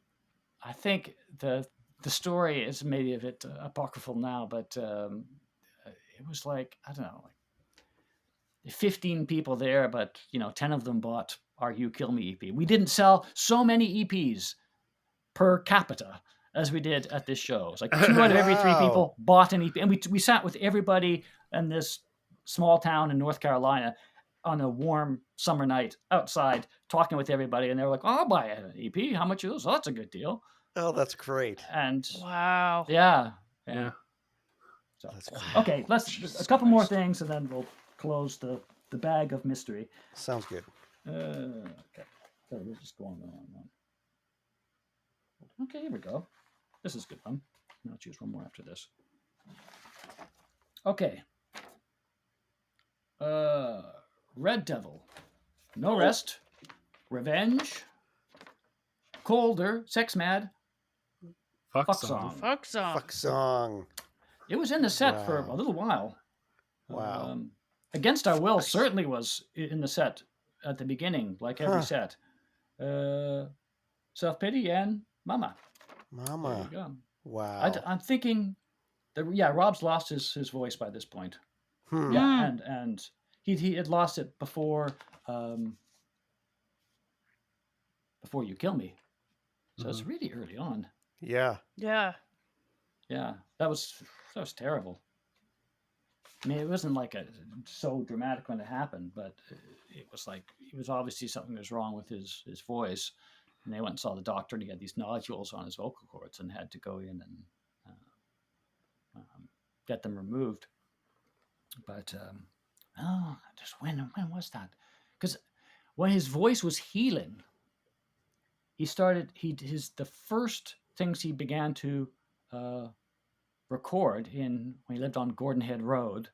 think the story is maybe a bit apocryphal now, but it was like, I don't know, like 15 people there, but 10 of them bought our You Kill Me EP. We didn't sell so many EPs per capita as we did at this show. It's like 2 out of every 3 people bought an EP. And we sat with everybody in this small town in North Carolina on a warm summer night outside, talking with everybody. And they were like, "Oh, I'll buy an EP. How much is this? Oh, that's a good deal." Oh, that's great. And wow. Yeah. So, that's great. okay, let's a couple more things and then we'll close the bag of mystery. Sounds good. Okay. So we're just going on. Okay, here we go. This is a good one. I'll choose one more after this. Okay. Red Devil. No Rest. Revenge. colder, sex mad, Fuck fuck song. song. Fuck song. Fuck song. It was in the set for a Wow. little while. Wow. Against Our Will Nice. certainly was in the set at the beginning, like every Huh. set. Self-Pity and Mama. There Mama. you go. Wow. I'm thinking that, Rob's lost his voice by this point. Hmm. Yeah, and he had lost it before You Kill Me. So it's really early on. Yeah. Yeah. Yeah, that was terrible. I mean, it wasn't like so dramatic when it happened, but it was like it was obviously something was wrong with his voice, and they went and saw the doctor, and he had these nodules on his vocal cords, and had to go in and get them removed. But just when was that? Because when his voice was healing, the first things he began to record when he lived on Gordon Head Road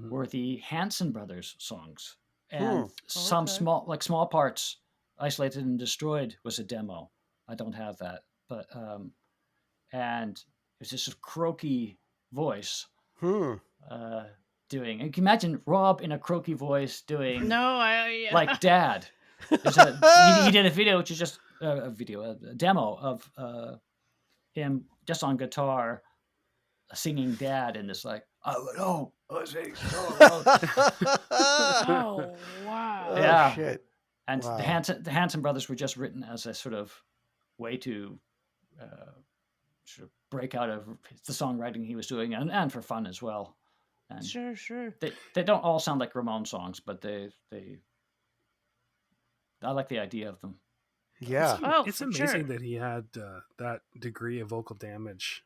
were the Hanson Brothers songs, and some small parts. Isolated and Destroyed was a demo. I don't have that, but and it was this sort of croaky voice doing. And you can imagine Rob in a croaky voice doing like Dad. He did a video, which is just a demo of him just on guitar singing Dad in this like, oh, Oh, wow. Yeah. Shit. And Wow. the Hanson Brothers were just written as a sort of way to sort of break out of the songwriting he was doing, and for fun as well. And Sure. They don't all sound like Ramon songs, but I like the idea of them. Yeah. It's amazing that he had that degree of vocal damage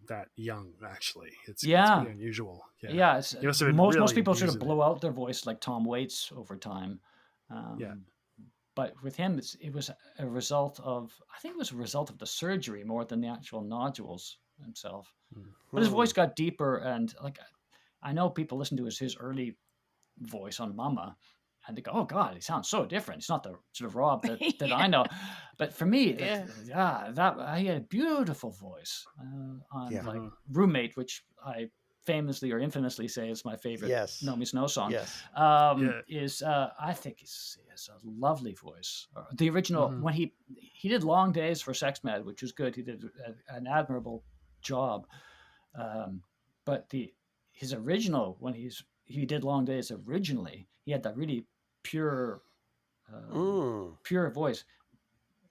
that young. Actually, it's pretty unusual. Yeah. Most really people sort of abusing blow out their voice like Tom Waits over time. But with him, it was a result of the surgery more than the actual nodules himself. But his voice got deeper, and like I know people listen to his early voice on Mama, and they go, "Oh God, he sounds so different." It's not the sort of Rob that I know, but for me, he had a beautiful voice on like Roommate, which I famously or infamously say is my favorite Nomeansnerd song. Yes. Is I think is a lovely voice. The original when he did Long Days for Sex Mad, which was good. He did an admirable job. But his original when he did Long Days originally, he had that really pure voice,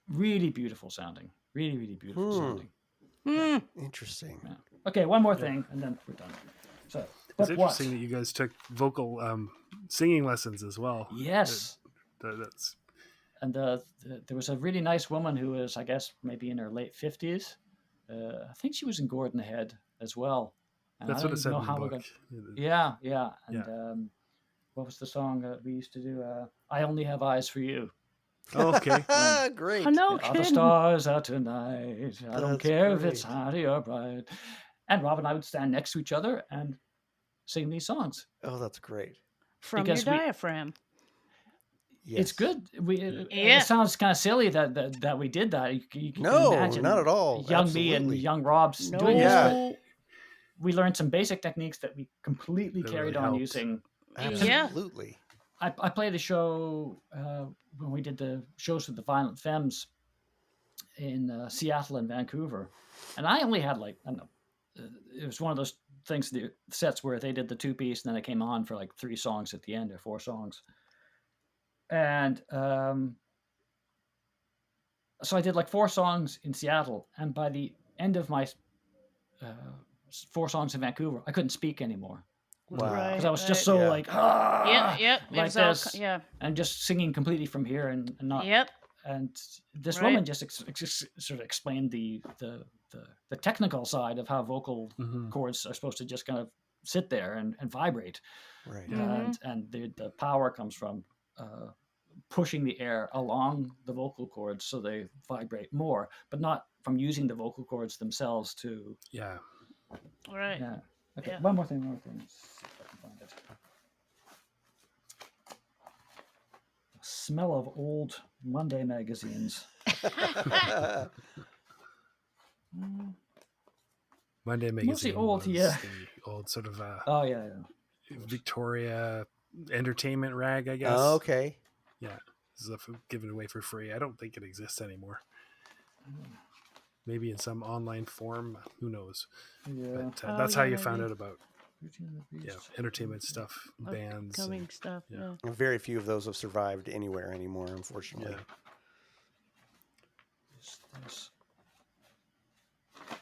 really beautiful sounding, really beautiful sounding. Interesting. Yeah. Okay, one more thing, and then we're done. So, it's interesting that you guys took vocal singing lessons as well. Yes. That's. And there was a really nice woman who was, I guess, maybe in her late 50s. I think she was in Gordon Head as well. And that's what it said in the book. Yeah. And what was the song that we used to do? I Only Have Eyes for You. Oh, okay. Great. Oh, no All the stars out tonight. I don't care if it's hot or bright. And Rob and I would stand next to each other and sing these songs. Oh, that's great. From your diaphragm. Yes. It's good. It sounds kind of silly that we did that. You can imagine not at all. Young Absolutely. me and young Rob's doing this, but we learned some basic techniques that we completely carried on using. Absolutely. I played a show when we did the shows with the Violent Femmes in Seattle and Vancouver, and I only had like, I don't know, it was one of those things, the sets where they did the 2-piece and then it came on for like 3 songs at the end or 4 songs. And so I did like 4 songs in Seattle, and by the end of my 4 songs in Vancouver, I couldn't speak anymore. Wow. Because I was just so like, like this, and just singing completely from here and not. And this woman just sort of explained the technical side of how vocal cords are supposed to just kind of sit there and vibrate. Right. And the power comes from pushing the air along the vocal cords so they vibrate more, but not from using the vocal cords themselves to. Right. Yeah. Okay. One more thing. Let's see if I can find it. Smell of old Monday magazines. Monday Mostly Magazine old, was yeah. the old sort of Oh yeah. Victoria entertainment rag, I guess. Oh, okay. Yeah, stuff given away for free. I don't think it exists anymore. Maybe in some online form. Who knows? Yeah. But that's how you found maybe. out about entertainment stuff, bands. Upcoming stuff. Yeah. Very few of those have survived anywhere anymore, unfortunately.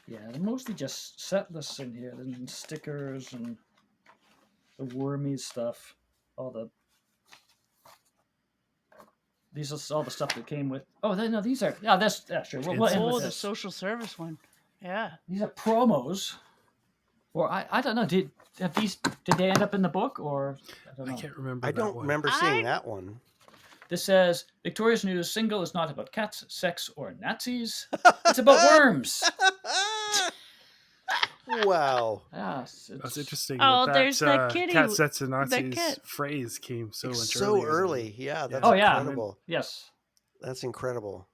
Yeah, they're mostly just set lists in here, and stickers and the wormy stuff. These are all the stuff that came with. Oh, no, these are. Yeah, that's sure. We'll end with The this. social service one. Yeah. These are promos. Or I don't know. Did they end up in the book, or I don't know. I can't remember. I don't remember seeing that one. This says Victoria's new single is not about cats, sex, or Nazis. It's about worms. Wow. Yeah, that's interesting. Oh, that there's that kitty. Cat sets and that Nazis cat. phrase came so much so earlier. early. Yeah, that's incredible. Yes. That's incredible.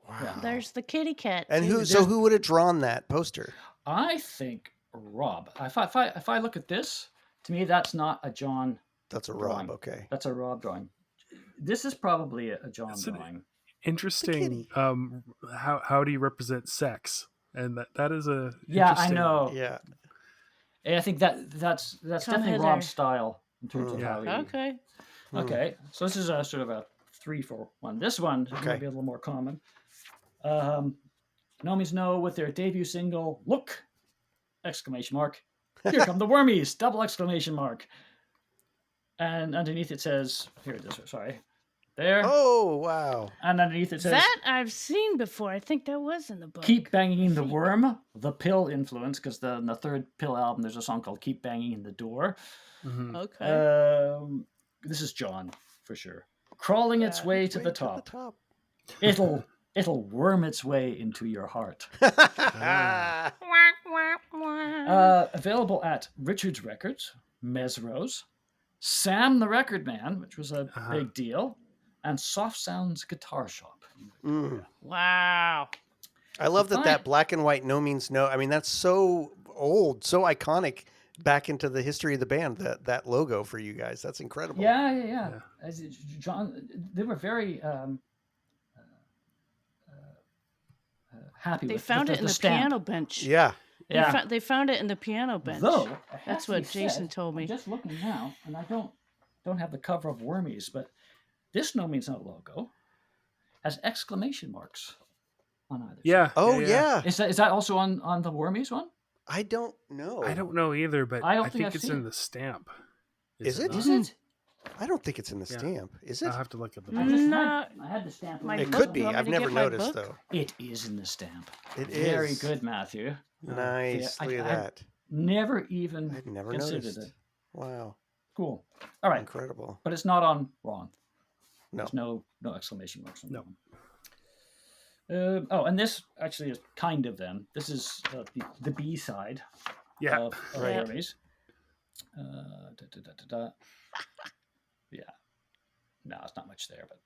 Wow. Yeah. There's the kitty cat. And too. who would have drawn that poster? I think Rob. If I look at this, to me that's not a John. That's a drawing. Rob. Okay. That's a Rob drawing. This is probably a John drawing. Interesting. How do you represent sex? And that is a I know. Yeah. I think that's definitely hither. Rob's style in terms of how he. Okay. Okay, so this is a sort of a 3-for-1. This one might be a little more common. Nomeansnerd with their debut single, "Look!" Exclamation mark. Here come the wormies! Double exclamation mark. And underneath it says, here it is. Sorry, there. Oh wow! And underneath it says That I've seen before. I think that was in the book. "Keep Banging the Worm," the Pill influence, because in the third Pill album, there's a song called "Keep Banging in the Door." Mm-hmm. Okay. This is John for sure. Crawling its way to the top. It'll worm its way into your heart. Available at Richards Records, Mesros, Sam the Record Man, which was a big deal, and Soft Sounds Guitar Shop. Wow. I love that black and white No Means No. I mean, that's so old, so iconic back into the history of the band, that logo for you guys. That's incredible. Yeah. As John, they were very happy They with found it in the stamp. piano bench. Yeah. They found it in the piano bench. Though That's what Jason told me. I'm just looking now, and I don't have the cover of Wormies, but this No Means No logo has exclamation marks on either. Yeah. Oh yeah. Is that also on the Wormies one? I don't know. I don't know either, but I think I've it's seen in it. the stamp. Is it? not? Is it? I don't think it's in the stamp. Is it? I'll have to look at the. No. I had the stamp. My It book? could be. You want me I've to never get my noticed book? though. It is in the stamp. It Very is. good, Matthew. Nice. Yeah, Look at that. Never even I'd never considered noticed. it. Wow. Cool. All right. Incredible. But it's not on Ron. No. There's no exclamation marks on No. that one. And this actually is kind of them. This is the B side Yeah. of Right. Hermes. Yeah. No, it's not much there, but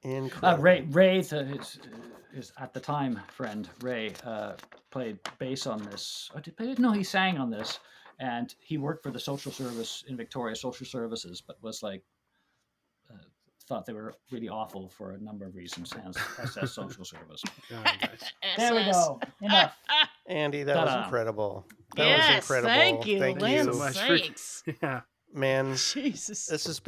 Incredible. Ray, his at the time friend Ray, played bass on this. Oh, did he play it? No, he sang on this, and he worked for the social service in Victoria, social services, but was like thought they were really awful for a number of reasons. Hence SS social service. Oh, nice. There we go. Enough. Andy, that was Ta-da. incredible. That Yes, was incredible. thank you. Thank Land you. so much for- sakes. Yeah. Man, Jesus. this has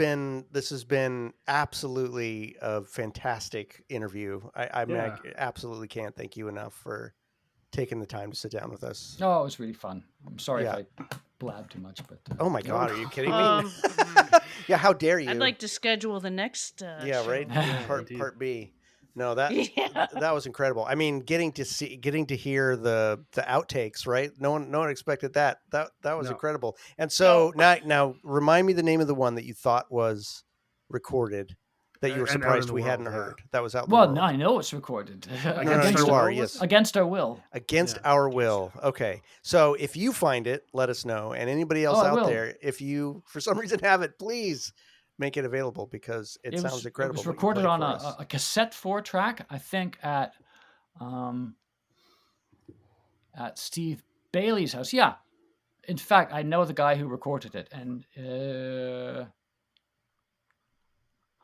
been absolutely a fantastic interview. I mean, I absolutely can't thank you enough for taking the time to sit down with us. Oh, it was really fun. I'm sorry Yeah. if I blabbed too much, but Oh my God, are you kidding me? Um, Yeah, how dare you? I'd like to schedule the next Yeah, show. right. indeed. Part B. No, that Yeah. that was incredible. I mean, getting to hear the outtakes, right? No one expected that. That was No. incredible. And so now remind me the name of the one that you thought was recorded that you were And out in surprised the we world, hadn't yeah. heard. That was out in well, the no, world. I know it's recorded. no, you are, yes. Against our will. Against Yeah. our will. Okay. So if you find it, let us know. And anybody else Oh, I out will. there, if you for some reason have it, please make it available because it sounds incredible. It was what you recorded played on for us. a cassette 4-track, I think, at Steve Bailey's house. Yeah. In fact, I know the guy who recorded it, and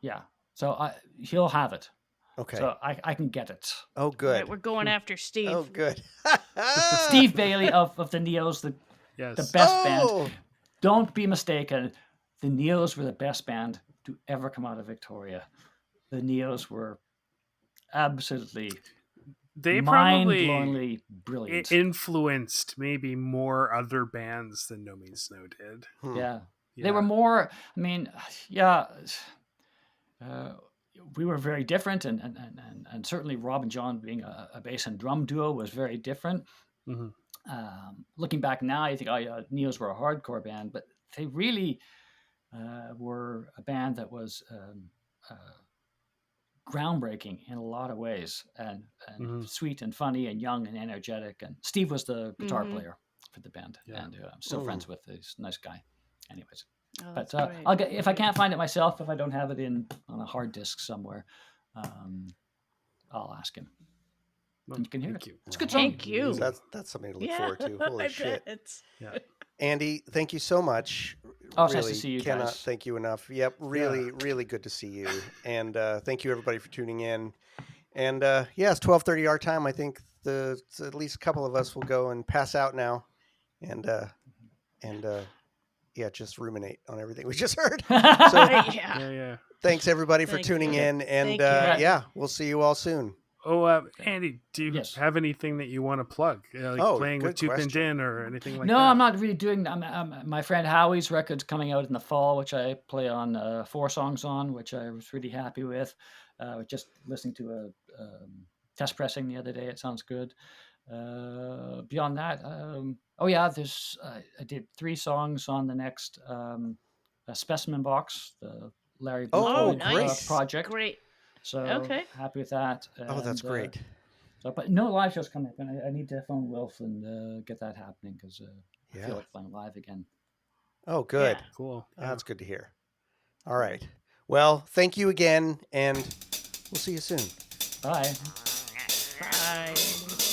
yeah. So he'll have it. Okay. So I can get it. Oh, All good. right, we're going after Steve. Oh, good. Steve Bailey of the Neos, the best band. Don't be mistaken. The Neos were the best band to ever come out of Victoria. The Neos were absolutely mind-blowingly brilliant. Influenced maybe more other bands than Nomeansnerd did. Yeah. They were more, I mean, yeah, we were very different, and certainly Rob and John being a bass and drum duo was very different. Mm-hmm. Looking back now, you think, oh yeah, Neos were a hardcore band, but they really were a band that was groundbreaking in a lot of ways, and sweet and funny and young and energetic. And Steve was the guitar player for the band, and I'm still friends with. He's a nice guy. Anyways. But I'll get, if I can't find it myself, if I don't have it on a hard disk somewhere, I'll ask him. And you can hear it. It's a good song. Thank you. That's something to look forward to. Holy shit. Yeah. Andy, thank you so much. Oh, it's nice to see you cannot guys. thank you enough. Yep, really good to see you. And thank you everybody for tuning in. And it's 12:30 our time. I think at least a couple of us will go and pass out now. And just ruminate on everything we just heard. So thanks everybody for tuning in, and we'll see you all soon. Oh, Andy, do you have anything that you want to plug? Playing with Tooth and Din or anything like that? No, I'm not really doing that. My friend Howie's record's coming out in the fall, which I play on 4 songs on, which I was really happy with. Just listening to a test pressing the other day. It sounds good. Beyond that, I did 3 songs on the next Specimen Box, the Larry Bluetooth project. Great. So happy with that. And, that's great. But no live shows coming up, and I need to phone Wilf and get that happening because I feel like playing live again. Oh, good. Yeah. Cool. That's good to hear. All right. Well, thank you again, and we'll see you soon. Bye. Bye.